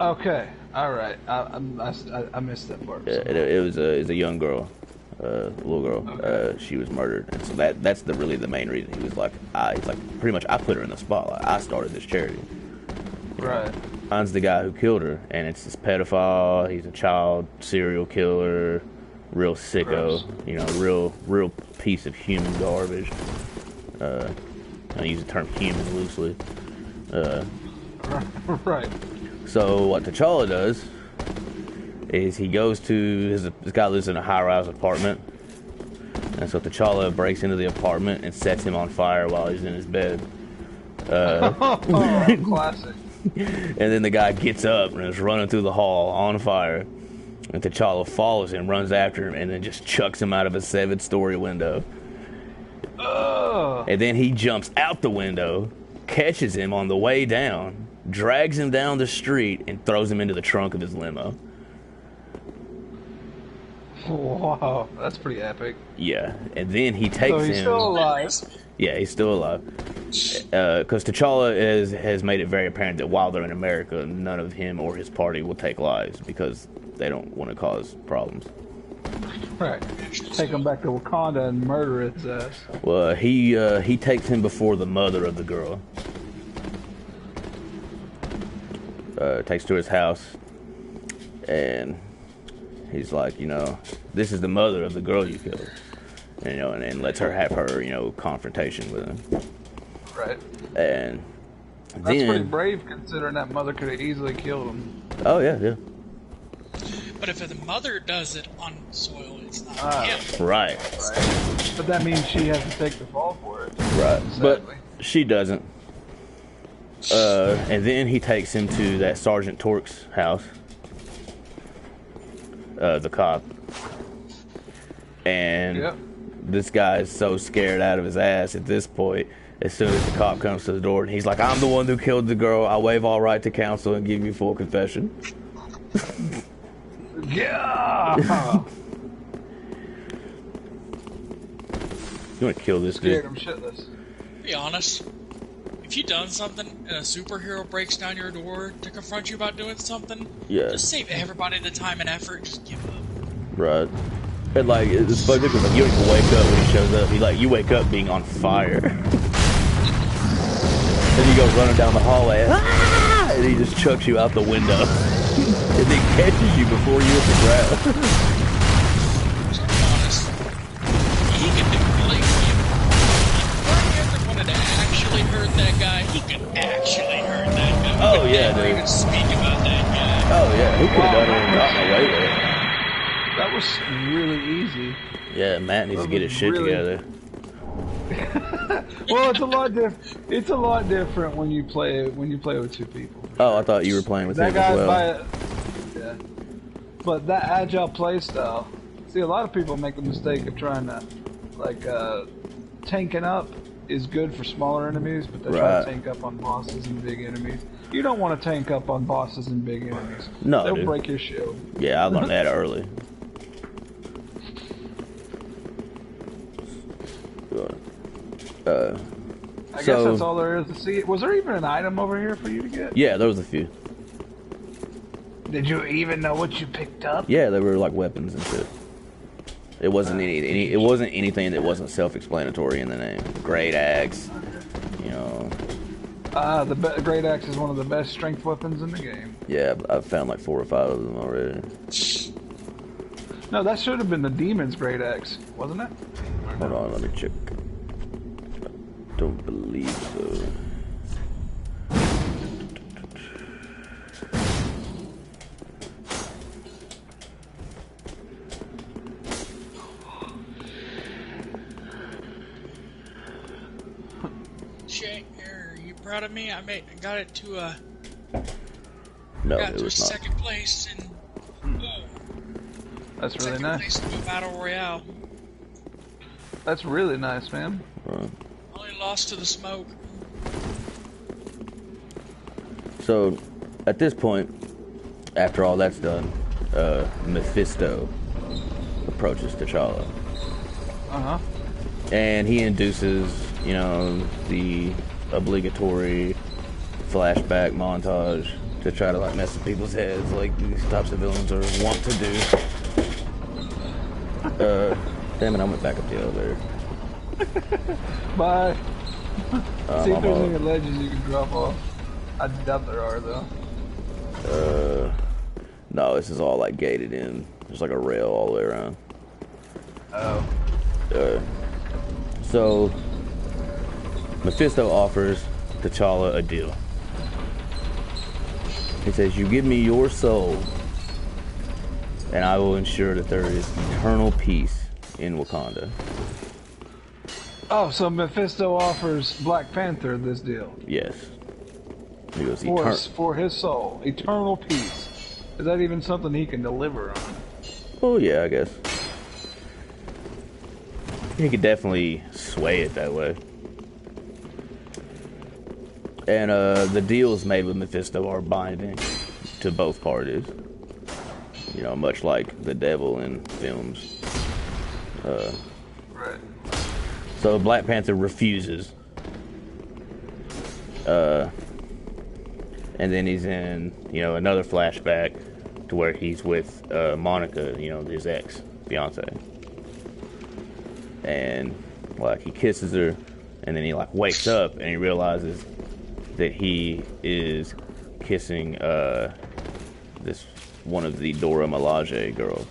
Okay. All right. I missed that part. It was a young girl, little girl. Okay. She was murdered, and so that's really the main reason. He's like pretty much I put her in the spotlight. I started this charity. Right. Finds the guy who killed her, and it's this pedophile. He's a child serial killer, real sicko. Gross. You know, real piece of human garbage. I use the term human loosely. Right. So what T'Challa does is he goes to this guy lives in a high-rise apartment, and so T'Challa breaks into the apartment and sets him on fire while he's in his bed. Classic. And then the guy gets up and is running through the hall on fire, and T'Challa follows him, runs after him, and then just chucks him out of a 7-story window. And then he jumps out the window, catches him on the way down, drags him down the street, and throws him into the trunk of his limo. Wow, that's pretty epic. Yeah, and then he takes him. So he's still alive. Yeah, he's still alive. Because T'Challa has made it very apparent that while they're in America, none of him or his party will take lives because they don't want to cause problems. Right. Take him back to Wakanda and murder his ass. Well, he takes him before the mother of the girl. Takes to his house, and he's like, this is the mother of the girl you killed, and lets her have her, confrontation with him. Right. And that's then, pretty brave considering that mother could have easily killed him. Oh yeah. But if the mother does it on soil, it's not him. Right. But that means she has to take the fall for it. Right. Sadly. But she doesn't. And then he takes him to that Sergeant Torque's house, the cop. And this guy is so scared out of his ass at this point. As soon as the cop comes to the door, and he's like, "I'm the one who killed the girl. I waive all right to counsel and give you full confession." Yeah. You want to kill this dude? Scared him shitless. Be honest. If you've done something and a superhero breaks down your door to confront you about doing something, just save everybody the time and effort. Just give up. Right. And it's funny because you don't even wake up when he shows up. You wake up being on fire. Then you go running down the hallway, and he just chucks you out the window. And then catches you before you hit the ground. To be honest, he could do if Mark ever wanted to actually hurt that guy, he could actually hurt that guy. Oh yeah, dude. Even speak about that guy. Oh yeah, he could have done it and gotten away with it. That was really easy. Yeah, Matt needs to get his shit together. Well, it's a lot different when you play with two people. Oh, I thought you were playing with him as well. Yeah. But that agile play style, See, a lot of people make the mistake of trying to, like, tanking up is good for smaller enemies, but they try to tank up on bosses and big enemies. You don't want to tank up on bosses and big enemies. No, they'll dude. break your shield. Yeah, I learned that early. I guess that's all there is to see. Was there even an item over here for you to get? Yeah, there was a few. Did you even know what you picked up? Yeah, they were like weapons and shit. It wasn't it wasn't anything that wasn't self-explanatory in the name. Great axe, you know. The great axe is one of the best strength weapons in the game. Yeah, I've found like 4 or 5 of them already. No, that should have been the demon's great axe, wasn't it? Hold on, let me check. Don't believe so. Shay, are you proud of me? I got it to No, got it to was not. second place in That's really second nice. place in the battle royale. That's really nice, man. Right. Only lost to the smoke. So, at this point, after all that's done, Mephisto approaches T'Challa. Uh-huh. And he induces, you know, the obligatory flashback montage to try to like mess with people's heads, like these types of villains are wont to do. Damn it, I went back up the elevator. Bye. See if I'm there's all- any ledges you can drop off. I doubt there are, though. No, this is all like gated in. There's like a rail all the way around. Oh. So, Mephisto offers T'Challa a deal. He says, you give me your soul, and I will ensure that there is eternal peace in Wakanda. Oh, so Mephisto offers Black Panther this deal. Yes. He goes, For his soul. Eternal peace. Is that even something he can deliver on? Oh, yeah, I guess. He could definitely sway it that way. And the deals made with Mephisto are binding to both parties. You know, much like the devil in films. Right. So Black Panther refuses. And then he's in, you know, another flashback to where he's with Monica, you know, his ex-fiance. And, like, he kisses her, and then he, like, wakes up, and he realizes that he is kissing this one of the Dora Milaje girls.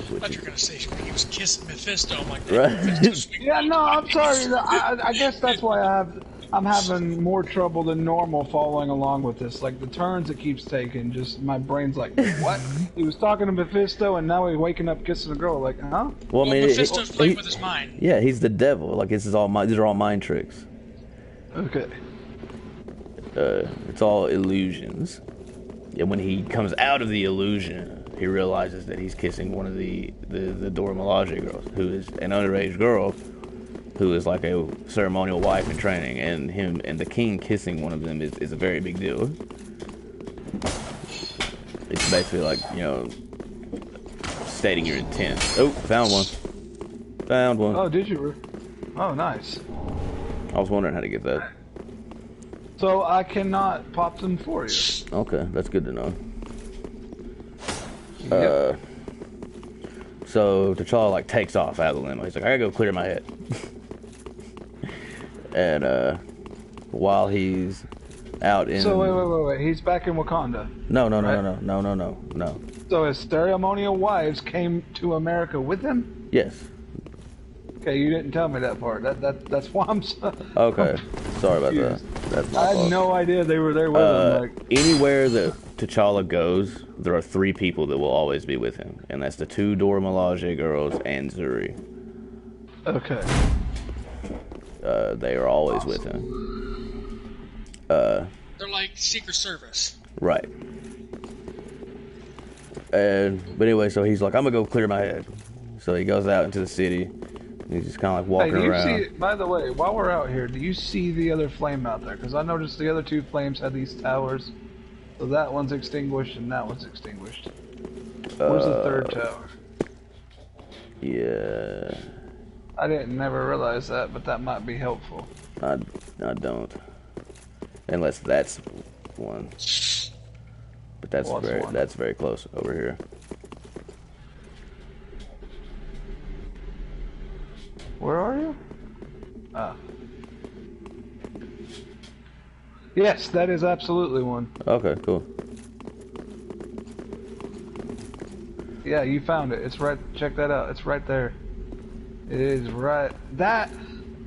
I thought you were gonna say he was kissing Mephisto. I'm like, Right. Mephisto's sweet. Yeah, no, I'm sorry. I guess that's why I'm having more trouble than normal following along with this. Like, the turns it keeps taking, just my brain's like, what? He was talking to Mephisto, and now he's waking up kissing a girl. Like, huh? Well, I mean, Mephisto's playing with his mind. yeah, he's the devil. Like, these are all mind tricks. Okay. It's all illusions. And when he comes out of the illusion, he realizes that he's kissing one of the Dora Milaje girls, who is an underage girl, who is like a ceremonial wife in training, and him and the king kissing one of them is a very big deal. It's basically like, you know, stating your intent. Oh, found one. Found one. Oh, did you? Oh, nice. I was wondering how to get that. So I cannot pop them for you. Okay, that's good to know. Yep. So T'Challa like takes off out of the limo. He's like, I gotta go clear my head. And while he's out in So wait. He's back in Wakanda. No. So his ceremonial wives came to America with him? Yes. Okay, you didn't tell me that part. That's why I'm so... Okay. Sorry about that. That's my I had fault. no idea they were there with him. Like, Anywhere that T'Challa goes, there are 3 people that will always be with him, and that's the 2 Dora Milaje girls and Zuri. okay. They are always with him. They're like Secret Service. Right. But anyway, so he's like, I'm gonna go clear my head. So he goes out into the city. He's just kind of like walking around. See, by the way, while we're out here, do you see the other flame out there? Because I noticed the other two flames had these towers. So that one's extinguished and that one's extinguished. Where's the third tower? Yeah. I didn't never realize that, but that might be helpful. I don't. Unless that's one. But that's very close over here. Where are you? Ah. Yes, that is absolutely one. Okay, cool. Yeah, you found it. It's right. Check that out. It's right there. It is right. That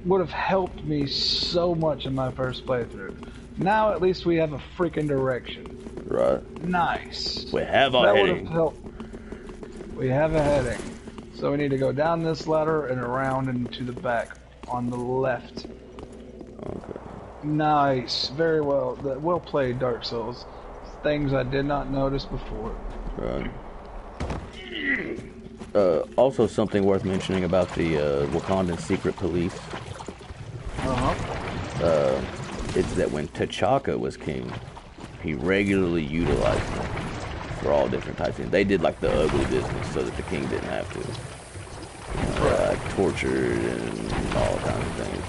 would have helped me so much in my first playthrough. Now at least we have a freaking direction. Right. Nice. We have a heading. That would have helped. We have a heading. So we need to go down this ladder and around and to the back on the left. Okay. Nice. Very well. Well played, Dark Souls. Things I did not notice before. Right. Also, something worth mentioning about the Wakandan secret police. It's that when T'Chaka was king, he regularly utilized them for all different types of things. They did like the ugly business so that the king didn't have to. Tortured and all kinds of things.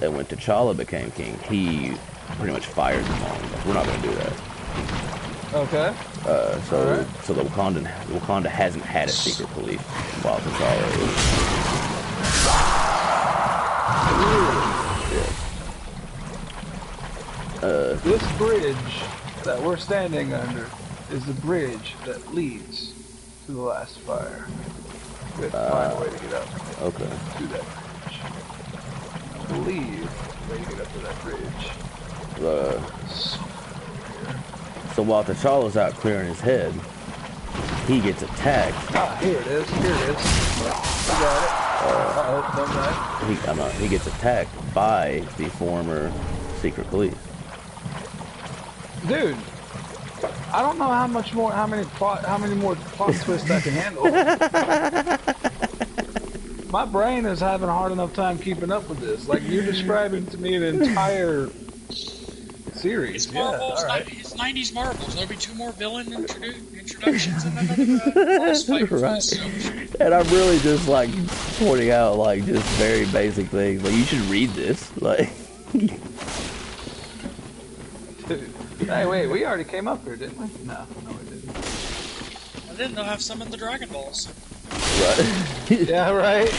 And when T'Challa became king, he pretty much fired them all. Like, we're not going to do that. Okay. So the Wakanda hasn't had a secret police while T'Challa is. This bridge that we're standing under is the bridge that leads to the last fire. We have to find a way to get up Okay. to that bridge. I believe the way to get up to that bridge. So while T'Challa's out clearing his head, he gets attacked. Ah, here it is. Here it is. We got it. He gets attacked by the former secret police. Dude, I don't know how many more plot twists I can handle. My brain is having a hard enough time keeping up with this. Like, you're describing to me an entire series. It's Marvel's, it's 90s Marvels. There'll be 2 more villain introductions and another boss fight. Right. And I'm really just like pointing out like just very basic things. Like, you should read this. Like. Hey, wait, we already came up here, didn't we? No, we didn't. And then they'll have some of the Dragon Balls. Right. Yeah, right.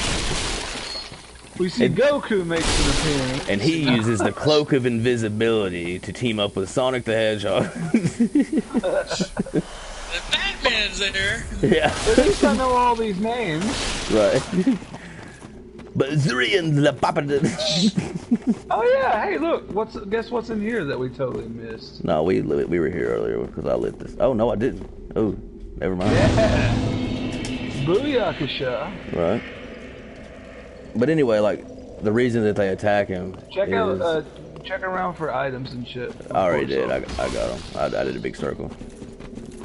We see Goku makes an appearance. And he uses the cloak of invisibility to team up with Sonic the Hedgehog. The Batman's there. Yeah. At least I know all these names. Right. But Zurian the Papa. Oh yeah, hey look, guess what's in here that we totally missed? No, we were here earlier because I lit this. Oh no, I didn't. Oh, never mind. Yeah. Booyakasha. Right. But anyway, like the reason that they attack him. Check around for items and shit. I already did. I got them. I did a big circle.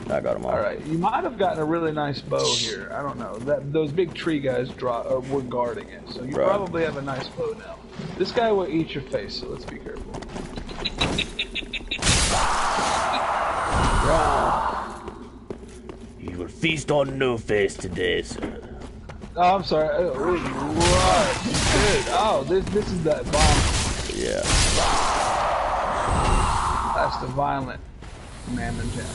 I got them all. All right, you might have gotten a really nice bow here. I don't know. Those big tree guys were guarding it, so you probably have a nice bow now. This guy will eat your face, so let's be careful. You will feast on no face today, sir. Oh, I'm sorry. Right. Good. Oh, this is that violent. Yeah. That's the violent Mammon Jam.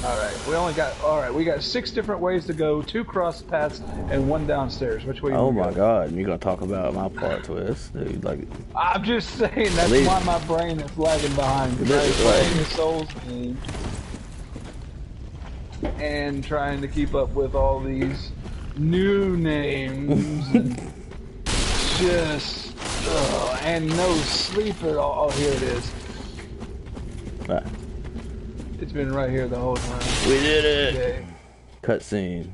Alright, we got 6 different ways to go, 2 cross paths, and 1 downstairs. Which way? Oh my god, you're gonna talk about my plot twist, dude? Like, I'm just saying that's why my brain is lagging behind. I'm playing the Souls game and trying to keep up with all these new names and just and no sleep at all. Oh, here it is. It's been right here the whole time. We did it! Okay. Cutscene.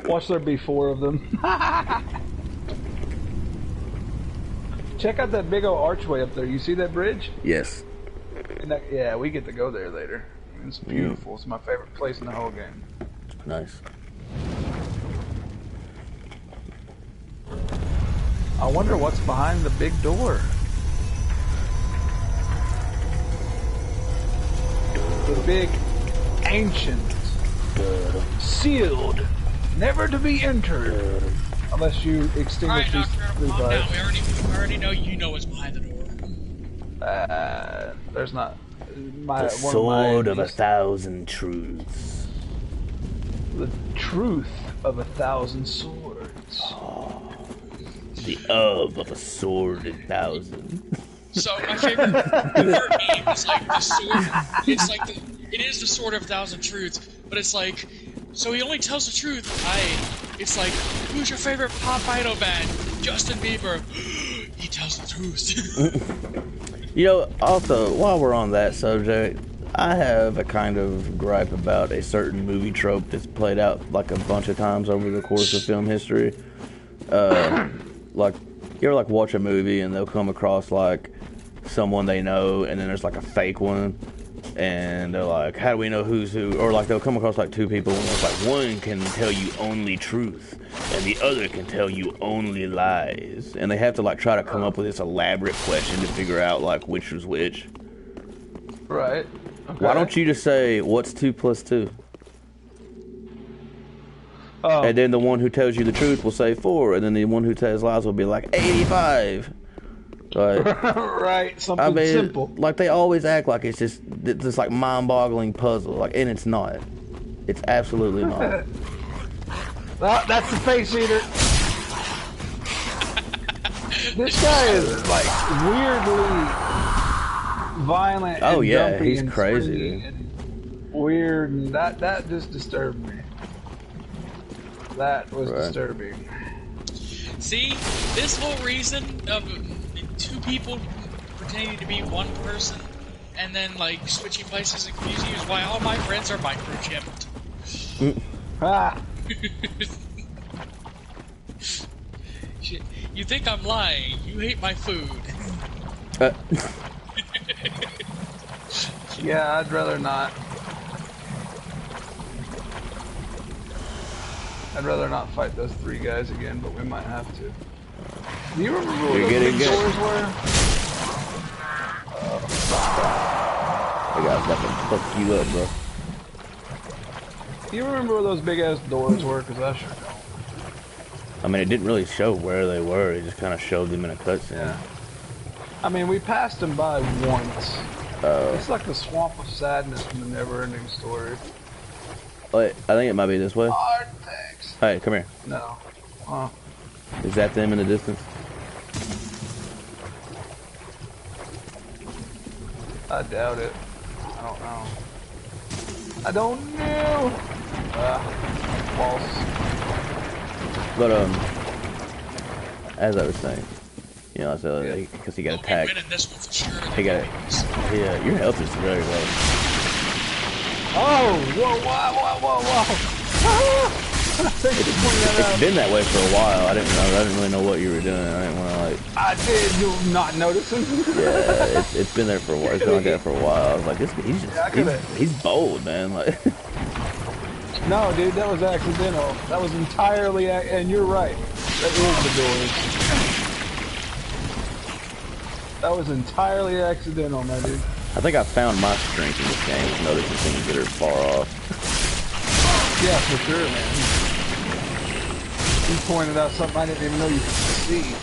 Watch there be 4 of them. Check out that big old archway up there. You see that bridge? Yes. Yeah, we get to go there later. It's beautiful. It's my favorite place in the whole game. Nice. I wonder what's behind the big door. The big, ancient, sealed, never to be entered, unless you extinguish Alright, these Doctor, three calm down. lights. We already know you know what's behind the door. There's not. The sword of 1,000 truths. The truth of 1,000 swords. The of a sword 1,000. So my favorite part game is like the sword. It's like it is the sword of 1,000 truths, but it's like, so he only tells the truth. It's like, who's your favorite pop idol band? Justin Bieber. He tells the truth. You know, also, while we're on that subject, I have a kind of gripe about a certain movie trope that's played out like a bunch of times over the course of film history. Like, you ever like watch a movie and they'll come across like someone they know, and then there's like a fake one, and they're like, how do we know who's who? Or like they'll come across like two people, and it's like one can tell you only truth and the other can tell you only lies, and they have to like try to come up with this elaborate question to figure out like which was which. Right. Okay. Why don't you just say, what's 2 plus 2? Oh. And then the one who tells you the truth will say 4, and then the one who tells lies will be like 85. Like, right, something simple. Like they always act like it's just this like mind-boggling puzzle, like, and it's not. It's absolutely not. Well, that's the face eater. This guy is like weirdly violent. Oh and yeah, dumpy he's and crazy. swingy and weird, and that just disturbed me. That was disturbing. See, this whole reason of 2 people pretending to be one person and then like switching places and confusing you is why all my friends are microchipped. Ah. You think I'm lying? You hate my food. Yeah, I'd rather not. I'd rather not fight those 3 guys again, but we might have to. Do you remember what those big doors were? I got fucking fuck you up, bro. Do you remember where those big ass doors were? Because I sure don't. I mean, it didn't really show where they were. It just kind of showed them in a cutscene. Yeah. I mean, we passed them by once. It's like the swamp of sadness from the never-ending story. Wait, I think it might be this way. Hard things. Hey, come here. No. Huh. Is that them in the distance? I doubt it. I don't know. I don't know. False. But as I was saying, you know, I said because he got attacked. Winning this one for sure. He got yeah. Your health is very low. Oh! Whoa! Thank you for pointing that out. It's been that way for a while. I didn't really know what you were doing. I didn't want to like. I did. You not noticing? Yeah, it's been there for a while. It's been like that for a while. I was like, he's bold, man. Like. No, dude, that was accidental. That was entirely, and you're right. That is the doors. That was entirely accidental, my dude. I think I found my strength in this game, noticing things that are far off. Yeah, for sure, man. You pointed out something I didn't even know you could see.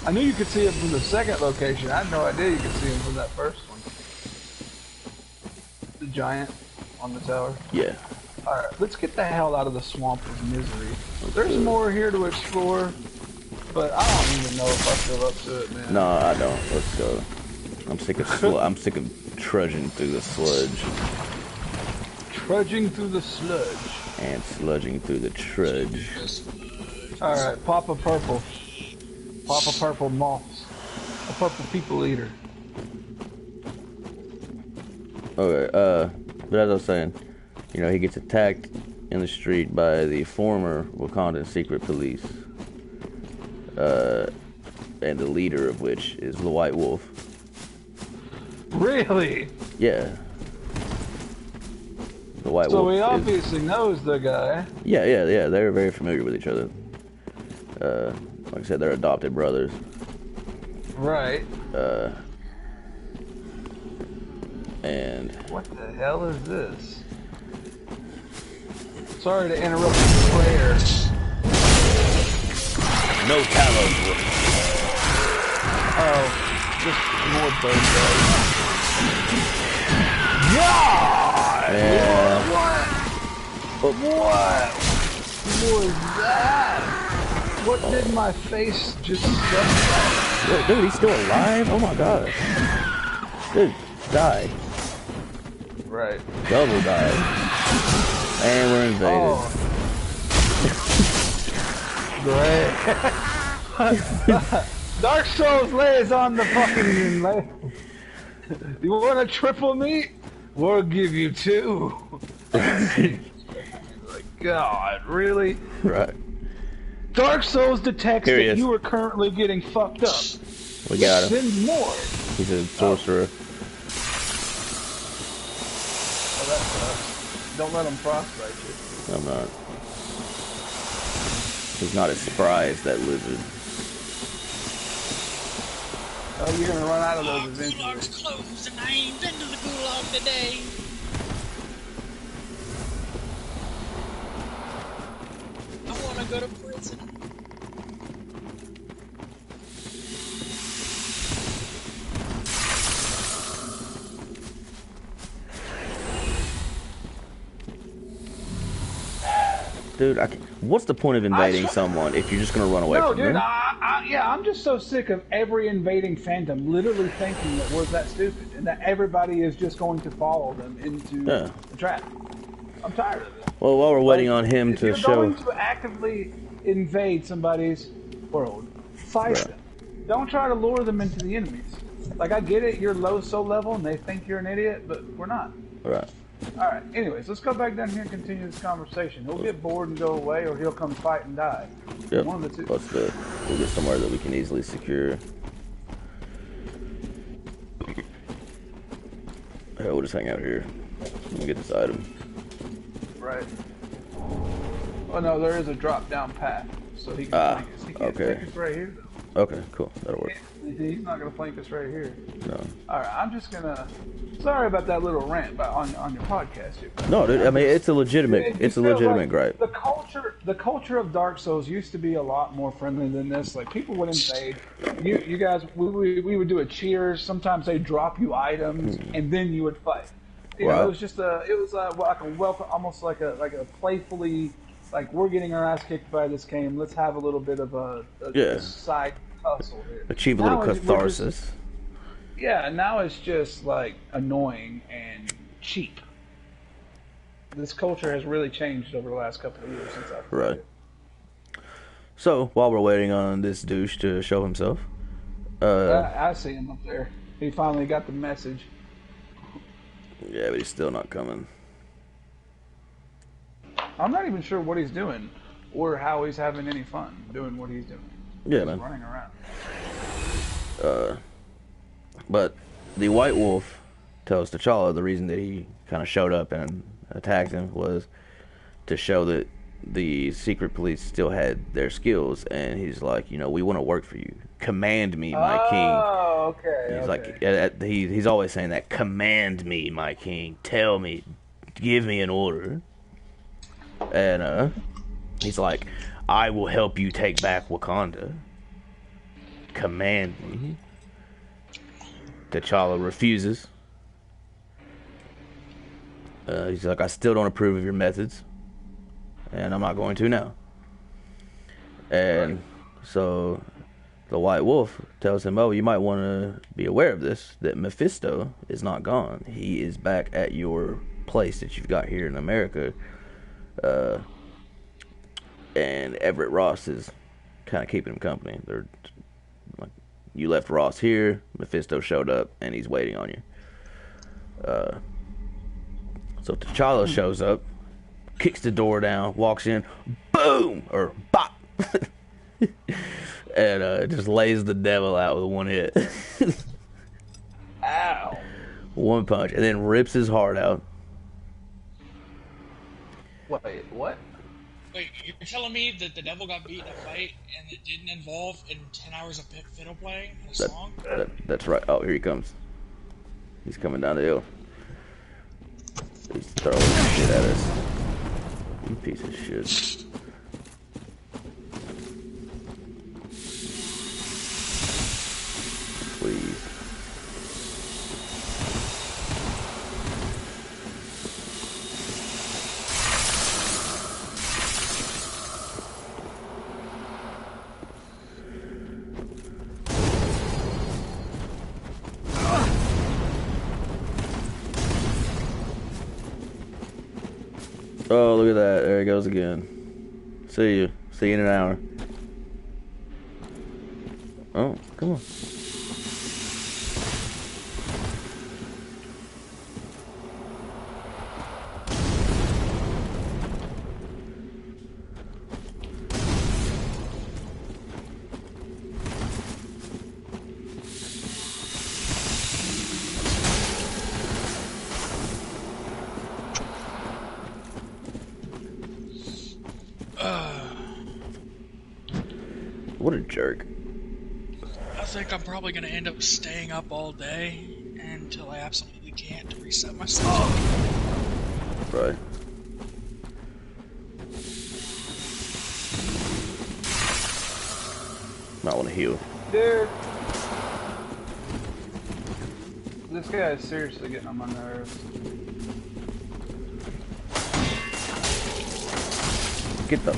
I knew you could see it from the second location. I had no idea you could see him from that first one. The giant on the tower. Yeah. Alright, let's get the hell out of the swamp of misery. There's more here to explore, but I don't even know if I feel up to it, man. No, I don't. Let's go. I'm sick of trudging through the sludge. Trudging through the sludge. And sludging through the trudge. Alright, pop a purple. Pop a purple moths. A purple people eater. Okay, but as I was saying, you know, he gets attacked in the street by the former Wakandan secret police. And the leader of which is the White Wolf. Really? Yeah. White So Wolf he is... obviously knows the guy. Yeah. They're very familiar with each other. Like I said, they're adopted brothers. Right. And... What the hell is this? Sorry to interrupt your prayer. No tallow. Oh, just more bird God! Yeah. What was that? What did my face just say? Wait, dude, he's still alive? Oh my god. Dude, die. Right. Double died. And we're invaded. Great. Dark Souls lays on the fucking... You want a triple meat? We'll give you 2. God, really? Right. Dark Souls detects Here he that is. you are currently getting fucked up. We got him. Then more. He's a sorcerer. Oh, that sucks. Don't let him frostbite you. I'm not. He's not as spry as that lizard. Oh, you're gonna run out of those eventually. Gulag's closed and I ain't been to the Gulag today. I wanna go to prison. Dude, what's the point of invading someone if you're just gonna run away No, from dude, them? I'm just so sick of every invading phantom literally thinking that we're that stupid and that everybody is just going to follow them into the trap. I'm tired of it. Well, while we're waiting on him if to you're show... going to actively invade somebody's world, fight them. Don't try to lure them into the enemies. Like, I get it, you're low soul level and they think you're an idiot, but we're not. Right. Alright, anyways, let's go back down here and continue this conversation. He'll get bored and go away, or he'll come fight and die. Yep. One of the two. Let's do it. We'll get somewhere that we can easily secure. Yeah, we'll just hang out here. Let me get this item. Right. Oh no, there is a drop down path, so he can flank us. He can't okay. flank us right here, though. Okay, cool. That'll work. He's not gonna flank us right here. No. Alright, I'm just gonna... Sorry about that little rant on your podcast here. No, dude, I mean, it's a legitimate, gripe. The culture of Dark Souls used to be a lot more friendly than this. Like, people would invade. You guys, we would do a cheers. Sometimes they'd drop you items, and then you would fight. You know, it was just like a welcome, almost like a playfully, like, we're getting our ass kicked by this game. Let's have a little bit of a side hustle here. Achieve a little catharsis. Yeah, now it's just like annoying and cheap. This culture has really changed over the last couple of years since I've played it. So, while we're waiting on this douche to show himself, I see him up there. He finally got the message. Yeah, but he's still not coming. I'm not even sure what he's doing or how he's having any fun doing what he's doing. Yeah, man. Running around. But the White Wolf tells T'Challa the reason that he kind of showed up and attacked him was to show that the secret police still had their skills, and he's like, you know, we want to work for you. Command me, my king. Oh, okay. He's like, he's always saying that. Command me, my king. Tell me, give me an order. And he's like, I will help you take back Wakanda. Command me. T'Challa refuses. He's like, I still don't approve of your methods, and I'm not going to now. And so the White Wolf tells him, oh, you might want to be aware of this, that Mephisto is not gone. He is back at your place that you've got here in America. And Everett Ross is kind of keeping him company. They're like, you left Ross here, Mephisto showed up, and he's waiting on you. So T'Challa shows up, kicks the door down, walks in, boom, or bop, and just lays the devil out with one hit. Ow. One punch, and then rips his heart out. Wait, what? Wait, you're telling me that the devil got beat in a fight and it didn't involve in 10 hours of fiddle playing and a song? That's right. Oh, here he comes. He's coming down the hill. He's throwing shit at us. You piece of shit. Please. Oh, look at that. There he goes again. See you. See you in an hour. Oh, come on. What a jerk. I think I'm probably going to end up staying up all day until I absolutely can't to reset myself. Right. Might want to heal. Dude. This guy is seriously getting on my nerves. Get them.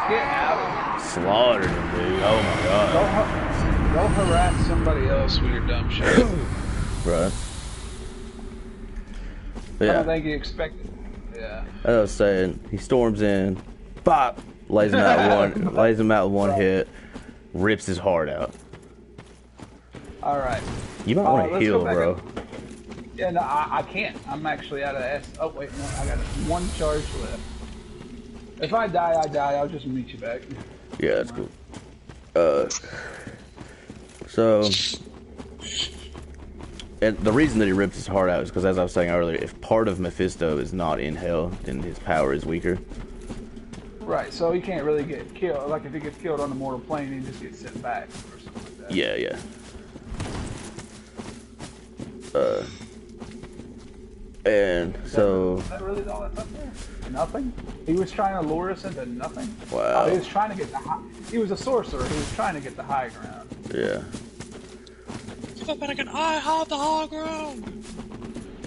Get out. Slaughtered him, dude. Oh my god. Go harass somebody else with your dumb shit. Right. I Yeah. don't think he expected. Yeah. As I was saying, he storms in, bop, lays him out with one hit, rips his heart out. All right. You might want to let's heal, go back bro. up. Yeah, no, I can't. I'm actually out of S. Oh wait, no, I got one charge left. If I die, I die. I'll just meet you back. Yeah, that's cool. So, and the reason that he ripped his heart out is because, as I was saying earlier, if part of Mephisto is not in hell, then his power is weaker. Right. So he can't really get killed. Like if he gets killed on the mortal plane, he just gets sent back or something like that. Yeah, yeah. And so... Is that really all that's up there? Nothing? He was trying to lure us into nothing? Wow. He was trying to get the high... He was a sorcerer. He was trying to get the high ground. Yeah. I have the high ground.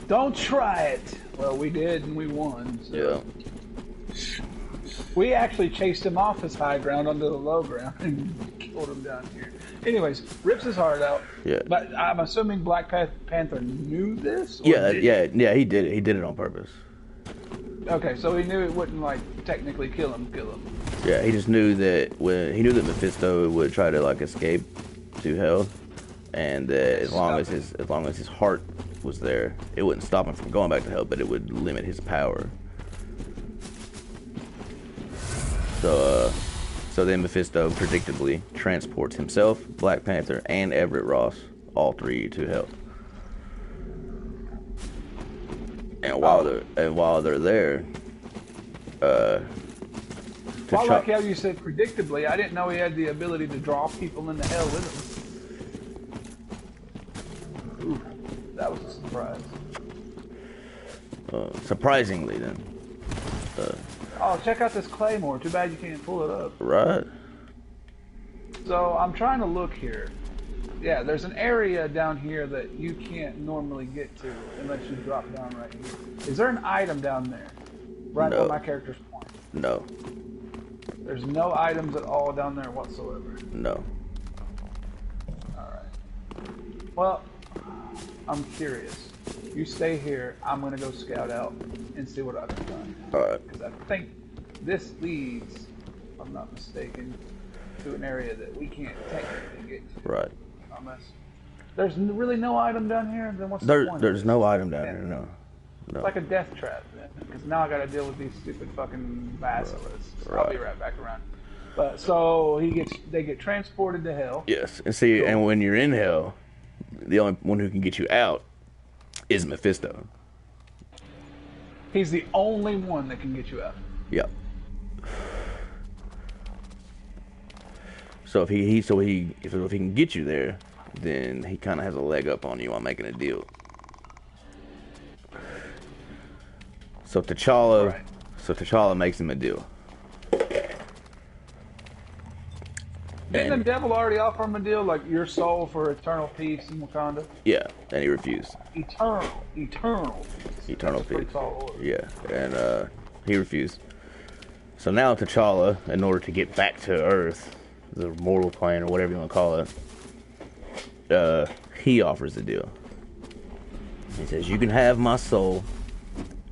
Don't try it. Well, we did, and we won. So. Yeah. We actually chased him off his high ground onto the low ground and killed him down here. Anyways, rips his heart out. Yeah. But I'm assuming Black Panther knew this? Or Yeah, did yeah, he did it. He did it on purpose. Okay, so he knew it wouldn't, like, technically kill him. Yeah, he just knew that he knew that Mephisto would try to, like, escape to hell, and that as long as his heart was there, it wouldn't stop him from going back to hell, but it would limit his power. So then Mephisto predictably transports himself, Black Panther, and Everett Ross, all three, to hell. And while they're there, Well, I like how you said predictably. I didn't know he had the ability to draw people into hell with him. Ooh, that was a surprise. surprisingly, then. Oh, check out this claymore. Too bad you can't pull it up. Right. So I'm trying to look here. Yeah, there's an area down here that you can't normally get to unless you drop down right here. Is there an item down there? Right No. where my character's point. No. There's no items at all down there whatsoever. No. Alright. Well, I'm curious. You stay here. I'm going to go scout out and see what I can find. Alright. Because I think this leads, if I'm not mistaken, to an area that we can't technically get to. Right. Unless There's really no item down here. Then what's the point? There's no item down here. No. It's like a death trap. Because now I got to deal with these stupid fucking basilisks. Right. I'll be right back around. But so they get transported to hell. Yes, and see, and when you're in hell, the only one who can get you out is Mephisto. He's the only one that can get you out. Yep. So if he can get you there, then he kind of has a leg up on you on making a deal. So T'Challa makes him a deal. Didn't the devil already offer him a deal, like your soul for eternal peace in Wakanda? Yeah, and he refused. Eternal Peace. Tall order. Yeah, and he refused. So now T'Challa, in order to get back to Earth, the mortal plane or whatever you want to call it, he offers a deal. He says, "You can have my soul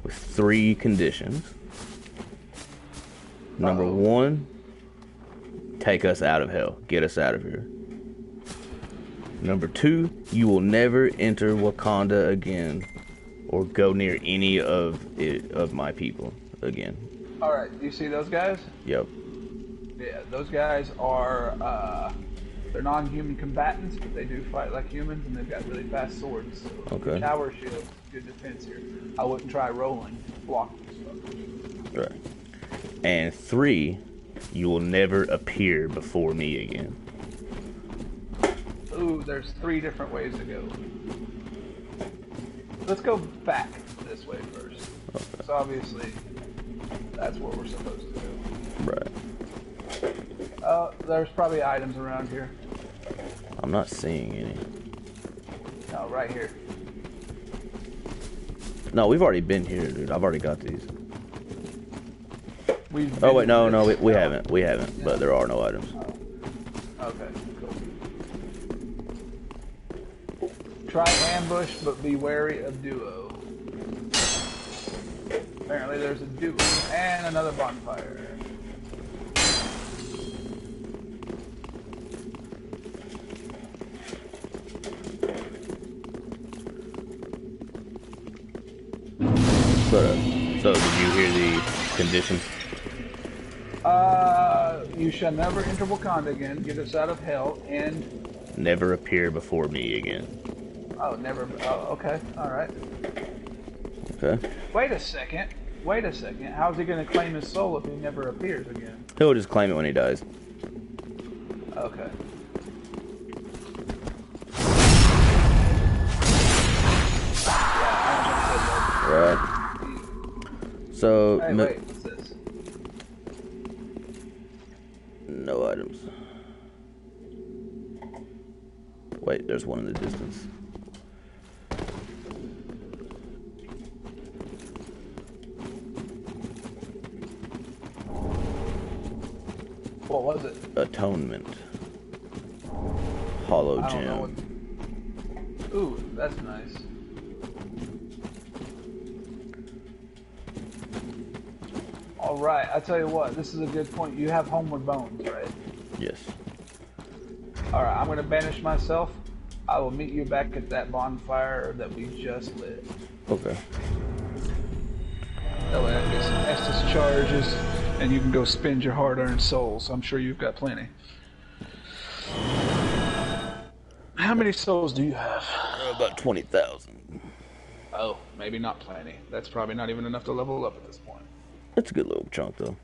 with 3 conditions. Number 1, take us out of hell. Get us out of here. Number 2, you will never enter Wakanda again or go near any of my people again." Alright, you see those guys? Yep. Yeah, those guys are, they're non-human combatants, but they do fight like humans, and they've got really fast swords. So Okay. Tower shield, good defense here. I wouldn't try rolling, block this stuff. Right. And 3, you will never appear before me again. Ooh, there's 3 different ways to go. Let's go back this way first. Okay. So obviously, that's what we're supposed to do. Right. There's probably items around here. I'm not seeing any. No, right here. No, we've already been here, dude. I've already got these. Oh wait, no, we haven't. We haven't, yeah. But there are no items. Okay, cool. Try ambush, but be wary of duo. Apparently there's a duo and another bonfire. So did you hear the conditions? You shall never enter Wakanda again, get us out of hell, and... Never appear before me again. Oh, never... Oh, okay, alright. Okay. Wait a second. How's he going to claim his soul if he never appears again? He'll just claim it when he dies. Okay. Right. So... Hey, wait, what's this? No items. Wait, there's one in the distance. What was it? Atonement. Hollow I don't know gem. what... Ooh, that's nice. Alright, I tell you what, this is a good point. You have homeward bones, right? Yes. Alright, I'm going to banish myself. I will meet you back at that bonfire that we just lit. Okay. That way I can get some Estus charges, and you can go spend your hard-earned souls. I'm sure you've got plenty. How many souls do you have? About 20,000. Oh, maybe not plenty. That's probably not even enough to level up at this point. That's a good little chunk, though.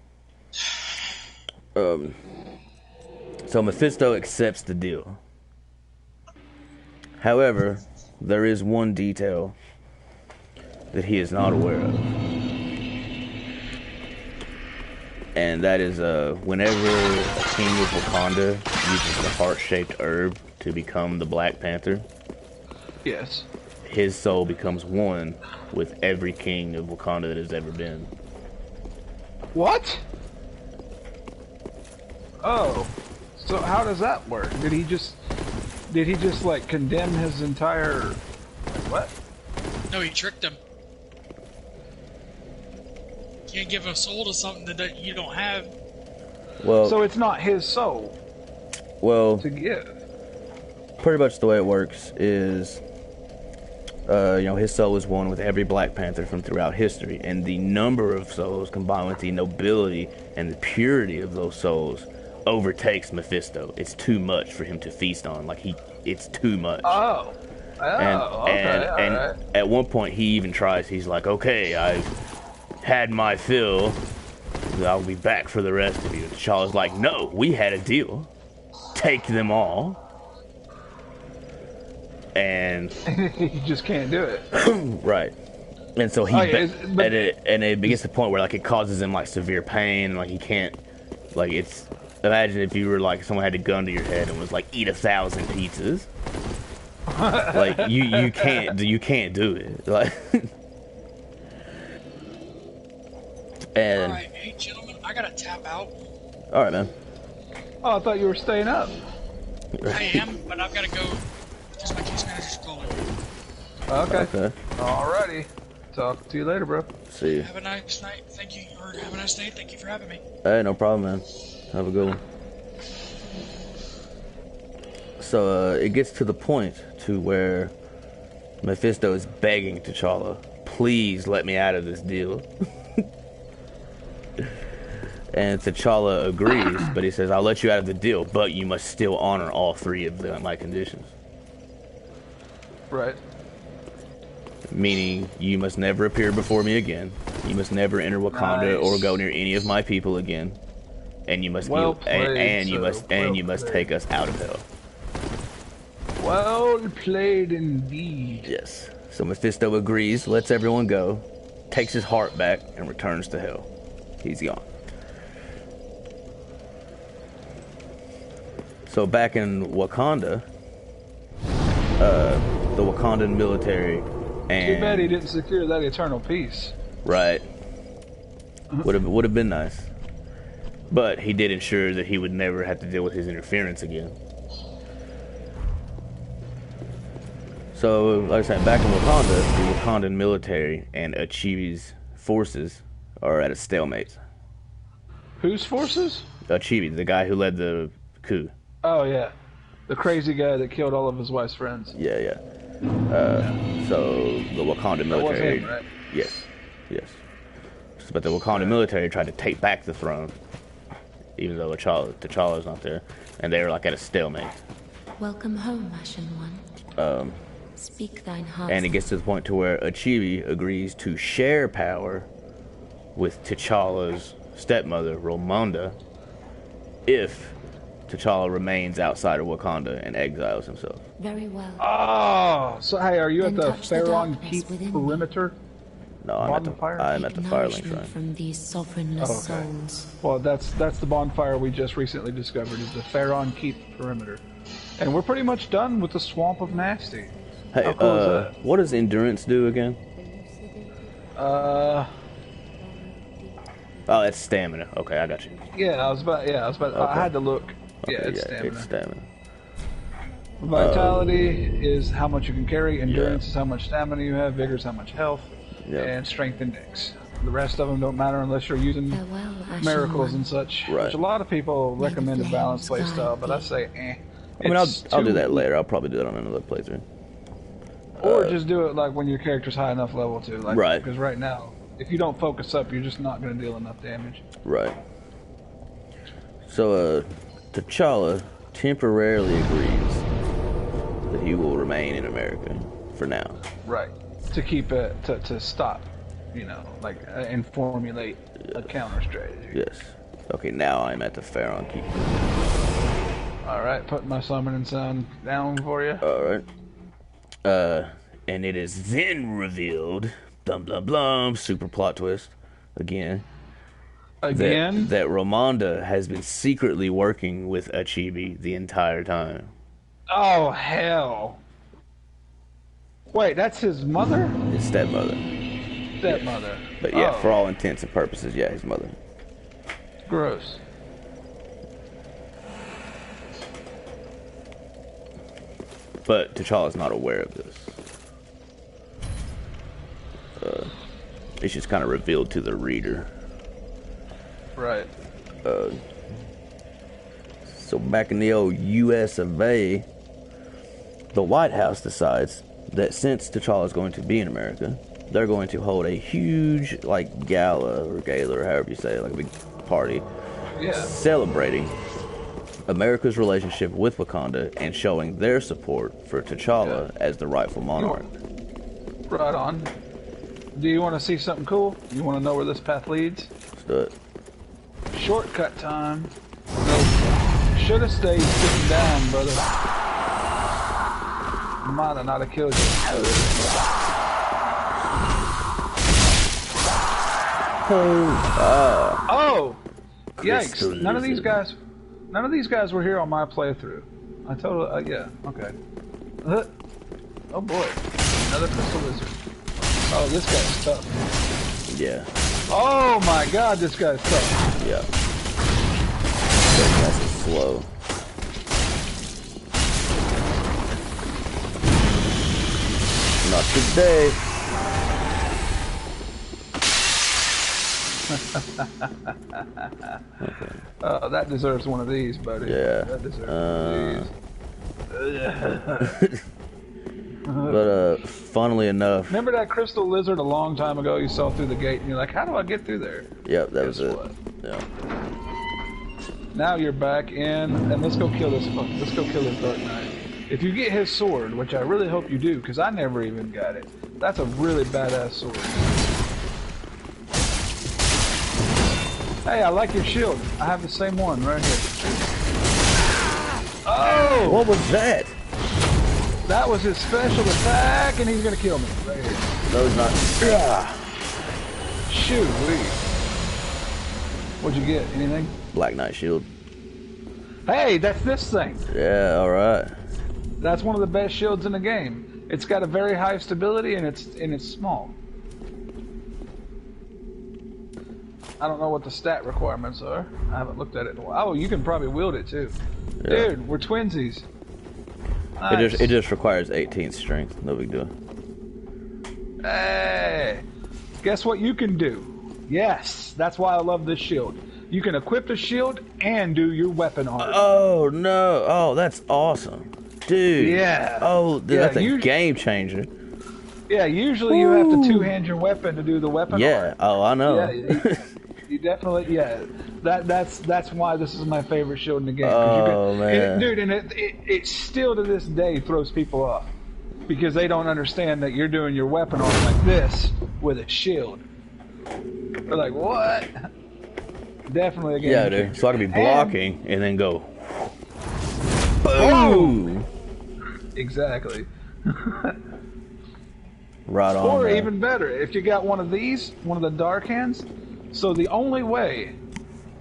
So Mephisto accepts the deal. However, there is one detail that he is not aware of. And that is whenever a king of Wakanda uses the heart-shaped herb to become the Black Panther, Yes. his soul becomes one with every king of Wakanda that has ever been. What? Oh. So how does that work? Did he just like condemn his entire... What? No, he tricked him. Can't give a soul to something that you don't have. Well, So it's not his soul well, to give. pretty much the way it works is, you know, his soul is one with every Black Panther from throughout history, and the number of souls combined with the nobility and the purity of those souls overtakes Mephisto. It's too much for him to feast on. Like, it's too much. Oh. And Alright. at one point he even tries, he's like, okay, I've had my fill, I'll be back for the rest of you. T'Challa's like, no, we had a deal. Take them all. And you just can't do it. right. And so and it gets to the point where like it causes him like severe pain, and like he can't, like, it's, imagine if you were like, someone had a gun to your head and was like, eat 1,000 pizzas. Like you can't do it. Like and Alright, hey gentlemen, I gotta tap out. alright, man. Oh, I thought you were staying up. I am, but I've gotta go because my case manager's calling. Okay. Alrighty. Talk to you later, bro. See you. Have a nice night. Thank you, or have a nice day. Thank you for having me. Hey, no problem, man. Have a good one. So it gets to the point to where Mephisto is begging T'Challa, please let me out of this deal. And T'Challa agrees, but he says, I'll let you out of the deal, but you must still honor all three of my conditions. Right. Meaning, you must never appear before me again, you must never enter Wakanda or go near any of my people again, and you must you must take us out of hell. Well played indeed. Yes. So Mephisto agrees, lets everyone go, takes his heart back, and returns to hell. He's gone. So back in Wakanda, the Wakandan military and... Too bad he didn't secure that eternal peace. Right. Would have been nice. But he did ensure that he would never have to deal with his interference again. So, like I said, back in Wakanda, the Wakandan military and Achibi's forces are at a stalemate. Whose forces? Achibi, the guy who led the coup. Oh, yeah. The crazy guy that killed all of his wife's friends. Yeah. So, the Wakandan military... That was him, right? Yes. But the Wakandan military tried to take back the throne, even though T'Challa's not there. And they were, like, at a stalemate. Welcome home, Ashen One. Speak thine heart. And it gets to the point to where Achibi agrees to share power with T'Challa's stepmother, Ramonda, if T'Challa remains outside of Wakanda and exiles himself. Very well. Oh, so hey, are you Then at the touch the Pharaon darkness Keep within me. perimeter? No, I'm at the Firelink Nourishment Shrine. from these sovereignless souls. Well, that's the bonfire we just recently discovered, is the Pharaon Keep perimeter. And we're pretty much done with the Swamp of Nasty. Hey, How cool is that? what does endurance do again? Uh, Oh, that's stamina. Okay, I got you. I was about, Okay. I had to look. Okay, Yeah, it's stamina. It's stamina. Vitality is how much you can carry, endurance is how much stamina you have, vigor is how much health, Yeah. and strength and dex. The rest of them don't matter unless you're using Farewell, Ashen miracles One. and such, Right. which a lot of people recommend a flames balanced guide playstyle, but I thee. say I mean, I'll do too- that later. I'll probably do that on another playthrough. Or just do it like when your character's high enough level to, like, Right. because right now, if you don't focus up, you're just not going to deal enough damage. Right. So, T'Challa temporarily agrees that he will remain in America for now. Right. To keep it, to stop, and formulate a counter strategy. Yes. Okay, now I'm at the Pharaon Keep. Alright, put my summoning sound down for you. Alright. And it is then revealed, blum blum blum, super plot twist, again, Again? that Ramonda has been secretly working with Achibi the entire time. Oh, hell. Wait, that's his mother? His stepmother. Stepmother. But yeah, Oh, for all intents and purposes, yeah, his mother. gross. But T'Challa's not aware of this. It's just kind of revealed to the reader. Right. So back in the old U.S. of A., the White House decides that since T'Challa is going to be in America, they're going to hold a huge, like, gala or however you say it, like a big party, celebrating America's relationship with Wakanda and showing their support for T'Challa as the rightful monarch. Right on. Do you want to see something cool? You want to know where this path leads? Let's do it. Shortcut time. Nope. Should have stayed sitting down, brother. Might have not have killed you. Oh! Yikes! None of these guys were here on my playthrough. I totally, yeah, okay. Oh boy, another crystal lizard. Oh, this guy's tough. Yeah. Oh my God, this guy's tough. Yeah. That's slow. Not today. Okay. That deserves one of these, buddy. Yeah. That deserves one of these. But funnily enough, remember that crystal lizard a long time ago you saw through the gate and you're like, how do I get through there? Yep, that was it. What? Yeah. Now you're back in, and let's go kill this. Let's go kill this Dark Knight. If you get his sword, which I really hope you do, because I never even got it. That's a really badass sword. Hey, I like your shield. I have the same one right here. Oh! What was that? That was his special attack, and he's gonna kill me right here. No, he's not. Shoot, what'd you get? Anything? Black Knight shield. Hey, that's this thing. Yeah, all right. That's one of the best shields in the game. It's got a very high stability, and it's small. I don't know what the stat requirements are. I haven't looked at it in a while. Oh, you can probably wield it too. Yeah. Dude, we're twinsies. Nice. It just requires 18 strength. No big deal. Hey, guess what you can do? Yes, that's why I love this shield. You can equip the shield and do your weapon art. Oh no! Oh, that's awesome, dude. Yeah. Oh, dude, yeah, that's a game changer. Yeah, usually you have to two-hand your weapon to do the weapon art. Yeah. Oh, I know. Yeah, you definitely. Yeah. That's why this is my favorite shield in the game. Oh man, dude, and it still to this day throws people off because they don't understand that you're doing your weapon art like this with a shield. They're like, what? Definitely a game. Yeah, dude. So I can be blocking and then go. Boom. Exactly. Right on. Or even better, if you got one of these, one of the dark hands. So the only way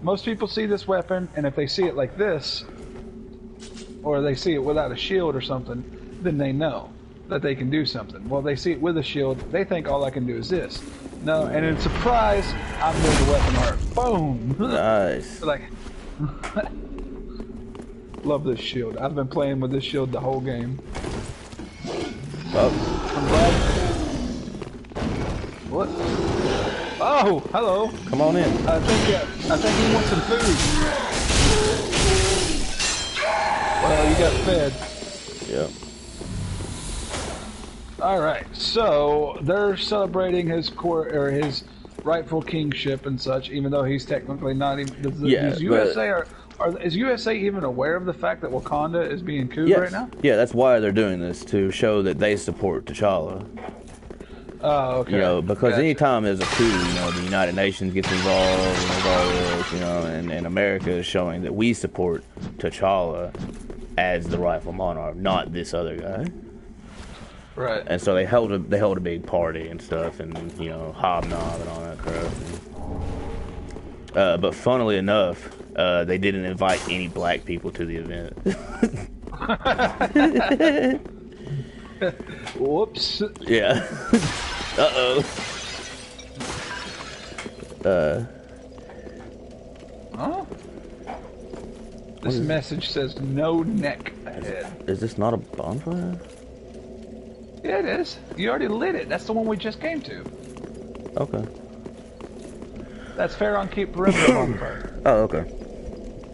most people see this weapon, and if they see it like this, or they see it without a shield or something, then they know that they can do something. Well, they see it with a shield, they think all I can do is this. No, and in surprise, I'm doing the weapon art. Boom! Nice. Like, love this shield. I've been playing with this shield the whole game. Oh. I'm glad. What? Oh, hello. Come on in. I think he wants some food. Well, you got fed. Yep. All right, so they're celebrating his his rightful kingship and such, even though he's technically not even. Is USA even aware of the fact that Wakanda is being couped right now? Yeah, that's why they're doing this, to show that they support T'Challa. Oh, okay. You know, because gotcha. anytime there's a coup, you know, the United Nations gets involved and all this, you know, and America is showing that we support T'Challa as the rightful monarch, not this other guy. Right. And so they held a big party and stuff, and you know, hobnob and all that crap. But funnily enough, they didn't invite any black people to the event. Whoops. Yeah. Uh-oh. Huh? This message says no neck ahead. Is this not a bonfire? Yeah, it is. You already lit it. That's the one we just came to. Okay. That's fair on Keep Perimeter bonfire. Oh, okay.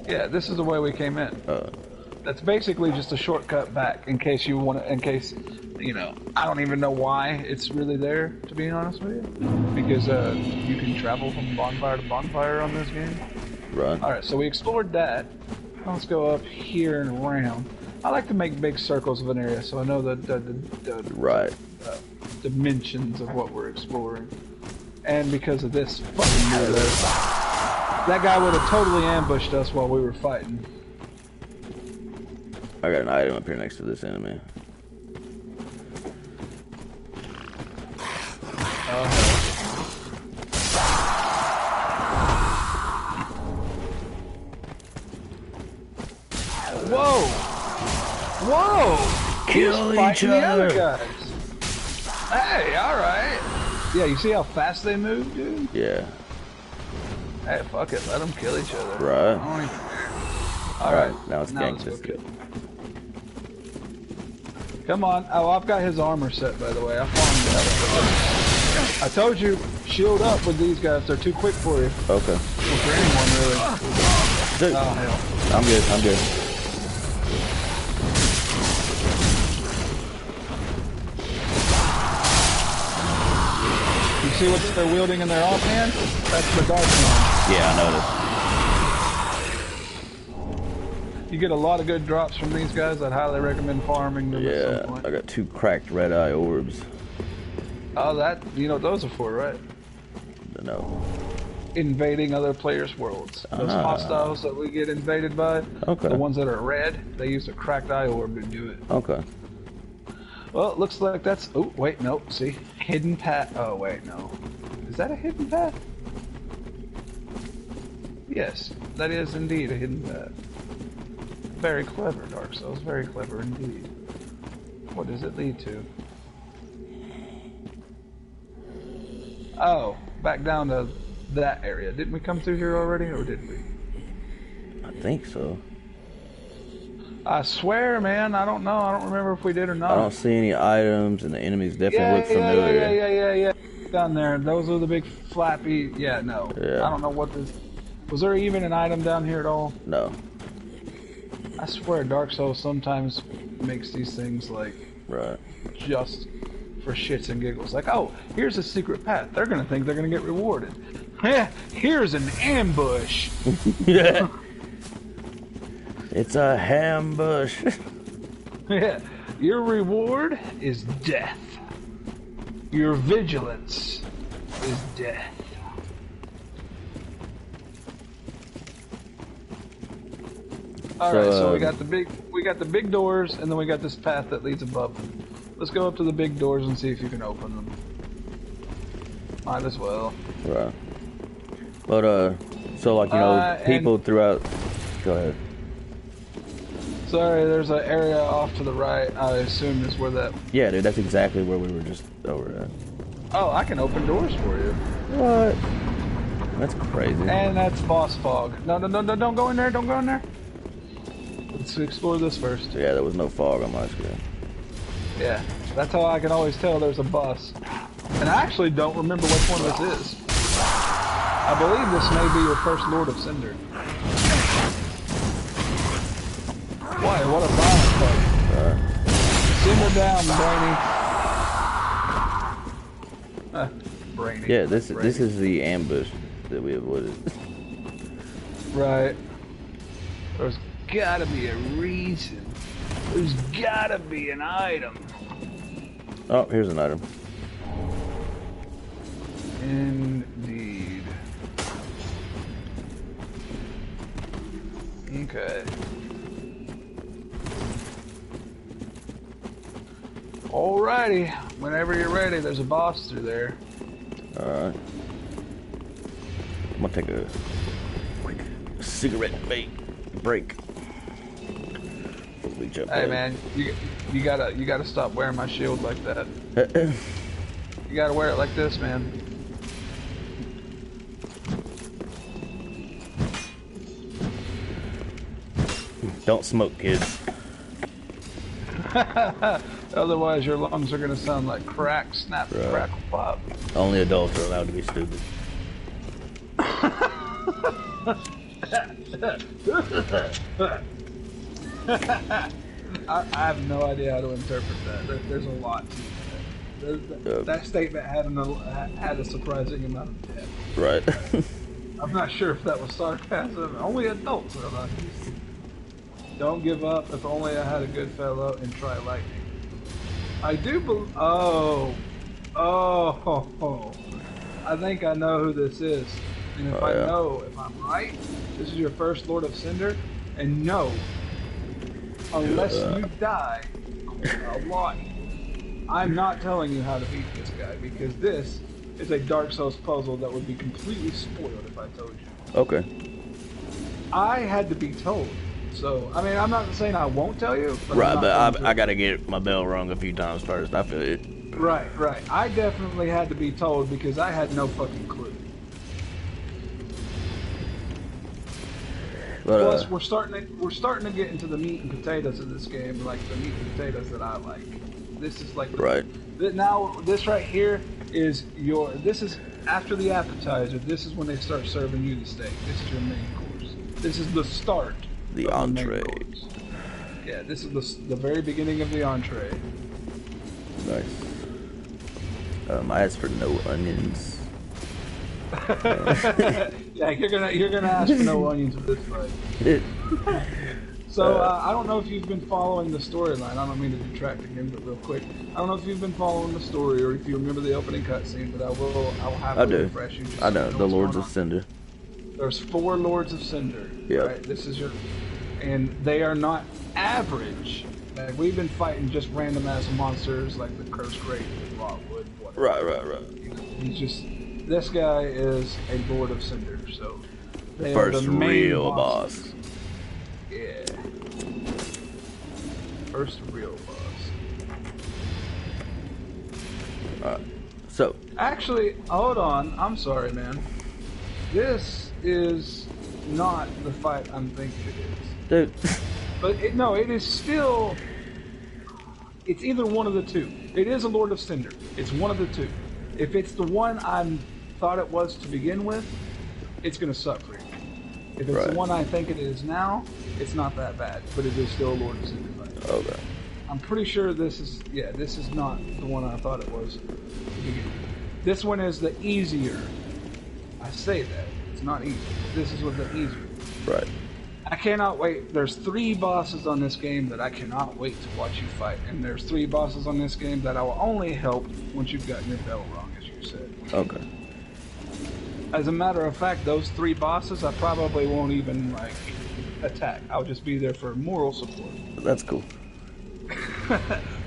Yeah, this is the way we came in. That's basically just a shortcut back in case you want to. In case, you know, I don't even know why it's really there, to be honest with you, because you can travel from bonfire to bonfire on this game. Right. All right, so we explored that. Let's go up here and around. I like to make big circles of an area, so I know the right dimensions of what we're exploring. And because of this fucking murder, that guy would have totally ambushed us while we were fighting. I got an item up here next to this enemy. Whoa! Whoa! Kill each the other other. guys. Hey, alright. Yeah, you see how fast they move, dude? Yeah. Hey, fuck it. Let them kill each other. Right. I don't even care. Alright. Now it's gang let's go biscuit. kill. Come on. Oh, I've got his armor set, by the way. I farmed it. I told you, shield up with these guys. They're too quick for you. Okay. Well, for anyone, really. Dude, Oh, hell. I'm good. I'm good. You see what they're wielding in their offhand? That's the dark one. Yeah, I You get a lot of good drops from these guys. I'd highly recommend farming them at some noticed. Yeah, point. I got 2 cracked red eye orbs. Oh, that, you know what those are for, right? No. Invading other players' worlds. Those hostiles that we get invaded by, Okay. the ones that are red, they use a cracked eye orb to do it. Okay. Well, it looks like that's... Oh, wait, no. See? Hidden path. Oh, wait, no. Is that a hidden path? Yes, that is indeed a hidden path. Very clever, Dark Souls. Very clever indeed. What does it lead to? Oh, back down to that area. Didn't we come through here already, or did we? I think so. I swear, man, I don't know. I don't remember if we did or not. I don't see any items, and the enemies definitely look familiar. Yeah. Down there. Those are the big flappy... Yeah, no. Yeah. I don't know what this... Was there even an item down here at all? No. I swear Dark Souls sometimes makes these things, like... Right. Just for shits and giggles. Like, oh, here's a secret path. They're gonna think they're gonna get rewarded. Here's an ambush. Yeah. It's a ambush. Yeah. Your reward is death. Your vigilance is death. Alright, so we got the big doors, and then we got this path that leads above them. Let's go up to the big doors and see if you can open them. Might as well. Right. But so like, you know, people throughout. Go ahead. Sorry, there's an area off to the right. I assume is where that... Yeah, dude, that's exactly where we were just over at. Oh, I can open doors for you. What? That's crazy. And that's boss fog. No, don't go in there, don't go in there. Let's explore this first. Yeah, there was no fog on my screen. Yeah, that's how I can always tell there's a boss. And I actually don't remember which one this is. I believe this may be your first Lord of Cinder. Why? What a boss fight. Simmer down, Brainy. Brainy. Yeah, this is the ambush that we avoided. Right. There's gotta be a reason. There's gotta be an item. Oh, here's an item. Indeed. Okay. Alrighty. Whenever you're ready, there's a boss through there. Alright. I'm gonna take a quick cigarette break. We jump Hey in. man, you gotta stop wearing my shield like that. You gotta wear it like this, man. Don't smoke, kids. Otherwise, your lungs are gonna sound like crack, snap, crackle, pop. Only adults are allowed to be stupid. I have no idea how to interpret that. There's a lot to that. That statement had a surprising amount of depth. Right. I'm not sure if that was sarcasm. Only adults are like this. Don't give up. If only I had a good fellow and try lightning. I do believe. Oh. I think I know who this is. And if if I'm right, this is your first Lord of Cinder. And no, unless you die a lot, I'm not telling you how to beat this guy, because this is a Dark Souls puzzle that would be completely spoiled if I told you. Okay. I had to be told. So, I mean, I'm not saying I won't tell you. But right, but I gotta get my bell rung a few times first. I feel it. Right. I definitely had to be told because I had no fucking clue. But, plus, we're starting to get into the meat and potatoes of this game, like the meat and potatoes that I like. This is like now. This right here is This is after the appetizer. This is when they start serving you the steak. This is your main course. This is the start. The entree. Yeah, this is the very beginning of the entree. Nice. I asked for no onions. Yeah, you're gonna ask for no onions with this fight. So I don't know if you've been following the storyline. I don't mean to detract again, but real quick, I don't know if you've been following the story or if you remember the opening cutscene. But I'll have to refresh you. I know the Lords of Cinder. There's 4 Lords of Cinder. Yeah. Right? This is and they are not average. Like, we've been fighting just random ass monsters like the Cursed Great, Rockwood, whatever. Right. This guy is a Lord of Cinder, so they first are the main real boss. Yeah. First real boss. So actually, hold on. I'm sorry, man. This is not the fight I'm thinking it is. Dude. But it is still. It's either one of the two. It is a Lord of Cinder. It's one of the two. If it's the one I thought it was to begin with, it's gonna suck for you. If it's the one I think it is now, it's not that bad. But it is still a Lord of Cinder fight. Okay. I'm pretty sure this is not the one I thought it was to begin with. This one is the easier. I say that. It's not easy. This is what the easier. Right. I cannot wait. There's 3 bosses on this game that I cannot wait to watch you fight. And there's 3 bosses on this game that I will only help once you've gotten your bell rung, as you said. Okay. As a matter of fact, those 3 bosses I probably won't even attack. I'll just be there for moral support. That's cool.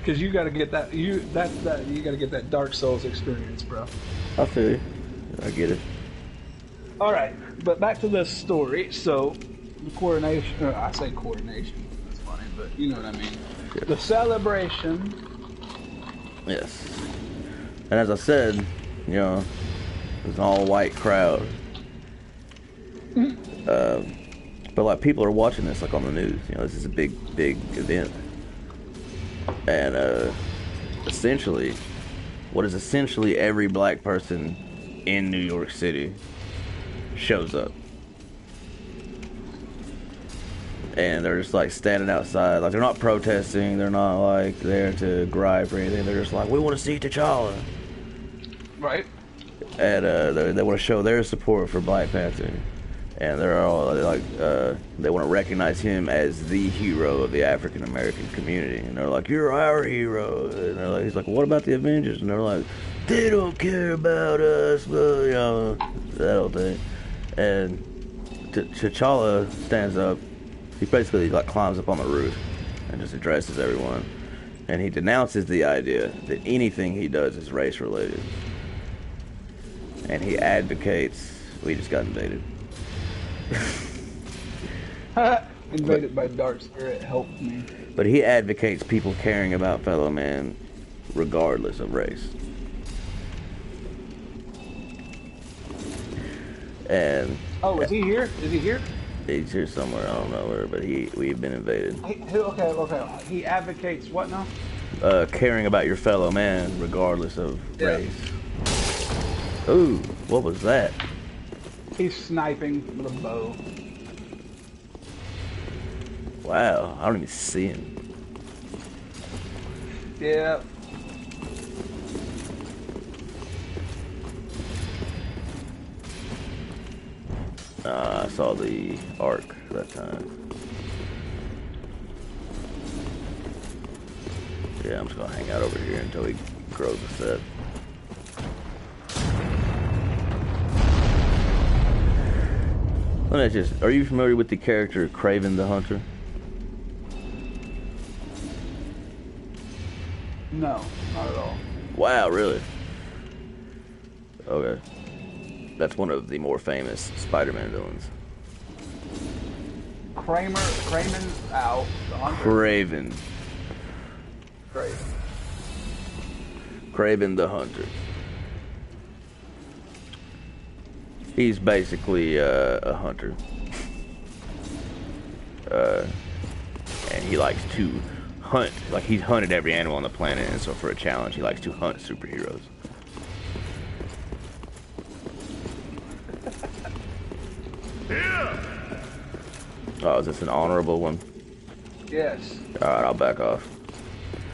Because you got to get that you got to get that Dark Souls experience, bro. I feel you. I get it. All right, but back to the story. So, the coronation. I say coronation. That's funny, but you know what I mean. Yeah. The celebration. Yes. And as I said, it's an all-white crowd. But like people are watching this like on the news. This is a big event. And essentially, what is essentially every black person in New York City shows up. And they're just like standing outside. Like they're not protesting. They're not like there to gripe or anything. They're just like, we want to see T'Challa. Right. And they want to show their support for Black Panther. And they're all like, they want to recognize him as the hero of the African American community. And they're like, you're our hero. And they're like, he's like, what about the Avengers? And they're like, they don't care about us. But, that whole thing. And T'Challa stands up. He basically like climbs up on the roof and just addresses everyone. And he denounces the idea that anything he does is race related. And he advocates, we just got invaded. Invaded by Dark Spirit helped me. But he advocates people caring about fellow man regardless of race. And is he here? Is he here? He's here somewhere, I don't know where, but we've been invaded. Okay. He advocates what now? Caring about your fellow man regardless of race. Ooh, what was that? He's sniping with a bow. Wow, I don't even see him. Yeah. I saw the arc that time. Yeah, I'm just gonna hang out over here until he grows a set. Let me just, are you familiar with the character Kraven the Hunter? No, not at all. Wow, really? Okay. That's one of the more famous Spider-Man villains. Kramen out. The Hunter. Kraven. Kraven. Kraven the Hunter. He's basically a hunter. And he likes to hunt. Like, he's hunted every animal on the planet, and so for a challenge, he likes to hunt superheroes. Oh, is this an honorable one? Yes. Alright, I'll back off.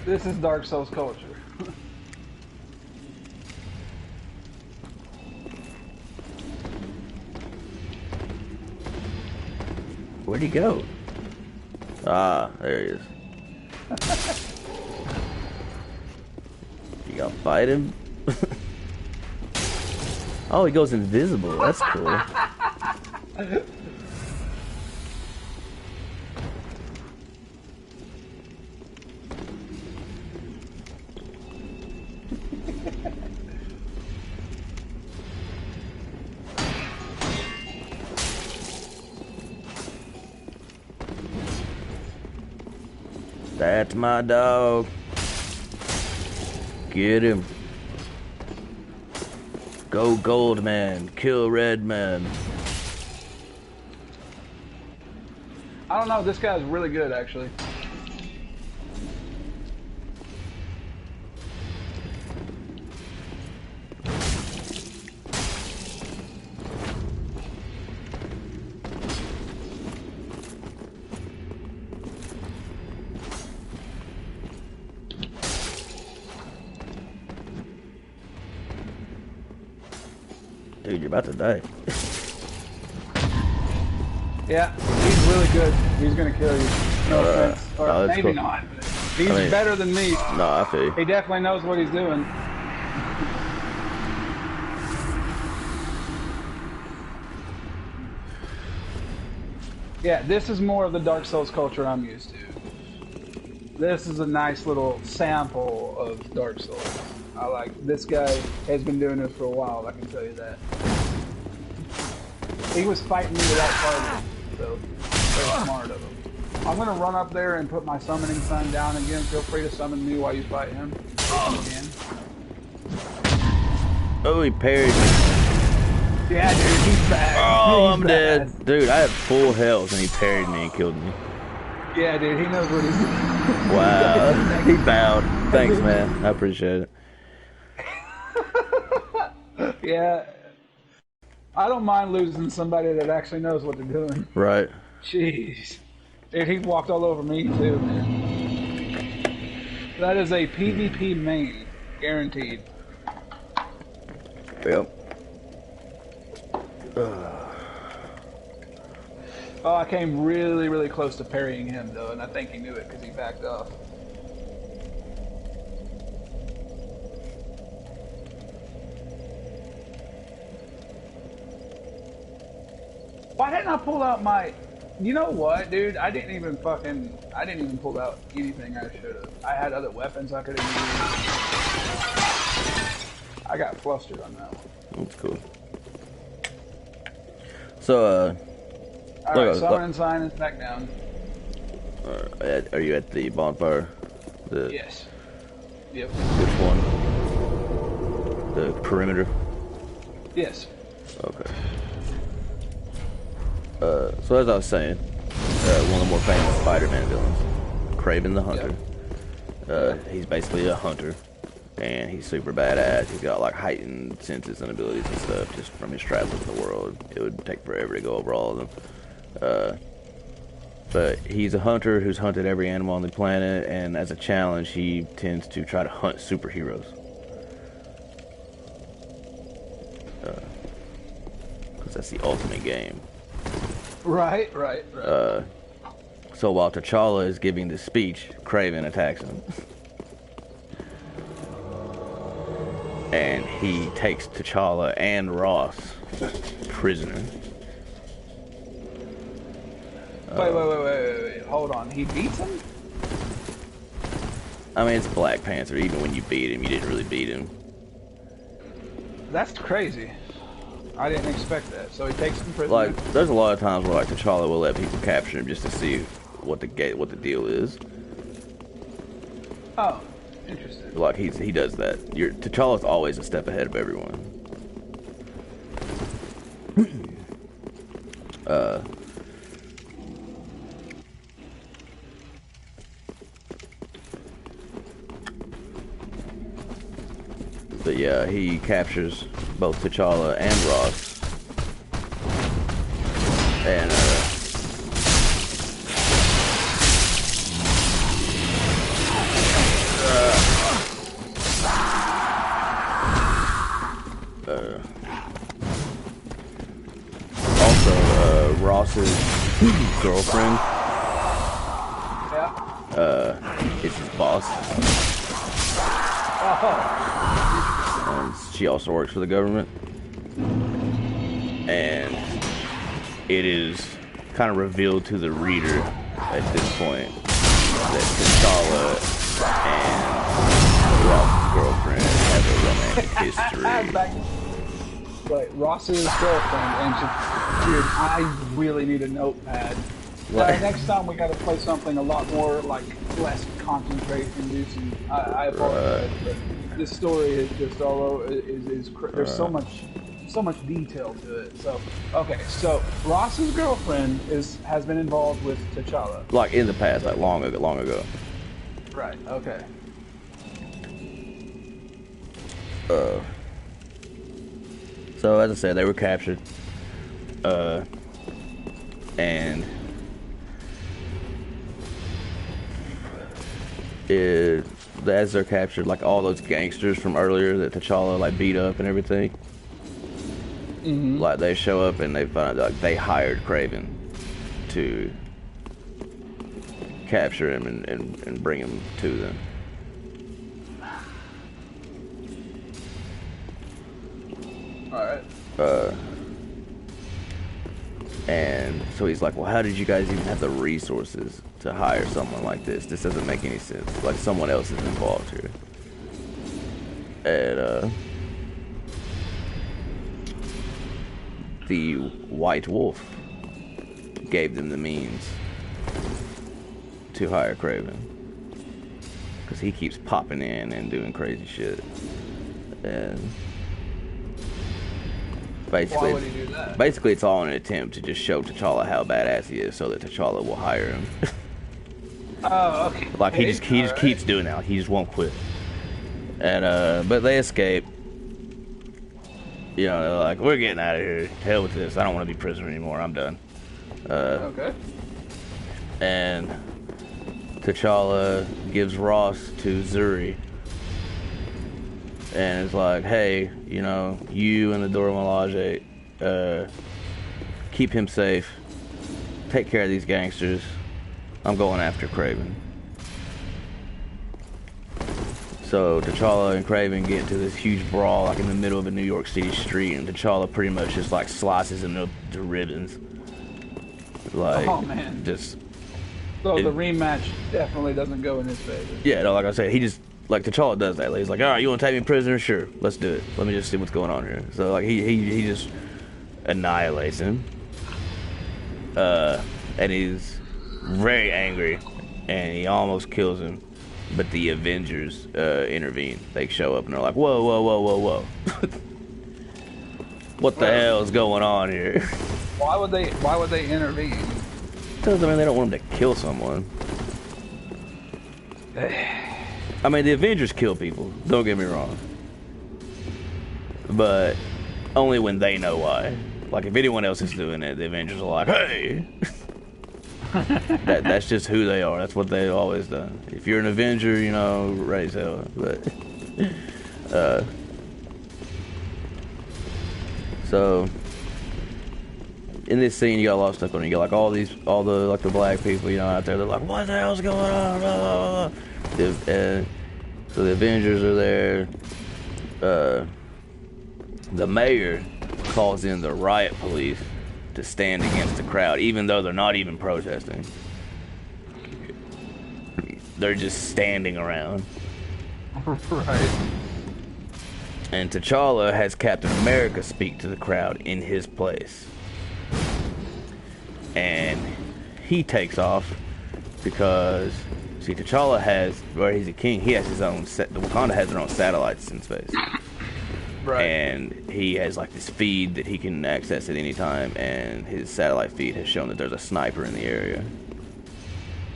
This is Dark Souls culture. Where'd he go? Ah, there he is. You gonna fight him? Oh, he goes invisible. That's cool. That's my dog. Get him. Go gold man. Kill red man. I don't know. This guy's really good, actually. Dude, you're about to die. Yeah, he's really good. He's gonna kill you. No offense. Or no, that's maybe cool. not. But he's better than me. No, I feel you. He definitely knows what he's doing. Yeah, this is more of the Dark Souls culture I'm used to. This is a nice little sample of Dark Souls. I like this guy has been doing this for a while, I can tell you that. He was fighting me without targeting, so very smart of him. I'm gonna run up there and put my summoning sign down again. Feel free to summon me while you fight him. Again. Oh, he parried me. Yeah, dude, he's bad. Oh, He's I'm bad. dead. Dude, I had full health and he parried me and killed me. Yeah, dude, he knows what he's doing. Wow. He bowed. Thanks, man. I appreciate it. Yeah. I don't mind losing somebody that actually knows what they're doing. Right. Jeez. Dude, he walked all over me too, man. That is a PvP main. Guaranteed. Yep. Oh, I came really, really close to parrying him, though, and I think he knew it because he backed off. Why didn't I pull out my... You know what, dude? I didn't even pull out anything I should have. I had other weapons I could have used. I got flustered on that one. That's cool. So, Alright, summon sign is back down. are you at the bonfire? Yes. Yep. Which one? The perimeter? Yes. Okay. So as I was saying, one of the more famous Spider-Man villains, Kraven the Hunter. Yep. He's basically a hunter, and he's super badass. He's got like heightened senses and abilities and stuff just from his travels in the world. It would take forever to go over all of them. But he's a hunter who's hunted every animal on the planet, and as a challenge, he tends to try to hunt superheroes. Because that's the ultimate game. Right. So while T'Challa is giving the speech, Kraven attacks him. And he takes T'Challa and Ross prisoner. Wait. Hold on. He beats him? I mean, it's Black Panther. Even when you beat him, you didn't really beat him. That's crazy. I didn't expect that. So he takes him prisoner. Like, there's a lot of times where like T'Challa will let people capture him just to see what the deal is. Oh, interesting. Like he does that. T'Challa's always a step ahead of everyone. But yeah, he captures both T'Challa and Ross. And also Ross's girlfriend is his boss. And she also works for the government. And it is kind of revealed to the reader at this point that T'Challa and Ross's girlfriend have a romantic history. Wait, Ross's girlfriend, and dude, I really need a notepad. Next time we gotta play something a lot more, like, less concentrate-inducing. I apologize, but this story is just all over, there's so much detail to it. So, okay, so Ross's girlfriend has been involved with T'Challa. Like in the past, like long ago. Right, okay. So as I said, they were captured. And as they're captured, like all those gangsters from earlier that T'Challa like beat up and everything, like they show up and they find out like they hired Kraven to capture him and bring him to them. Alright. And so he's like, well, how did you guys even have the resources to hire someone like this? This doesn't make any sense. Like, someone else is involved here. And, the White Wolf gave them the means to hire Kraven. Because he keeps popping in and doing crazy shit. And why would he do that? Basically, it's all an attempt to just show T'Challa how badass he is, so that T'Challa will hire him. Oh, okay. Like he just keeps doing that. Like, he just won't quit. And but they escape. You know, they're like, we're getting out of here. Hell with this. I don't want to be prisoner anymore. I'm done. Okay. And T'Challa gives Ross to Zuri. And it's like, hey, you know, you and the Dora Milaje, keep him safe. Take care of these gangsters. I'm going after Kraven. So T'Challa and Kraven get into this huge brawl, like in the middle of a New York City street, and T'Challa pretty much just like slices him up to ribbons. Like, oh man, just. So the rematch definitely doesn't go in his favor. Yeah, no, like I said, he just. Like, T'Challa does that. He's like, all right, you want to take me prisoner? Sure, let's do it. Let me just see what's going on here. So, like, he just annihilates him. And he's very angry. And he almost kills him. But the Avengers intervene. They show up and they're like, whoa, whoa, whoa, whoa, whoa. What the hell is going on here? Why would they intervene? Because, I mean, they don't want him to kill someone. I mean, the Avengers kill people, don't get me wrong. But only when they know why. Like, if anyone else is doing it, the Avengers are like, hey! That's just who they are. That's what they've always done. If you're an Avenger, you know, raise hell. But so in this scene, you got a lot of stuff going on. You got like all the black people, you know, out there. They're like, "What the hell's going on?" Blah, blah, blah. So the Avengers are there. The mayor calls in the riot police to stand against the crowd, even though they're not even protesting. They're just standing around. Right. And T'Challa has Captain America speak to the crowd in his place. And he takes off because, see, T'Challa has, where he's a king, he has his own, Wakanda has their own satellites in space. Right. And he has like this feed that he can access at any time, and his satellite feed has shown that there's a sniper in the area.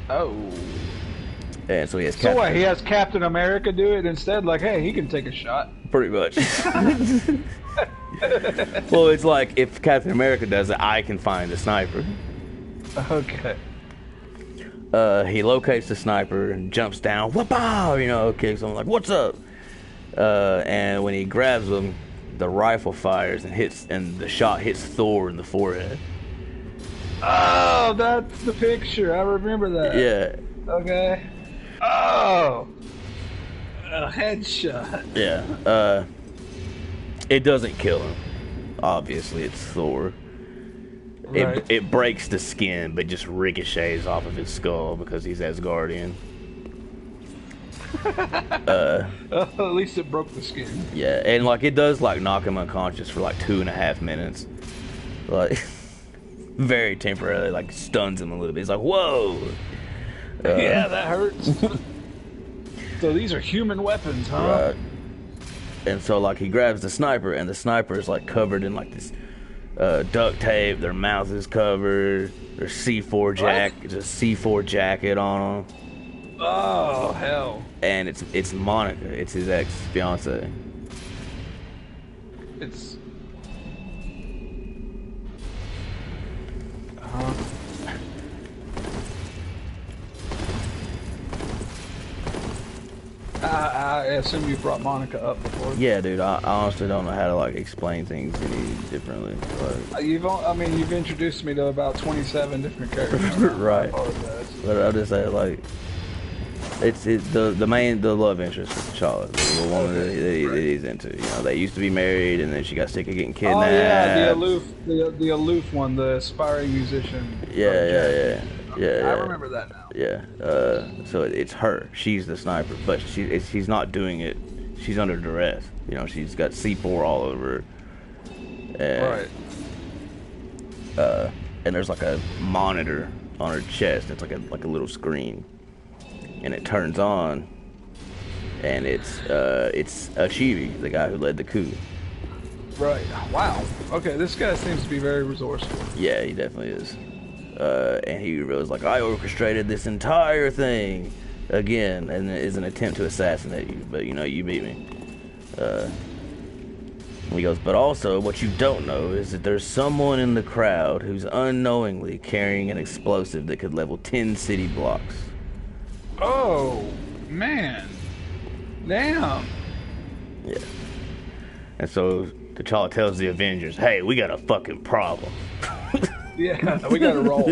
Oh. And so he has So what, he has Captain America do it instead? Like, hey, he can take a shot. Pretty much. Well, it's like, if Captain America does it, I can find the sniper. Okay. He locates the sniper and jumps down, whoop-pow, you know, kicks him, like, what's up? And when he grabs him, the rifle fires and the shot hits Thor in the forehead. Oh, that's the picture. I remember that. Yeah. Okay. Oh. A headshot. Yeah. It doesn't kill him. Obviously, it's Thor. Right. It breaks the skin, but just ricochets off of his skull because he's Asgardian. At least it broke the skin. Yeah, and like it does like knock him unconscious for like 2.5 minutes. Like very temporarily, like stuns him a little bit. He's like, whoa. Yeah, that hurts. So these are human weapons, huh? Right. And so like he grabs the sniper, and the sniper is like covered in like this duct tape. Their mouth is covered. There's C4 jacket on them. Oh hell! And it's Monica. It's his ex-fiance. It's. I assume you brought Monica up before. Yeah, dude. I honestly don't know how to like explain things any differently. But You've introduced me to about 27 different characters. right. I apologize. But I'll just say like. It's the love interest of T'Challa, the woman that he's into. You know, they used to be married, and then she got sick of getting kidnapped. Oh yeah, the aloof one, the aspiring musician. Yeah. I remember that now. Yeah. So it's her. She's the sniper, but she's not doing it. She's under duress. You know, she's got C4 all over her. And, Right. And there's like a monitor on her chest. It's like a little screen. And it turns on, and it's Ashivi, the guy who led the coup. Right. Wow. Okay, this guy seems to be very resourceful. Yeah, he definitely is. And he was like, I orchestrated this entire thing again, and it is an attempt to assassinate you, but you know, you beat me. He goes, but also what you don't know is that there's someone in the crowd who's unknowingly carrying an explosive that could level 10 city blocks. Oh, man. Damn. Yeah. And so T'Challa tells the Avengers, hey, we got a fucking problem. Yeah, we gotta roll.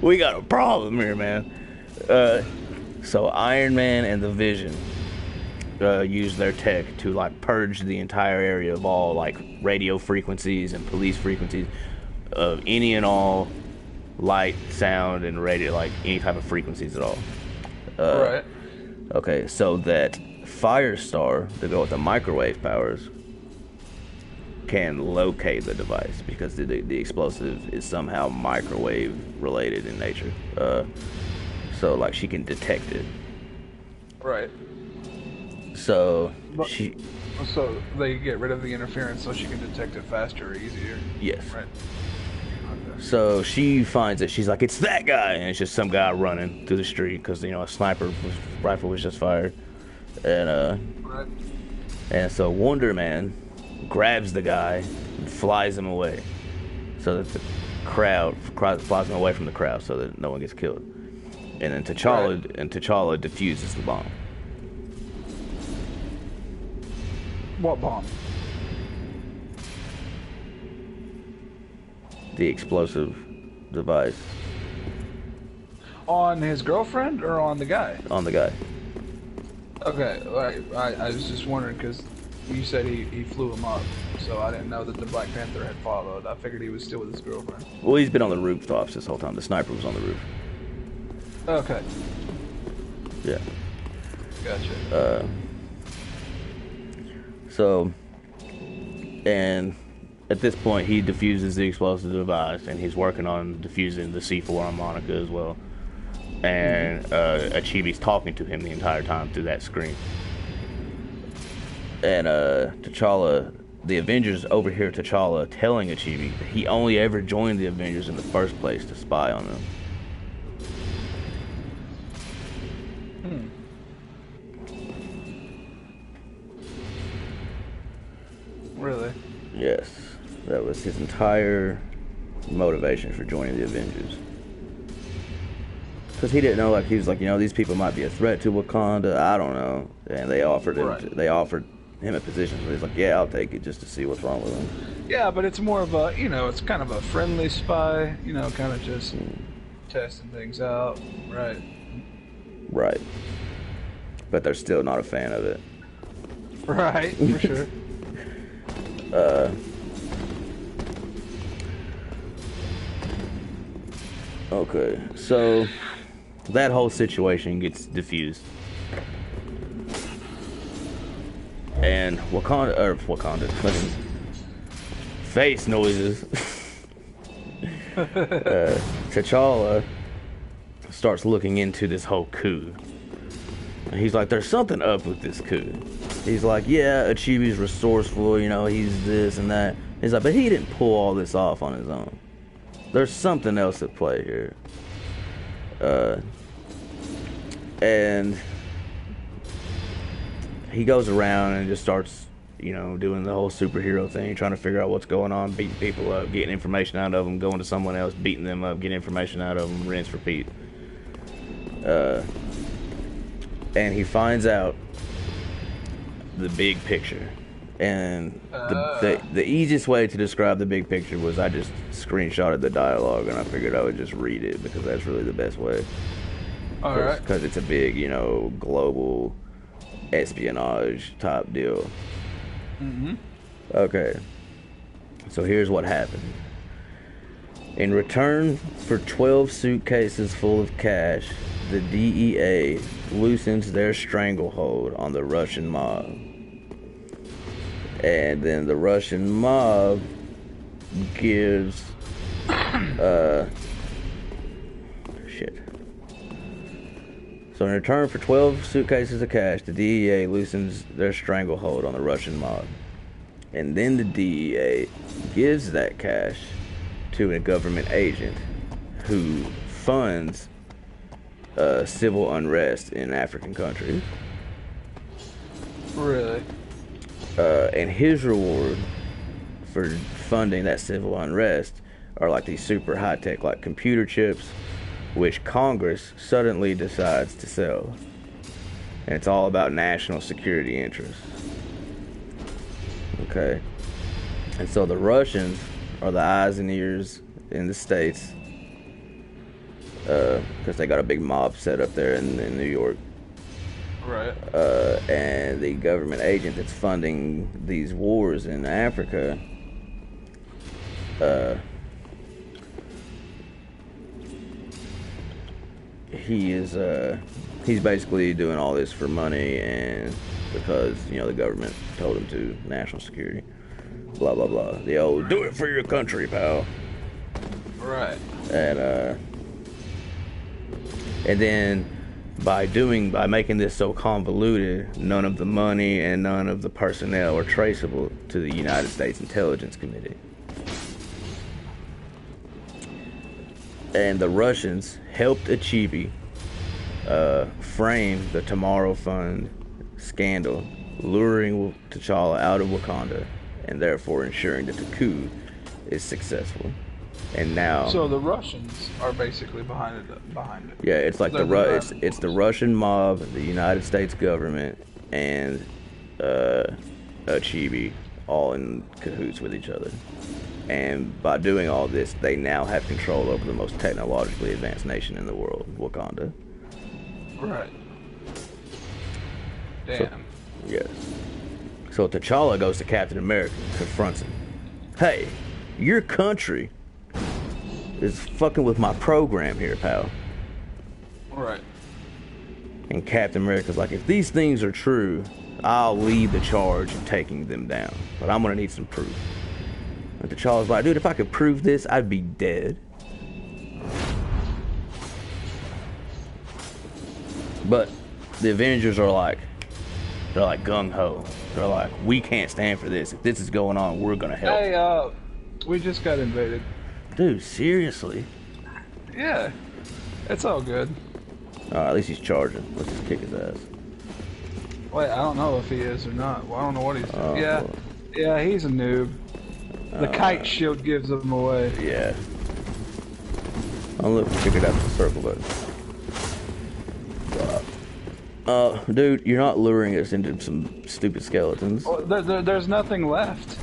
we got a problem here, man. So Iron Man and the Vision use their tech to like purge the entire area of all like radio frequencies and police frequencies of any and all light, sound, and radio, like any type of frequencies at all. Right. Okay, so that Firestar, to go with the microwave powers, can locate the device because the explosive is somehow microwave related in nature. So like she can detect it. Right. So So they get rid of the interference so she can detect it faster or easier. Yes. Right. So she finds it. She's like, it's that guy, and it's just some guy running through the street because a sniper rifle was just fired, and Right. and so Wonder Man grabs the guy and flies him away, so that crowd, flies him away from the crowd so that no one gets killed. And then T'Challa defuses the bomb. What bomb? The explosive device. On his girlfriend or on the guy? On the guy. Okay, I was just wondering because you said he flew him up, so I didn't know that the Black Panther had followed. I figured he was still with his girlfriend. Well, he's been on the rooftops this whole time. The sniper was on the roof. Okay. Yeah. Gotcha. So, and at this point, he defuses the explosive device, and he's working on defusing the C4 on Monica as well. And Achibi's talking to him the entire time through that screen. And T'Challa, the Avengers overhear T'Challa telling Achibi that he only ever joined the Avengers in the first place to spy on them. Really? Yes, that was his entire motivation for joining the Avengers. Because he didn't know, like, he was like, you know, these people might be a threat to Wakanda. I don't know. And they offered him a position. So he's like, yeah, I'll take it just to see what's wrong with him. Yeah, but it's more of a, it's kind of a friendly spy, kind of just testing things out, right? Right. But they're still not a fan of it. Right, for sure. Okay, so that whole situation gets diffused. And Wakanda, face noises. T'Challa starts looking into this whole coup. And he's like, there's something up with this coup. He's like, yeah, Achibi's resourceful, he's this and that. He's like, but he didn't pull all this off on his own. There's something else at play here. And he goes around and just starts, doing the whole superhero thing, trying to figure out what's going on, beating people up, getting information out of them, going to someone else, beating them up, getting information out of them, rinse, repeat. And he finds out the big picture. And the easiest way to describe the big picture was I just screenshotted the dialogue and I figured I would just read it because that's really the best way. All right. Because it's a big, global espionage type deal. Mm-hmm. Okay. So here's what happened. In return for 12 suitcases full of cash, the DEA loosens their stranglehold on the Russian mob. And then the Russian mob gives shit. So in return for 12 suitcases of cash, the DEA loosens their stranglehold on the Russian mob. And then the DEA gives that cash to a government agent who funds civil unrest in African countries. Really? And his reward for funding that civil unrest are like these super high-tech like computer chips, which Congress suddenly decides to sell. And it's all about national security interests. Okay. And so the Russians are the eyes and ears in the States, because they got a big mob set up there in New York. Right. And the government agent that's funding these wars in Africa, he's basically doing all this for money and because the government told him to, national security, blah blah blah. The old "do it for your country, pal." Right. And then by making this so convoluted, none of the money and none of the personnel are traceable to the United States Intelligence Committee. And the Russians helped Achibi frame the Tomorrow Fund scandal, luring T'Challa out of Wakanda and therefore ensuring that the coup is successful. And now, So the Russians are basically behind it. yeah, it's like it's the Russian mob, the United States government, and Chibi all in cahoots with each other. And by doing all this, they now have control over the most technologically advanced nation in the world, Wakanda. Right. Damn. So, yes. So T'Challa goes to Captain America, confronts him. Hey, your country is fucking with my program here, pal. Right. And Captain America's like, if these things are true, I'll lead the charge in taking them down. But I'm gonna need some proof. And T'Challa's like, dude, if I could prove this, I'd be dead. But the Avengers are like, they're like gung-ho. They're like, we can't stand for this. If this is going on, we're gonna help. Hey, we just got invaded. Dude, seriously? Yeah. It's all good. At least he's charging. Let's just kick his ass. Wait, I don't know if he is or not. Well, I don't know what he's doing. Well. Yeah, he's a noob. The kite shield gives him away. Yeah. I'll figure out the circle button. Dude, you're not luring us into some stupid skeletons. Oh, there's nothing left.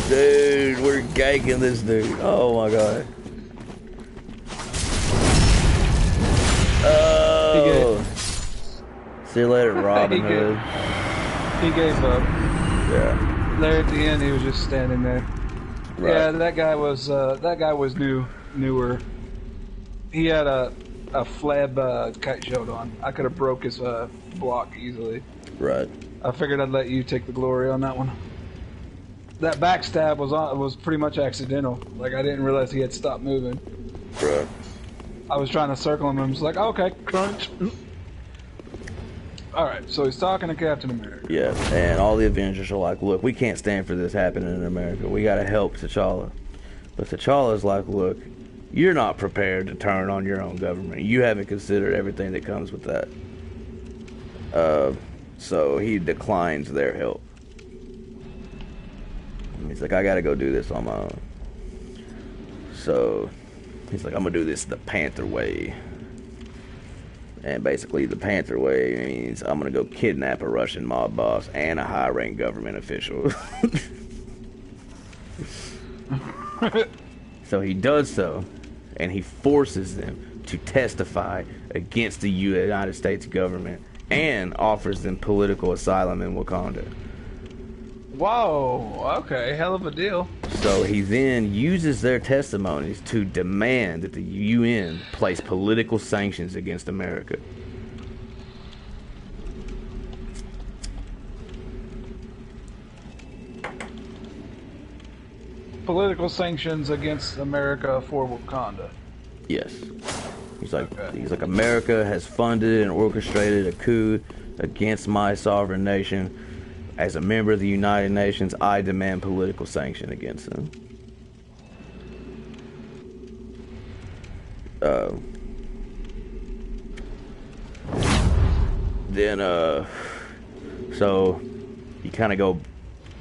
Dude, we're ganking this dude. Oh my god. Oh. See you later, Robin Hood. He gave up. Yeah. There at the end, he was just standing there. Right. Yeah, that guy was newer. He had a flab kite shield on. I could have broke his block easily. Right. I figured I'd let you take the glory on that one. That backstab was pretty much accidental. Like, I didn't realize he had stopped moving. Right. I was trying to circle him and I was like, okay, crunch. Alright, so he's talking to Captain America. Yeah, and all the Avengers are like, look, we can't stand for this happening in America. We gotta help T'Challa. But T'Challa's like, look, you're not prepared to turn on your own government. You haven't considered everything that comes with that. So he declines their help. And he's like, I gotta go do this on my own. So he's like, I'm gonna do this the Panther way. And basically, the Panther way means I'm gonna go kidnap a Russian mob boss and a high-ranking government official. So he does so, and he forces them to testify against the United States government and offers them political asylum in Wakanda. Whoa, okay, hell of a deal. So he then uses their testimonies to demand that the UN place political sanctions against America. Political sanctions against America for Wakanda. Yes. He's like, America has funded and orchestrated a coup against my sovereign nation. As a member of the United Nations, I demand political sanction against them. So you kind of go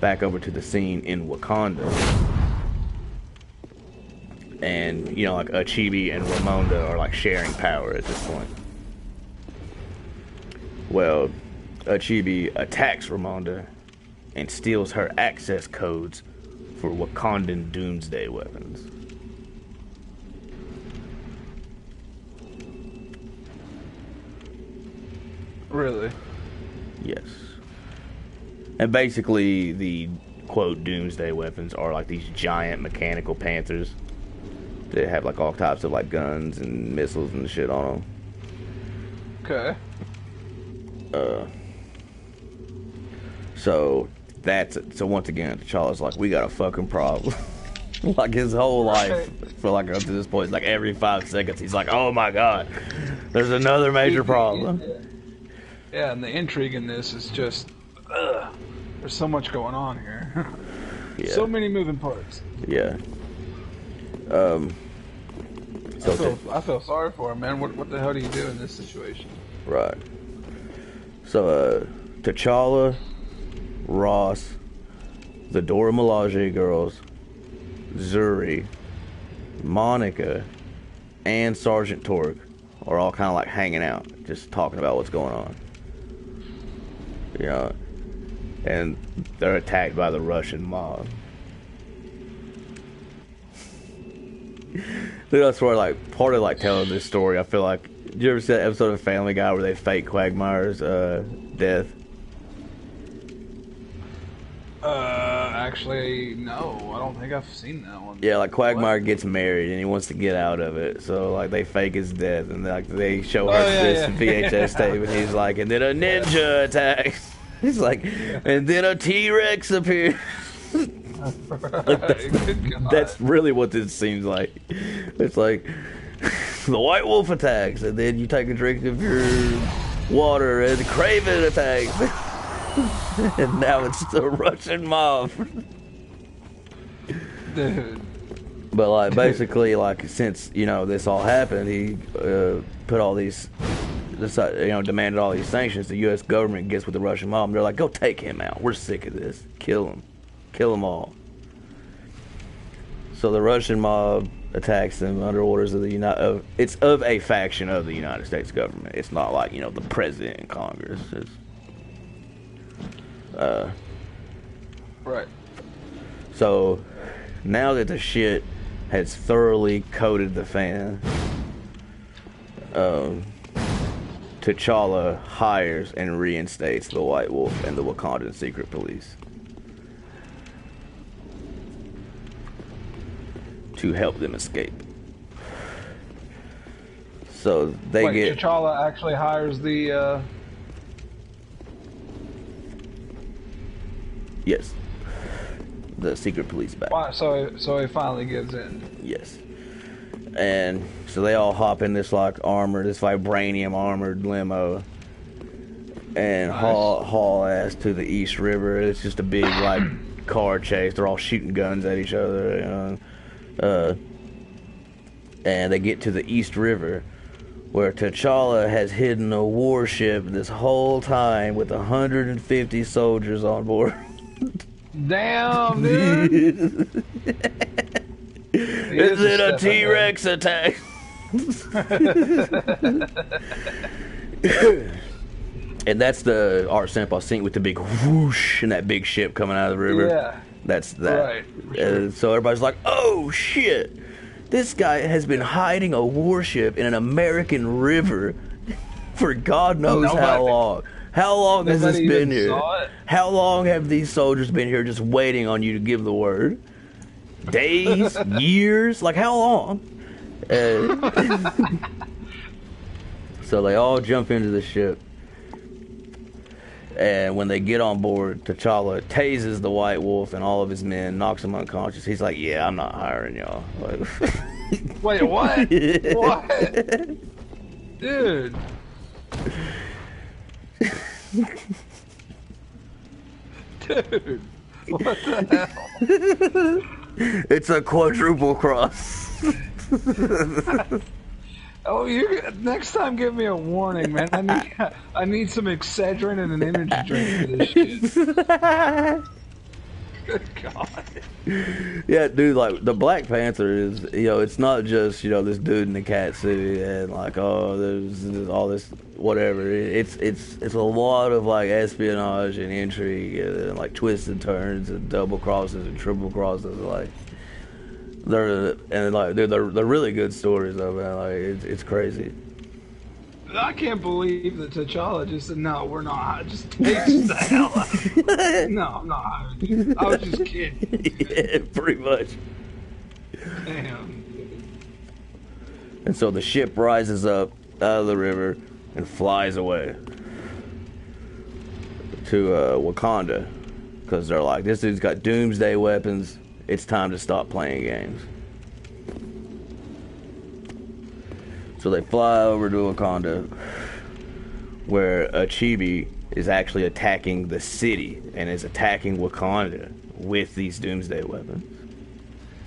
back over to the scene in Wakanda. And, you know, like Chibi and Ramonda are like sharing power at this point. Well, Chibi attacks Ramonda and steals her access codes for Wakandan doomsday weapons. Really? Yes. And basically, the quote doomsday weapons are like these giant mechanical panthers that have like all types of like guns and missiles and shit on them. Okay. So once again, T'Challa's like, we got a fucking problem. Like his whole life, for like up to this point, like every 5 seconds, he's like, oh my god, there's another major problem. Yeah, and the intrigue in this is just, there's so much going on here. Yeah. So many moving parts. Yeah. I feel sorry for him, man. What the hell do you do in this situation? Right. So, T'Challa, Ross, the Dora Milaje girls, Zuri, Monica, and Sergeant Torque are all kind of like hanging out, just talking about what's going on. You know, and they're attacked by the Russian mob. Dude, I swear, like, part of like telling this story, I feel like, did you ever see that episode of Family Guy where they fake Quagmire's death? Actually, no, I don't think I've seen that one. Yeah, like Quagmire gets married and he wants to get out of it, so like they fake his death and like they show her this VHS tape, and he's like, and then a ninja attacks. He's like, and then a T-Rex appears. Like that's really what this seems like. It's like the White Wolf attacks, and then you take a drink of your water, and the Craven attacks. And now it's the Russian mob. Dude. But like basically, like since you know this all happened, he put all these, demanded all these sanctions. The U.S. government gets with the Russian mob. And they're like, go take him out. We're sick of this. Kill him. Kill them all. So the Russian mob attacks them under orders of the it's of a faction of the United States government. It's not like the president and Congress. It's right. So now that the shit has thoroughly coated the fan, T'Challa hires and reinstates the White Wolf and the Wakandan secret police to help them escape. So they T'Challa actually hires the Yes. The secret police back. So he finally gives in. Yes. And so they all hop in this like this vibranium armored limo and haul ass to the East River. It's just a big like car chase. They're all shooting guns at each other, and they get to the East River, where T'Challa has hidden a warship this whole time with 150 soldiers on board. Damn, dude. Is it a T-Rex attack? And that's the art sample I seen with the big whoosh and that big ship coming out of the river. Yeah. That's that. Right. Sure. So everybody's like, oh shit. This guy has been hiding a warship in an American river for God knows how long. How long has this been here? How long have these soldiers been here just waiting on you to give the word? Days? Years? Like how long? So they all jump into the ship. And when they get on board, T'Challa tases the White Wolf and all of his men, knocks them unconscious. He's like, yeah, I'm not hiring y'all. Like, wait, what? What? Dude. Dude. What the hell? It's a quadruple cross. Oh, next time give me a warning, man. I need some Excedrin and an energy drink for this shit. Good God. Yeah, dude, like the Black Panther is, it's not just, this dude in the cat suit and like, oh, there's all this whatever. It's a lot of like espionage and intrigue and like twists and turns and double crosses and triple crosses. Like they're really good stories though, man. Like it's crazy. I can't believe that T'Challa just said, no, we're not. Just takes the hell out. No, I'm not hiring you. I was just kidding. Yeah, pretty much. Damn. And so the ship rises up out of the river and flies away to Wakanda. Because they're like, this dude's got doomsday weapons. It's time to stop playing games. So they fly over to Wakanda, where Achibi is actually attacking the city and is attacking Wakanda with these doomsday weapons.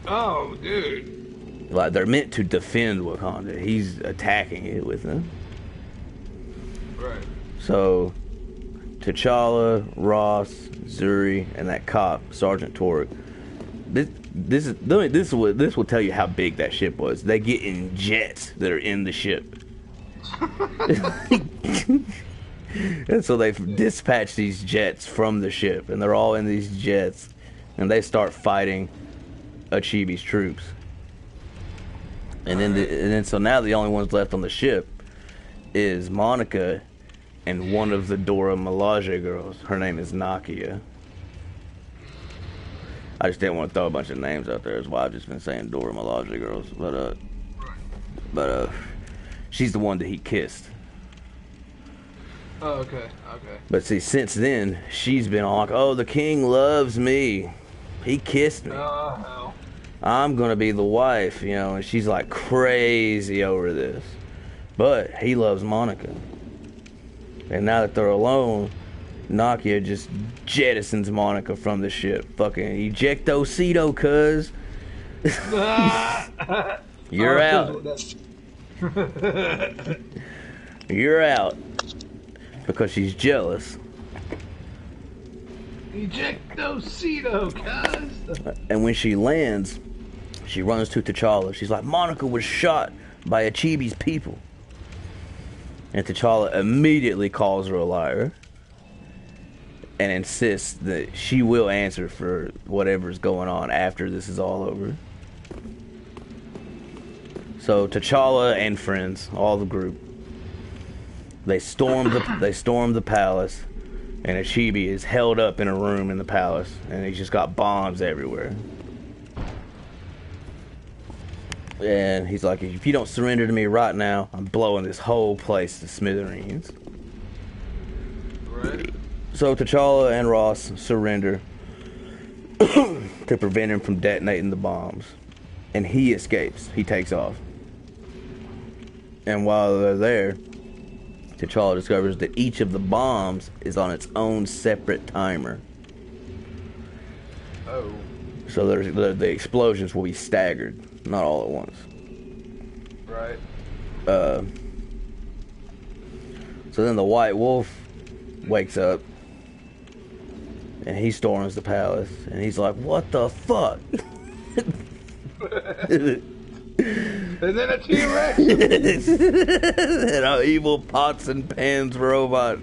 Oh, dude. Like, they're meant to defend Wakanda. He's attacking it with them. Right. So T'Challa, Ross, Zuri, and that cop, Sergeant Torek. This will tell you how big that ship was. They get in jets that are in the ship. And so they've dispatched these jets from the ship, and they're all in these jets, and they start fighting Achibi's troops. And then so now the only ones left on the ship is Monica and one of the Dora Milaje girls. Her name is Nakia. I just didn't want to throw a bunch of names out there. That's why I've just been saying Dora Milaje girls. But she's the one that he kissed. Oh, okay. But see, since then, she's been all like, oh, the king loves me. He kissed me. Oh, hell. I'm going to be the wife, you know, and she's like crazy over this. But he loves Monica. And now that they're alone, Nakia just jettisons Monica from the ship. Fucking ejecto-cedo, cuz. You're out. You're out. Because she's jealous. Ejecto-cedo, cuz. And when she lands, she runs to T'Challa. She's like, Monica was shot by Achibi's people. And T'Challa immediately calls her a liar and insists that she will answer for whatever's going on after this is all over. So T'Challa and friends, all the group, they storm the palace, and Achibi is held up in a room in the palace, and he's just got bombs everywhere. And he's like, if you don't surrender to me right now, I'm blowing this whole place to smithereens. Right. So T'Challa and Ross surrender to prevent him from detonating the bombs. And he escapes. He takes off. And while they're there, T'Challa discovers that each of the bombs is on its own separate timer. Oh. So the explosions will be staggered, not all at once. Right. So then the White Wolf wakes up, and he storms the palace, and he's like, what the fuck? And then a T-Rex. And an evil pots and pans robot.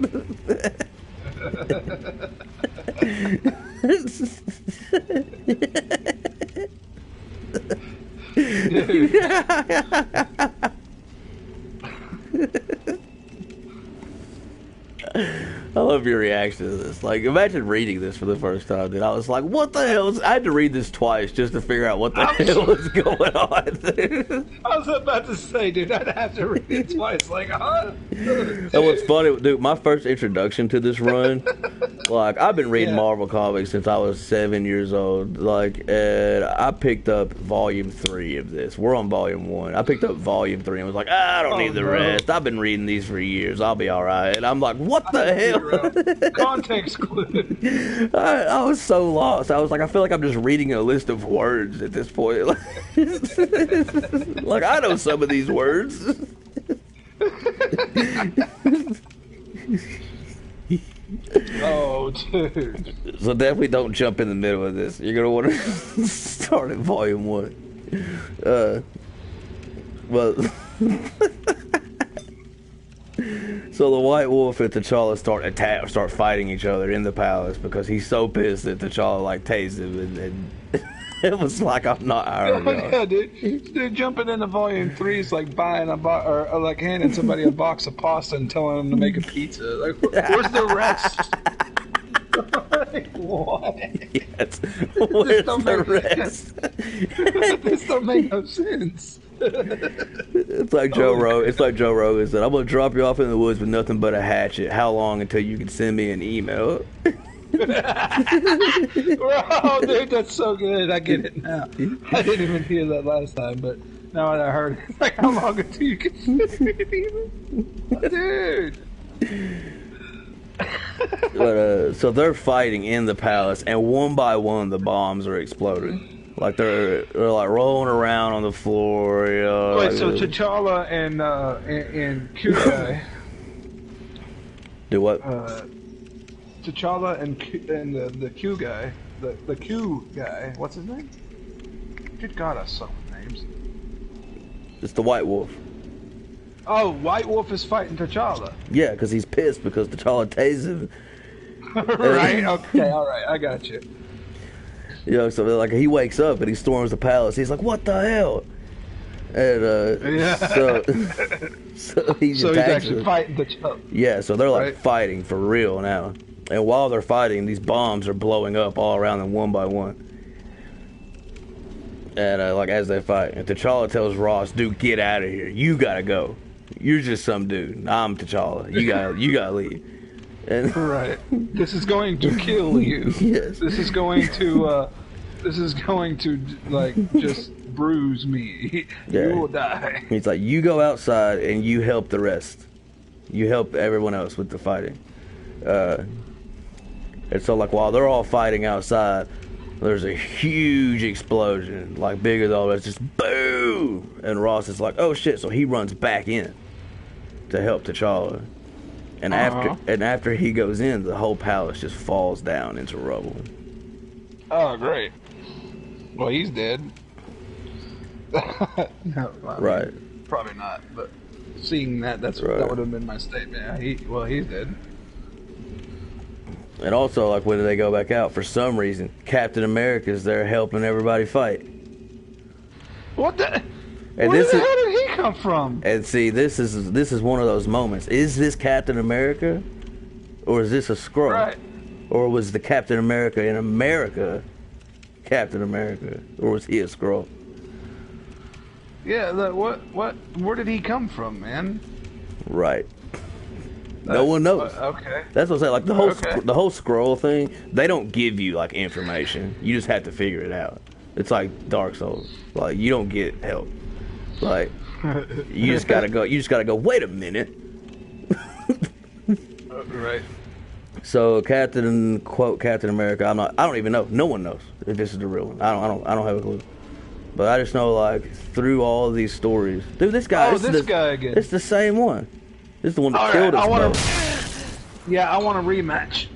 I love your reaction to this. Like, imagine reading this for the first time, dude. I was like, what the hell? I had to read this twice just to figure out what the hell was going on, dude. I was about to say, dude, I'd have to read it twice. Like, huh? And what's funny, dude, my first introduction to this run, like, I've been reading Marvel comics since I was 7 years old. Like, and I picked up volume 3 of this. We're on volume 1. I picked up volume 3 and was like, I don't need the rest. I've been reading these for years. I'll be all right. And I'm like, what the hell? Context clue. I was so lost. I was like, I feel like I'm just reading a list of words at this point. Like, I know some of these words. Oh, dude. So definitely don't jump in the middle of this. You're gonna want to start at volume 1. Well. So the White Wolf and T'Challa start fighting each other in the palace because he's so pissed that T'Challa like tased him, and it was like, I'm not hiring y'all. Yeah, dude, jumping into volume 3 is like buying a or like handing somebody a box of pasta and telling them to make a pizza. Like, where's the rest? Like, what? Yes. Where's the rest? This don't make no sense. It's like Joe Rogan. It's like Joe Rogan said, I'm gonna drop you off in the woods with nothing but a hatchet. How long until you can send me an email? Oh, dude, that's so good. I get it now. I didn't even hear that last time, but now that I heard it, it's like, how long until you can send me an email? Dude. But so they're fighting in the palace, and one by one the bombs are exploding. Like they're like rolling around on the floor. You know, Wait, like, so T'Challa and Cute Guy do what? T'Challa and the Q guy, the Q guy. What's his name? Good God, I suck with names. It's the White Wolf. Oh, White Wolf is fighting T'Challa. Yeah, because he's pissed because T'Challa tased him. Right? Okay, all right, I got you. You know, so like he wakes up and he storms the palace. He's like, "What the hell?" And Yeah. so he's actually him. fighting T'Challa. Yeah, so they're like Right. fighting for real now. And while they're fighting, these bombs are blowing up all around them one by one. And like as they fight, and T'Challa tells Ross, "Dude, get out of here. You gotta go. You're just some dude. I'm T'Challa. You gotta leave." And Right. This is going to kill you. Yes. This is going to like just bruise me. Yeah. You will die. he's like, "You go outside and you help the rest. You help everyone else with the fighting." And so like while they're all fighting outside, there's a huge explosion, like bigger than all the rest, just boom! And Ross is like, "Oh shit!" So he runs back in to help T'Challa. And after he goes in, the whole palace just falls down into rubble. Oh, great. Well, he's dead. No, Right. Probably not. But seeing that, that would have been my statement. Yeah, he's dead. And also, like when they go back out, for some reason, Captain America's there helping everybody fight. What the? And Where this the is, hell did he come from? and see, this is one of those moments. Is this Captain America, or is this a Skrull? Right. Or was the Captain America in America Captain America, or was he a Skrull? Yeah, where did he come from, man? Right. No one knows. Okay. That's what I'm saying. Like the whole Okay. the whole scroll thing, they don't give you like information. You just have to figure it out. It's like Dark Souls. Like you don't get help. Like you just gotta go. You just gotta go. Wait a minute. Right. So Captain America. I don't even know. No one knows if this is the real one. I don't have a clue. But I just know like through all of these stories, dude. This guy. Oh, this guy again. It's the same one. This is the one that All killed right, us. I want a rematch.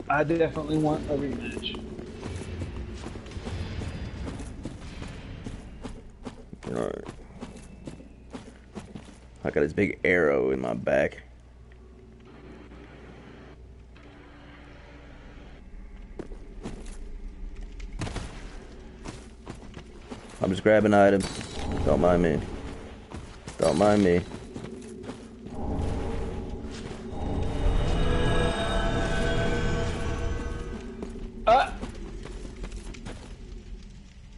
I definitely want a rematch. Alright. I got this big arrow in my back. I'm just grabbing items. Don't mind me. Don't mind me.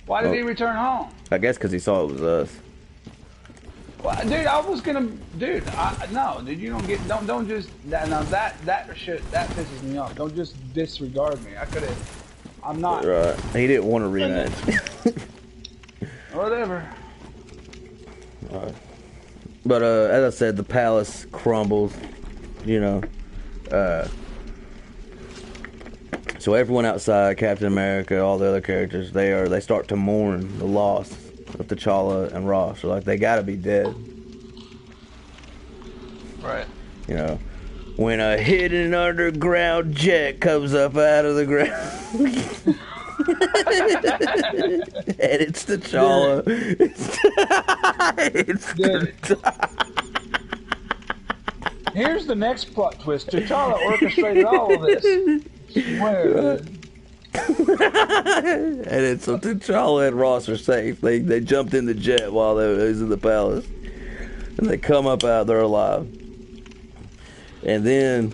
Why did he return home? I guess because he saw it was us. Well, dude, I was gonna, no, dude, you don't get, don't just, now that pisses me off. Don't just disregard me. I'm not. Right. He didn't want to rematch. Whatever. Alright. But as I said, the palace crumbles. You know. So everyone outside, Captain America, all the other characters, they start to mourn the loss of T'Challa and Ross. So like they gotta be dead. Right. You know. When a hidden underground jet comes up out of the ground. And it's T'Challa. Here's the next plot twist. T'Challa orchestrated all of this. Swear. And it's so T'Challa and Ross are safe. They jumped in the jet while they was in the palace. And they come up out, they're alive. And then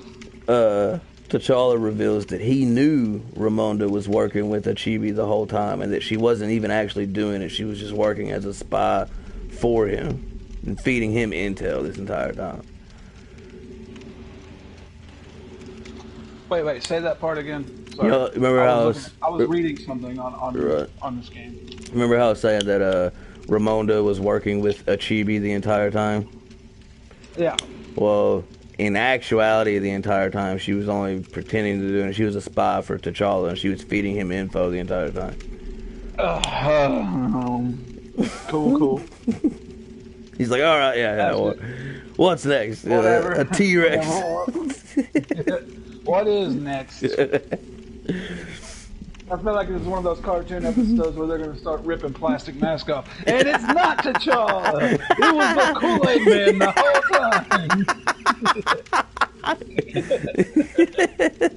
T'Challa reveals that he knew Ramonda was working with Achibi the whole time and that she wasn't even actually doing it. She was just working as a spy for him and feeding him intel this entire time. Wait, say that part again. Sorry. You know, remember I was reading something on this game. Remember how I was saying that Ramonda was working with Achibi the entire time? Yeah. Well, in actuality, the entire time, she was only pretending to do it. She was a spy for T'Challa, and she was feeding him info the entire time. Cool. He's like, all right, yeah. What's next? Whatever. A T-Rex. What is next? I feel like it's one of those cartoon episodes where they're going to start ripping plastic masks off. And it's not T'Challa! It was the Kool-Aid Man the whole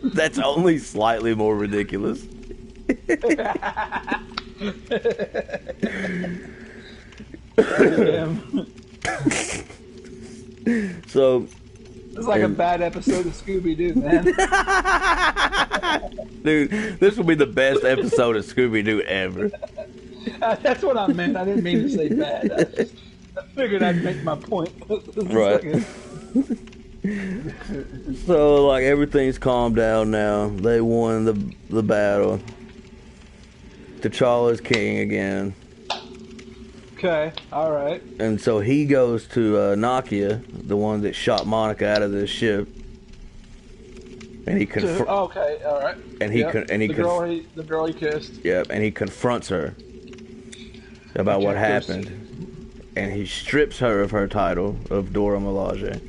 time! That's only slightly more ridiculous. So... It's like a bad episode of Scooby-Doo, man. Dude, this will be the best episode of Scooby-Doo ever. That's what I meant. I didn't mean to say bad. I figured I'd make my point. Right. So, like, everything's calmed down now. They won the battle. T'Challa's king again. Okay, alright. And so he goes to Nakia, the one that shot Monica out of the ship. And he okay, alright. And the girl he kissed. Yep, and he confronts her about what happened. And he strips her of her title of Dora Milaje.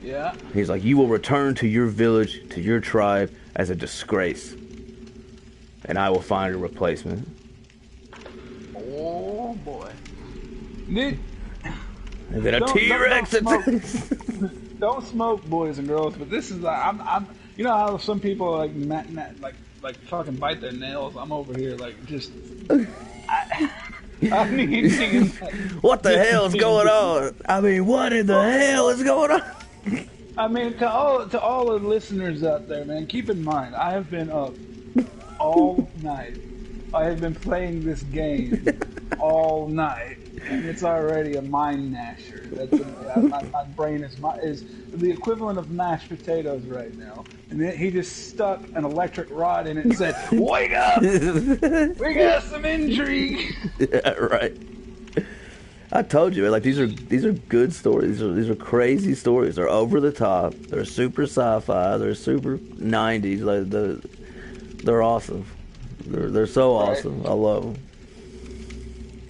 Yeah. He's like, you will return to your village, to your tribe, as a disgrace. And I will find a replacement. Oh boy. Dude. And then a T-Rex. Don't smoke, boys and girls. But this is I'm. You know how some people like fucking bite their nails. I'm over here like just. I mean, what the hell is going on? I mean, what in the hell is going on? I mean, to all the listeners out there, man, keep in mind, I have been up all night. I have been playing this game all night, and it's already a mind gnasher. My brain is the equivalent of mashed potatoes right now. And then he just stuck an electric rod in it and said, "Wake up! We got some intrigue." Yeah, right. I told you, like these are good stories. These are crazy stories. They're over the top. They're super sci-fi. They're super 90s. Like they're awesome. They're so awesome. Right. I love them.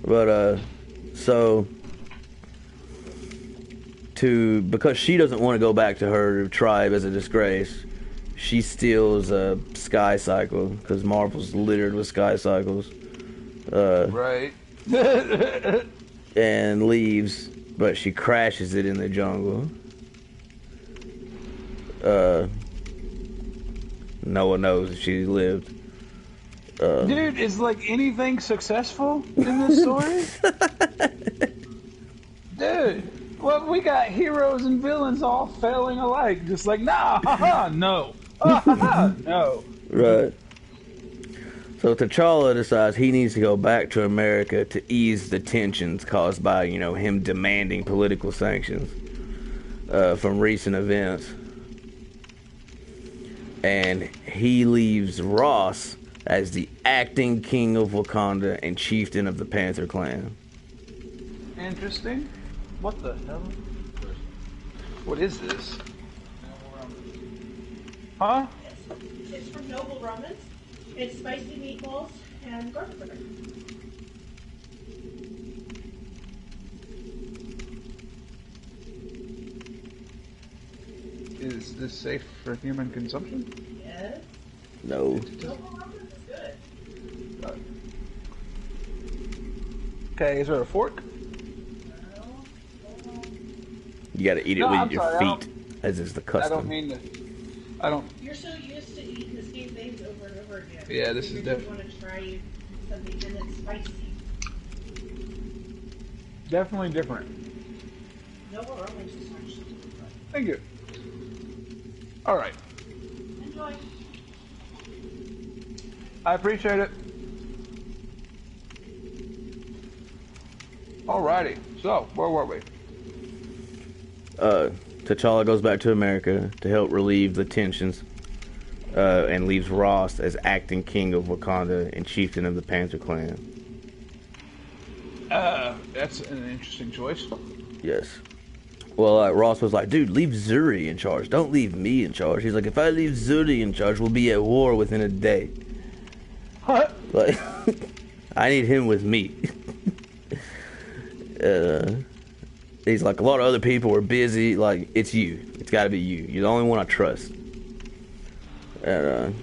But so because she doesn't want to go back to her tribe as a disgrace, she steals a sky cycle because Marvel's littered with sky cycles. Right. And leaves, but she crashes it in the jungle. No one knows if she lived. Dude, is like anything successful in this story? Dude, well, we got heroes and villains all failing alike. Just like, nah, haha, no. No. Right. So T'Challa decides he needs to go back to America to ease the tensions caused by, him demanding political sanctions from recent events. And he leaves Ross as the acting king of Wakanda and chieftain of the Panther clan. Interesting. What the hell? What is this? Huh? It's from Noble Ramen. It's spicy meatballs and garlic butter. Is this safe for human consumption? Yes. No. Noble Ramen is good. Okay, is there a fork? You gotta eat it with your sorry, feet, as is the custom. I don't mean to. I don't. You're so used to eating the same things over and over again. Yeah, this is definitely. You want to try something and it's spicy. Definitely different. Noble Ramen is actually good. Thank you. All right. Enjoy. I appreciate it. Alrighty. So, where were we? T'Challa goes back to America to help relieve the tensions, and leaves Ross as acting king of Wakanda and chieftain of the Panther clan. That's an interesting choice. Yes. Well, Ross was like, dude, leave Zuri in charge. Don't leave me in charge. He's like, if I leave Zuri in charge, we'll be at war within a day. What? Like, I need him with me. He's like, a lot of other people are busy. Like, it's you. It's got to be you. You're the only one I trust. And